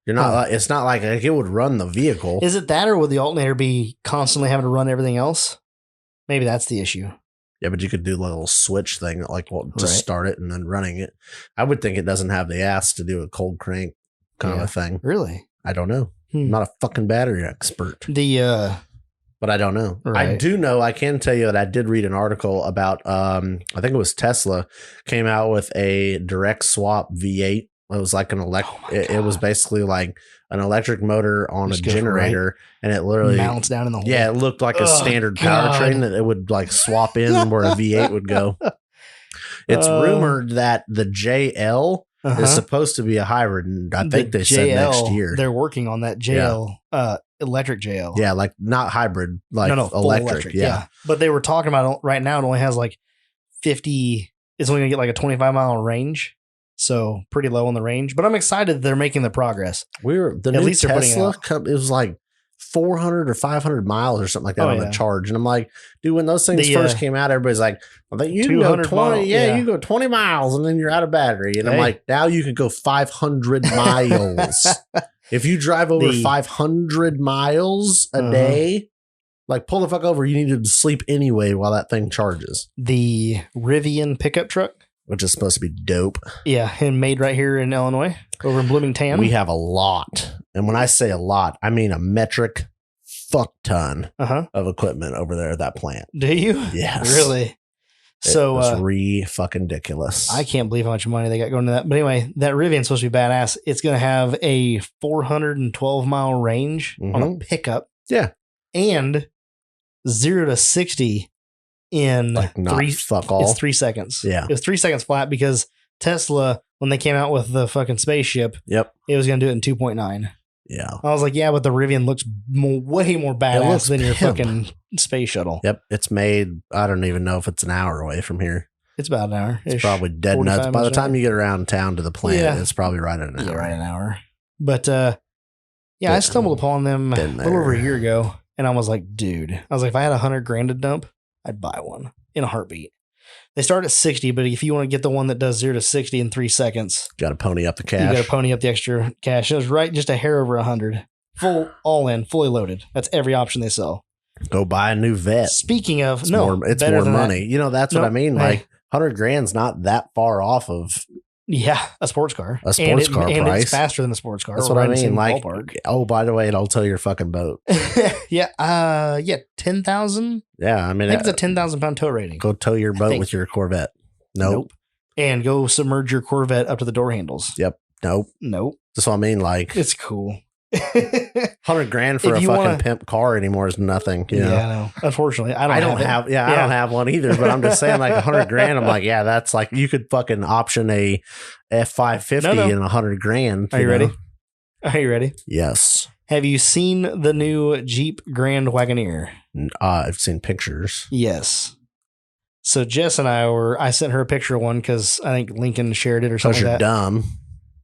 You're not. It's not like it would run the vehicle. Is it that, or would the alternator be constantly having to run everything else? Maybe that's the issue. Yeah, but you could do a little switch thing, like just start it and then running it. I would think it doesn't have the ass to do a cold crank kind of thing. Really? I don't know. I'm not a fucking battery expert. But I don't know. Right. I do know. I can tell you that I did read an article about, I think it was Tesla came out with a direct swap V8. It was like it was basically like an electric motor on a generator, and it literally mounts down in the hole. Yeah, it looked like a standard powertrain that it would like swap in where a V8 would go. It's rumored that the JL is supposed to be a hybrid, and I think they said next year. They're working on that JL, electric JL. Yeah, like not hybrid, like electric. Yeah. But they were talking about right now, it only has like 50, it's only going to get like a 25-mile range. So pretty low on the range, but I'm excited they're making the progress. At least Tesla, it was like 400 or 500 miles or something like that Oh, on yeah. the charge. And I'm like, dude, when those things The, first came out, everybody's like, well, you can go 200 20. mile, Yeah, yeah. you go 20 miles and then you're out of battery. And I'm Hey. like, now you can go 500 miles. If you drive over 500 miles a day, like pull the fuck over. You need to sleep anyway while that thing charges. The Rivian pickup truck. Which is supposed to be dope. Yeah, and made right here in Illinois, over in Bloomington. We have a lot. And when I say a lot, I mean a metric fuck ton of equipment over there at that plant. Do you? Yes. Really? So it's fucking ridiculous. I can't believe how much money they got going to that. But anyway, that Rivian's supposed to be badass. It's going to have a 412 mile range on a pickup. Yeah. And 0 to 60 in like not fuck all. It's 3 seconds. Yeah. It was 3 seconds flat because Tesla, when they came out with the fucking spaceship, it was going to do it in 2.9. Yeah. I was like, yeah, but the Rivian looks way more badass than your pimp. fucking space shuttle. Yep. It's made, I don't even know if it's an hour away from here. It's about an hour. It's probably dead nuts. By the time you get around town to the plant, it's probably right at an hour. Yeah, right, an hour. But I stumbled upon them a little over a year ago, and I was like, dude, I was like, if I had $100,000 to dump, I'd buy one in a heartbeat. They start at 60, but if you want to get the one that does 0 to 60 in 3 seconds, got to pony up the cash. You got to pony up the extra cash. It was right just a hair over 100, full all in, fully loaded. That's every option they sell. Go buy a new vet. Speaking of, it's more money. That. You know, that's what I mean. Like $100,000's not that far off of. Yeah, a sports car. A sports car price. And it's faster than a sports car. That's what I mean. Like, oh, by the way, it'll tow your fucking boat. Yeah. 10,000. Yeah, I mean, I think it's a 10,000 pound tow rating. Go tow your boat with your Corvette. Nope. And go submerge your Corvette up to the door handles. Yep. Nope. That's what I mean. Like, it's cool. $100,000 for a fucking pimp car anymore is nothing. You know? Yeah, I know. Unfortunately, I don't have. I don't have one either. But I'm just saying, like $100,000. I'm like, yeah, that's like you could fucking option a F550 and $100,000. Are you ready? Are you ready? Yes. Have you seen the new Jeep Grand Wagoneer? I've seen pictures. Yes. So Jess and I sent her a picture of one because I think Lincoln shared it or something like that. You're dumb.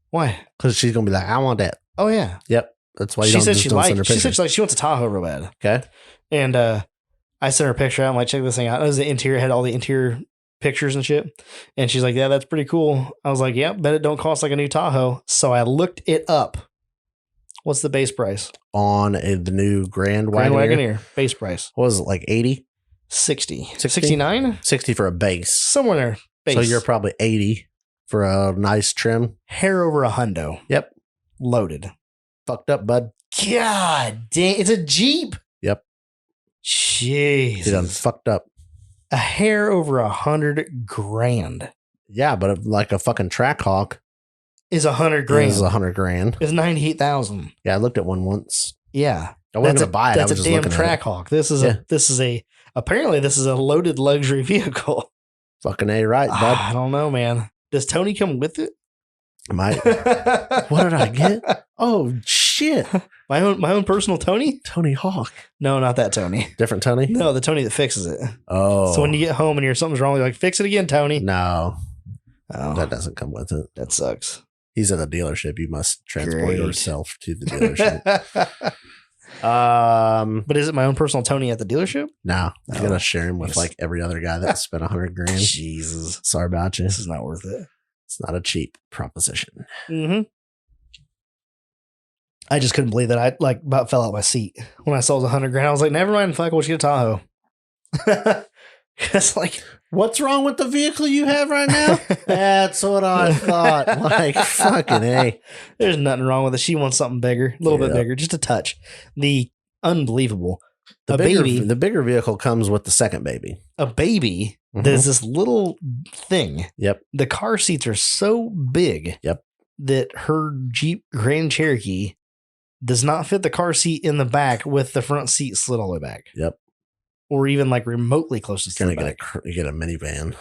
Why? Because she's gonna be like, I want that. Oh yeah. Yep. That's why you she don't said just she don't send her She pictures. said she wants a Tahoe real bad. Okay. And I sent her a picture. I'm like, check this thing out. It was the interior, had all the interior pictures and shit. And she's like, yeah, that's pretty cool. I was like, yeah, bet it don't cost like a new Tahoe. So I looked it up. What's the base price on the new Grand Wagoneer? Base price. What was it, like 80? 60. 69? 60 for a base. Somewhere there. Base. So you're probably 80 for a nice trim. Hair over a hundo. Yep. Loaded. Fucked up, bud. God damn. It's a Jeep. Yep. Jeez. You done fucked up. A hair over $100,000. Yeah, but like a fucking Trackhawk is $100,000. Is $100,000. It's 98,000. Yeah, I looked at one once. Yeah. I wasn't gonna buy it. That's I was a just damn Trackhawk. This is apparently this is a loaded luxury vehicle. Fucking A right, bud. I don't know, man. Does Tony come with it? What did I get? Oh shit. My own personal Tony? Tony Hawk. No, not that Tony. Different Tony? No, the Tony that fixes it. Oh. So when you get home and something's wrong, you're like, fix it again, Tony. No. Oh, that doesn't come with it. That sucks. He's at a dealership. You must transport yourself to the dealership. But is it my own personal Tony at the dealership? No. I'm gonna share him with like every other guy that spent $100,000. Jesus. Sorry about you. This is not worth it. It's not a cheap proposition. Mm-hmm. I just couldn't believe that. I like about fell out my seat when I saw it was $100,000. I was like, never mind, fuck, we'll get a Tahoe. It's like, what's wrong with the vehicle you have right now? That's what I thought. Like, fucking A. There's nothing wrong with it. She wants something bigger, a little bit bigger, just a touch. The unbelievable. The bigger vehicle comes with the second baby. A baby. There's this little thing. Yep. The car seats are so big. Yep. That her Jeep Grand Cherokee does not fit the car seat in the back with the front seat slid all the way back. Yep. Or even like remotely closest to the back. You get a minivan.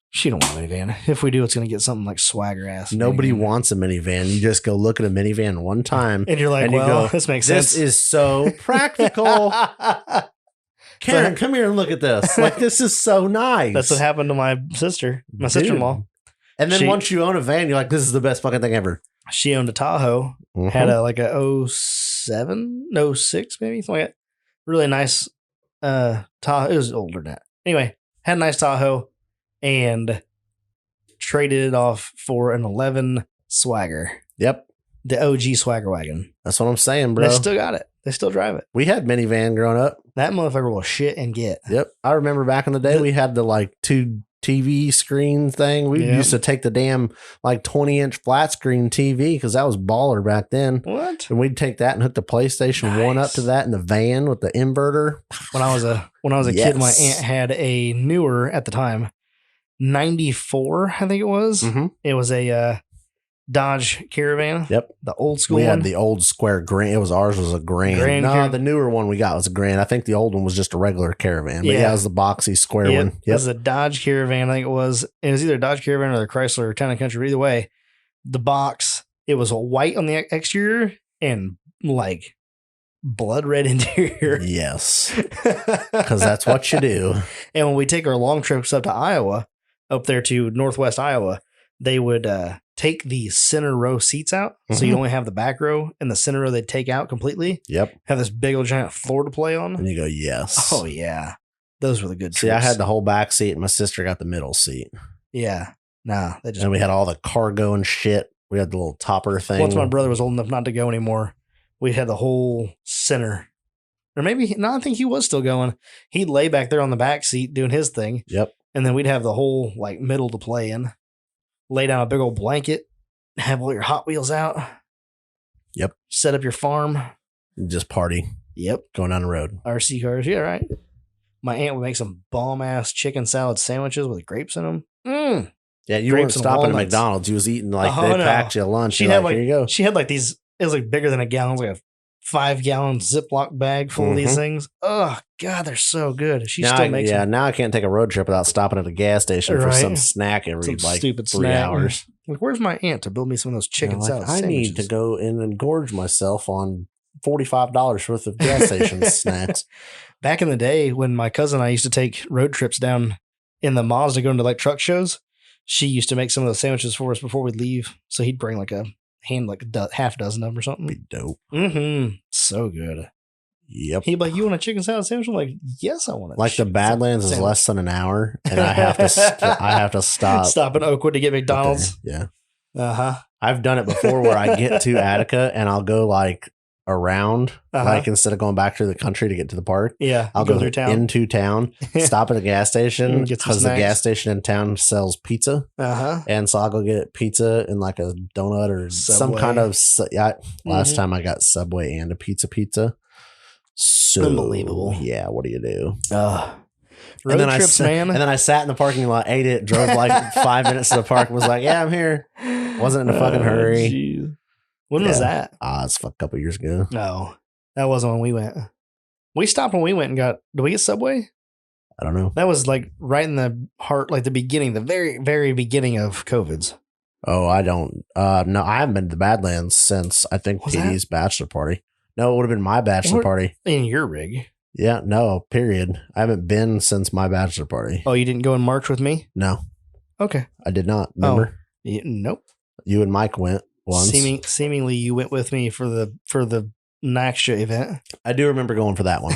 She don't want a minivan. If we do, it's going to get something like swagger ass. Nobody wants a minivan. You just go look at a minivan one time. And you're like, and well, this makes sense. This is so practical. Karen, come here and look at this. Like, this is so nice. That's what happened to my sister, my sister-in-law. And then once you own a van, you're like, this is the best fucking thing ever. She owned a Tahoe, had a like a 07, no 06 maybe, something like that. Really nice Tahoe. It was older than that. Anyway, had a nice Tahoe and traded it off for an 11 Swagger. Yep. The OG Swagger wagon. That's what I'm saying, bro. They still got it. They still drive it. We had minivan growing up. That motherfucker will shit and get. Yep. I remember back in the day, we had the like 2 TV screen thing. We used to take the damn like 20-inch flat screen TV because that was baller back then. What? And we'd take that and hook the PlayStation 1 up to that in the van with the inverter. When I was a kid, my aunt had a newer at the time, 94, I think it was. Mm-hmm. It was a Dodge Caravan. Yep. The old school we one. had the old square grand. It was ours was a grand. No, the newer one we got was a grand. I think the old one was just a regular Caravan. But yeah, it was the boxy square one. Yep. It was a Dodge Caravan. I think it was. It was either a Dodge Caravan or the Chrysler Town and Country. Either way, the box, it was white on the exterior and like blood red interior. Yes. Because that's what you do. And when we take our long trips up to Iowa, up there to Northwest Iowa, they would take the center row seats out. Mm-hmm. So you only have the back row, and the center row they'd take out completely. Yep. Have this big old giant floor to play on. And you go, yes. Oh, yeah. Those were the good trips. See, I had the whole back seat, and my sister got the middle seat. Yeah. Nah. And we had all the cargo and shit. We had the little topper thing. Once my brother was old enough not to go anymore, we had the whole center. Or maybe, no, I think he was still going. He'd lay back there on the back seat doing his thing. Yep. And then we'd have the whole like middle to play in. Lay down a big old blanket, have all your Hot Wheels out. Yep. Set up your farm. Just party. Yep. Going down the road. RC cars. Yeah, right. My aunt would make some bomb-ass chicken salad sandwiches with grapes in them. Mm. Yeah, you weren't stopping at McDonald's. You was eating like they packed you a lunch. She had like, here you go. She had like these, it was like bigger than a gallon. It was like a 5-gallon Ziploc bag full of these things. Oh, God, they're so good. She still makes them. Now I can't take a road trip without stopping at a gas station for some snack every like stupid 3 hours. Like, where's my aunt to build me some of those chicken salad sandwiches? I need to go in and gorge myself on $45 worth of gas station snacks. Back in the day when my cousin and I used to take road trips down in the Mazda going to like truck shows, she used to make some of those sandwiches for us before we'd leave. So he'd bring like a half dozen of them or something. Be dope. Mm-hmm. So good. Yep. He'd be like, you want a chicken salad sandwich? I'm like, yes, I want it. Like the Badlands is less than an hour, and I have to stop in Oakwood to get McDonald's. Yeah. Uh-huh. I've done it before where I get to Attica and I'll go like around, like instead of going back through the country to get to the park. Yeah. I'll go through town. Into town, stop at a gas station because the gas station in town sells pizza. And so I'll go get pizza and like a donut or some kind of, last time I got Subway and a pizza. So unbelievable. Yeah. What do you do? Road trips, man. And then I sat in the parking lot, ate it, drove like 5 minutes to the park, and was like, yeah, I'm here. Wasn't in a fucking hurry. Geez. When was that? It's a couple years ago. No, that wasn't when we went. We stopped when we went and did we get Subway? I don't know. That was like right in the heart, like the beginning, the very, very beginning of COVID's. Oh, I don't. No, I haven't been to the Badlands since I think Petey's bachelor party. No, it would have been my bachelor party. In your rig. Yeah, no, period. I haven't been since my bachelor party. Oh, you didn't go in March with me? No. Okay. I did not. Remember? Nope. You and Mike went once. Seemingly you went with me for the Naxtra event. I do remember going for that one.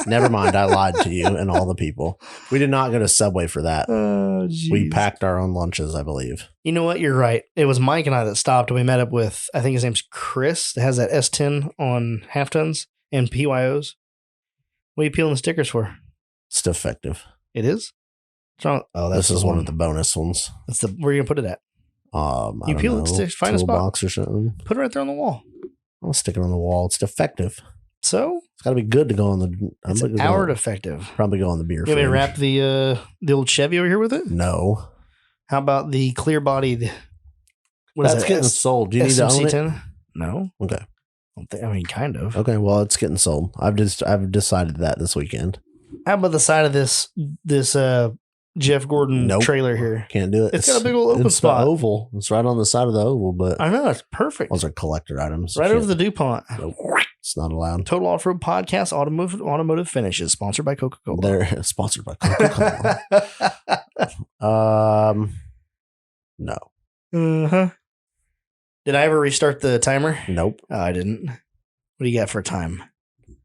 Never mind. I lied to you and all the people. We did not go to Subway for that. Oh, we packed our own lunches, I believe. You know what? You're right. It was Mike and I that stopped. We met up with, I think his name's Chris, that has that S10 on half tons and PYOs. What are you peeling the stickers for? It's defective. It is? Oh, this is one of the bonus ones. That's where are you gonna put it at? You peel it, find a spot, box or something. Put it right there on the wall. I'll stick it on the wall. It's defective. So it's got to be good to go on the. It's hour defective. Probably go on the beer. You want me to wrap the old Chevy over here with it? No. How about the clear bodied? That's getting sold. Do you need to own it? No. Okay. I mean, kind of. Okay. Well, it's getting sold. I've decided that this weekend. How about the side of this Jeff Gordon trailer here? Can't do it. It's got a big old open spot. It's the oval. It's right on the side of the oval, but I know it's perfect. Those are collector items. Right over the DuPont. Nope. It's not allowed. Total Offroad Podcast, automotive finishes, sponsored by Coca-Cola. They're sponsored by Coca-Cola. No. Did I ever restart the timer? Nope. Oh, I didn't. What do you got for time?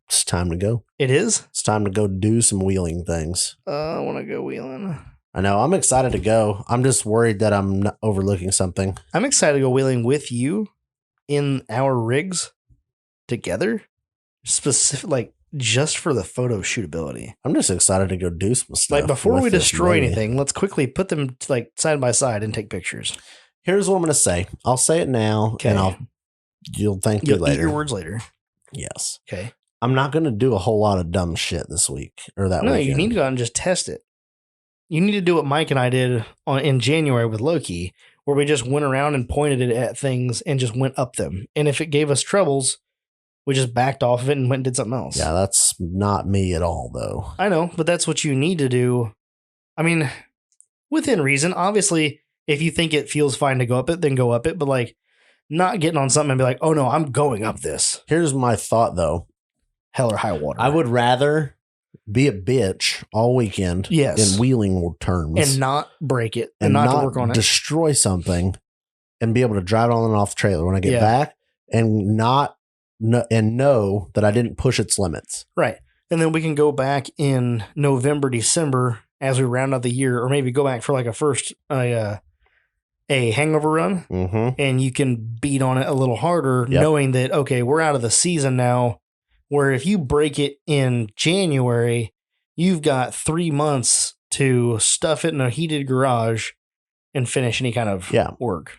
It's time to go. It is? It's time to go do some wheeling things. I want to go wheeling. I know. I'm excited to go. I'm just worried that I'm not overlooking something. I'm excited to go wheeling with you in our rigs together. Specific, like, just for the photo shootability. I'm just excited to go do some stuff. Like, before we with this destroy lady. anything, let's quickly put them like side by side and take pictures. Here's what I'm going to say. I'll say it now, Okay. and you'll thank me You'll later. eat your words later. Yes. Okay. I'm not going to do a whole lot of dumb shit this week or that No, weekend. you need to go out and just test it. You need to do what Mike and I did in January with Loki, where we just went around and pointed it at things and just went up them. And if it gave us troubles, we just backed off of it and went and did something else. Yeah, that's not me at all, though. I know, but that's what you need to do. I mean, within reason. Obviously, if you think it feels fine to go up it, then go up it. But like, not getting on something and be like, oh no, I'm going up this. Here's my thought, though. Hell or high water. I would rather be a bitch all weekend Yes. in wheeling terms and not break it and not to work on it. destroy something and be able to drive it on and off the trailer when I get back and know that I didn't push its limits. Right. And then we can go back in November, December as we round out the year, or maybe go back for like a hangover run, and you can beat on it a little harder, knowing that, okay, we're out of the season now, where if you break it in January, you've got 3 months to stuff it in a heated garage and finish any kind of work.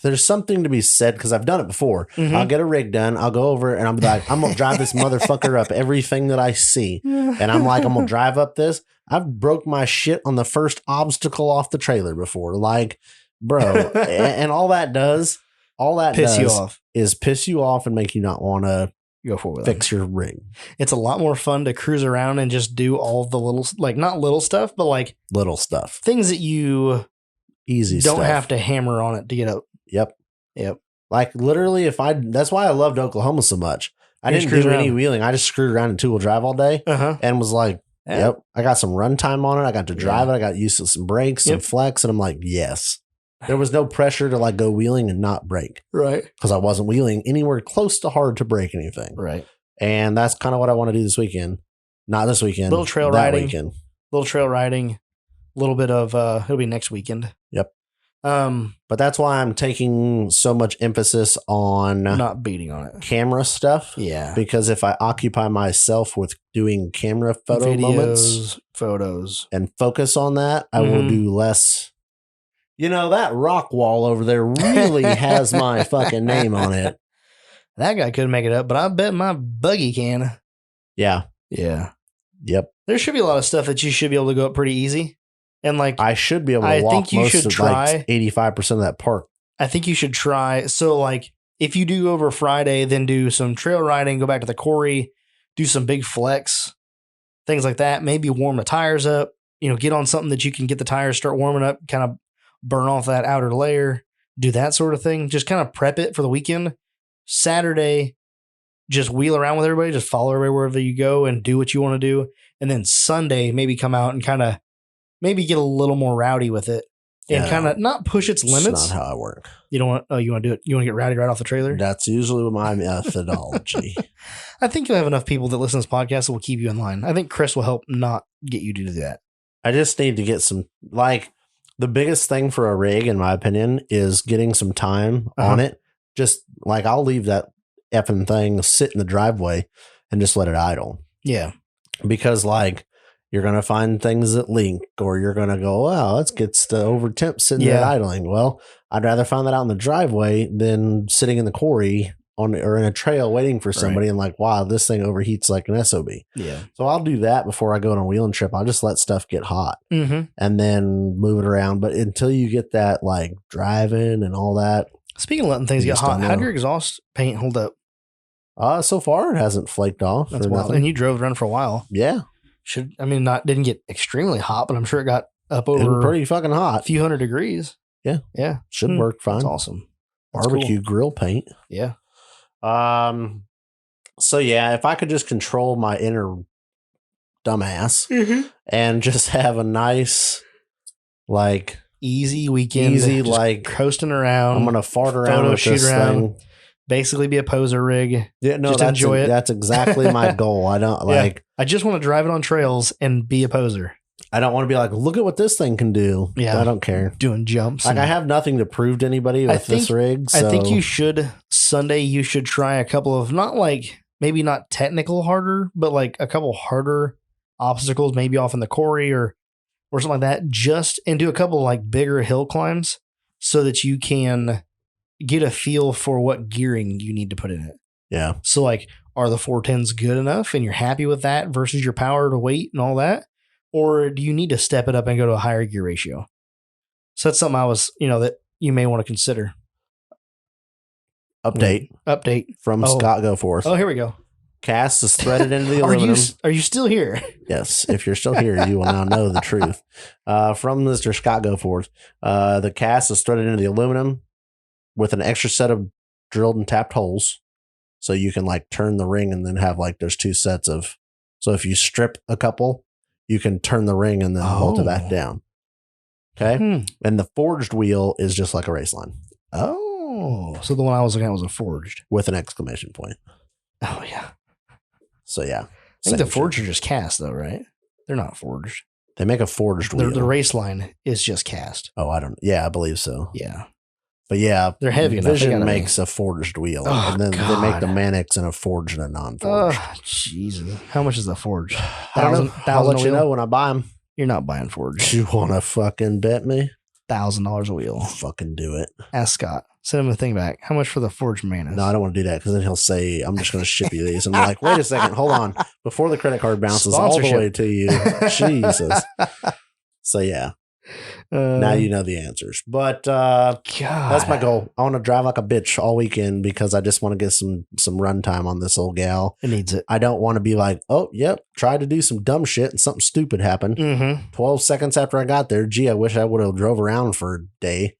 There's something to be said because I've done it before. I'll get a rig done. I'll go over and I'm like, I'm going to drive this motherfucker up everything that I see. And I'm like, I'm going to drive up this. I've broke my shit on the first obstacle off the trailer before. Like, bro, and all that does is piss you off and make you not want to go forward. Fix your rig. It's a lot more fun to cruise around and just do all the little, like not little stuff, but like little stuff, things that you don't have to hammer on it to get up. Yep. Like literally, that's why I loved Oklahoma so much. I didn't do any wheeling. I just screwed around in 2-wheel drive all day and was like, yep, I got some run time on it. I got to drive it. I got used to some brakes, some flex, and I'm like, yes. There was no pressure to like go wheeling and not brake. Right. Because I wasn't wheeling anywhere close to hard to break anything. Right. And that's kind of what I want to do this weekend. Not this weekend. Little trail riding. A little bit of it'll be next weekend. Yep. But that's why I'm taking so much emphasis on not beating on it. Camera stuff. Yeah. Because if I occupy myself with doing camera photos, and focus on that, I will do less. You know, that rock wall over there really has my fucking name on it. That guy couldn't make it up, but I bet my buggy can. Yeah. Yeah. Yep. There should be a lot of stuff that you should be able to go up pretty easy. And like, I should be able to walk most of like 85% of that park. I think you should try. So like, if you do over Friday, then do some trail riding, go back to the quarry, do some big flex, things like that. Maybe warm the tires up, get on something that you can get the tires start warming up, kind of burn off that outer layer, do that sort of thing. Just kind of prep it for the weekend. Saturday, just wheel around with everybody, just follow everybody wherever you go and do what you want to do. And then Sunday, maybe come out and kind of maybe get a little more rowdy with it and kind of not push its limits. That's not how I work. You don't want, you want to do it. You want to get rowdy right off the trailer. That's usually my methodology. I think you'll have enough people that listen to this podcast that will keep you in line. I think Chris will help not get you to do that. I just need to get some, like, the biggest thing for a rig, in my opinion, is getting some time on it. Just like I'll leave that effing thing sit in the driveway and just let it idle. Yeah. Because like you're going to find things that leak or you're going to go, wow, it gets to over temp sitting there idling. Well, I'd rather find that out in the driveway than sitting in the quarry or in a trail waiting for somebody and like, wow, this thing overheats like an SOB. Yeah. So I'll do that before I go on a wheeling trip. I'll just let stuff get hot and then move it around. But until you get that like driving and all that. Speaking of letting things get hot, how'd your exhaust paint hold up? So far it hasn't flaked off. That's wild. And you drove around for a while. Yeah. Didn't get extremely hot, but I'm sure it got up over pretty fucking hot. A few hundred degrees. Yeah. Yeah. Should work fine. That's awesome. That's barbecue grill paint. Yeah. So yeah, if I could just control my inner dumbass and just have a nice, like, easy weekend. Easy, just like coasting around. I'm gonna fart around photo with shoot this around. thing. Basically, be a poser rig. Yeah, no, Just that's enjoy it. That's exactly my goal. I don't like. I just want to drive it on trails and be a poser. I don't want to be like, look at what this thing can do. Yeah, I don't care. Doing jumps. Like I have nothing to prove to anybody with this rig. So. I think you should Sunday. You should try a couple of maybe not technical harder, but like a couple harder obstacles, maybe off in the quarry or something like that. And do a couple like bigger hill climbs so that you can get a feel for what gearing you need to put in it. Yeah. So like, are the 410s good enough and you're happy with that versus your power to weight and all that? Or do you need to step it up and go to a higher gear ratio? So that's something that you may want to consider. Update from Scott Goforth. Oh, here we go. Cast is threaded into the aluminum. Are you still here? Yes. If you're still here, you will now know the truth. From Mr. Scott Goforth, the cast is threaded into the aluminum with an extra set of drilled and tapped holes. So you can like turn the ring and then have like there's two sets of. So if you strip a couple, you can turn the ring and then bolt it back down. Okay. And the forged wheel is just like a race line. Oh, so the one I was looking at was a forged with an exclamation point. Oh, yeah. So, yeah. I think the forged are just cast, though, right? They're not forged. They make a forged wheel. The race line is just cast. Oh, I believe so. Yeah. But yeah, they're heavy enough. Vision makes a forged wheel. And then they make the Mannix and a forged and a non-forged. Oh, Jesus. How much is the forged? I don't know. I'll let you know when I buy them. You're not buying forged. You want to fucking bet me? $1,000 a wheel. Fucking do it. Ask Scott. Send him a thing back. How much for the forged Mannix? No, I don't want to do that because then he'll say, I'm just going to ship you these. And I'm like, wait a second. Hold on. Before the credit card bounces all the way to you. Jesus. So, yeah. Now you know the answers. But that's my goal. I want to drive like a bitch all weekend because I just want to get some run time on this old gal. It needs it. I don't want to be like, oh, yep, tried to do some dumb shit and something stupid happened. 12 seconds after I got there. Gee, I wish I would have drove around for a day.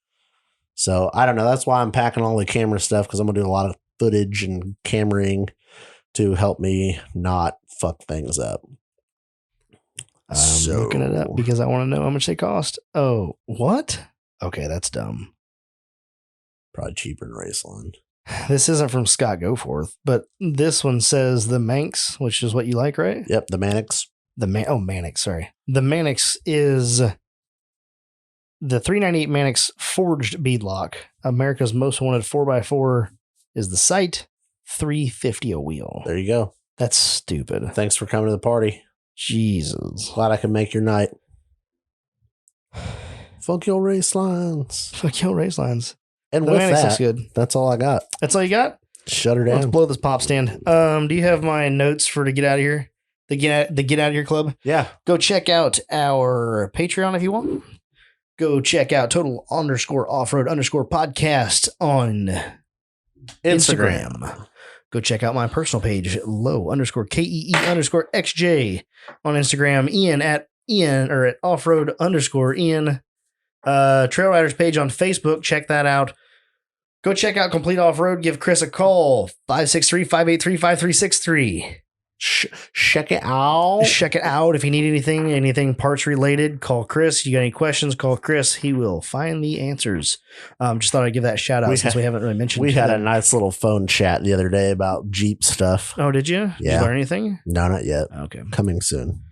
So I don't know. That's why I'm packing all the camera stuff because I'm going to do a lot of footage and cameraing to help me not fuck things up. I'm looking it up because I want to know how much they cost. Oh, what? Okay, that's dumb. Probably cheaper than Raceland. This isn't from Scott Goforth, but this one says the Manx, which is what you like, right? Yep, the Mannix. Mannix, sorry. The Mannix is the 398 Mannix forged beadlock. America's most wanted 4x4 is the site. $350 a wheel. There you go. That's stupid. Thanks for coming to the party. Jesus. Glad I could make your night. Fuck your race lines. Fuck your race lines. And the with Mannix that, looks good. That's all I got. That's all you got? Shut her down. Let's blow this pop stand. Do you have my notes for to get out of here? The get out of here club? Yeah. Go check out our Patreon if you want. Go check out total_offroad_podcast on Instagram. Go check out my personal page, low_KEE_XJ on Instagram. Ian at offroad_Ian. TrailRiders page on Facebook. Check that out. Go check out Complete Off-Road. Give Chris a call. 563-583-5363. Check it out. Check it out. If you need anything parts related, call Chris. You got any questions, call Chris. He will find the answers. Just thought I'd give that a shout out since we haven't really mentioned. We had a nice little phone chat the other day about Jeep stuff. Oh, did you? Yeah. Did you learn anything? No, not yet. Okay. Coming soon.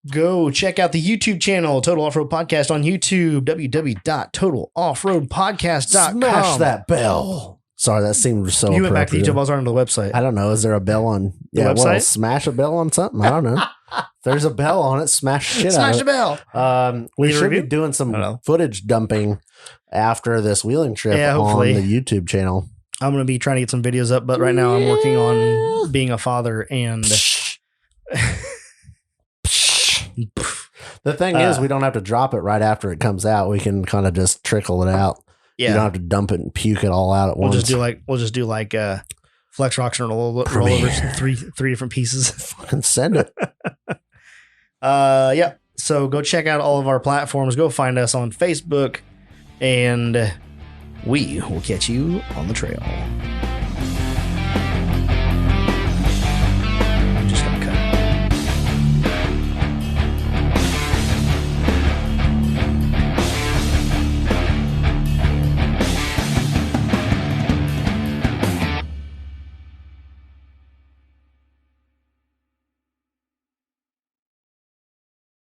Go check out the YouTube channel, Total Off-Road Podcast on YouTube, www.totaloffroadpodcast.com. Smash that bell. Sorry, that seemed so You went back to YouTube. I was on the website. I don't know. Is there a bell on the website? Well, smash a bell on something? I don't know. If there's a bell on it, smash shit smash out of the bell. We should be doing some footage dumping after this wheeling trip on the YouTube channel. I'm going to be trying to get some videos up, but right now I'm working on being a father and... The thing is, we don't have to drop it right after it comes out. We can kind of just trickle it out. Yeah. You don't have to dump it and puke it all out at once. We'll just do like Flex Rocks and rollovers, three different pieces. Fucking send it. Yeah. So go check out all of our platforms. Go find us on Facebook, and we will catch you on the trail.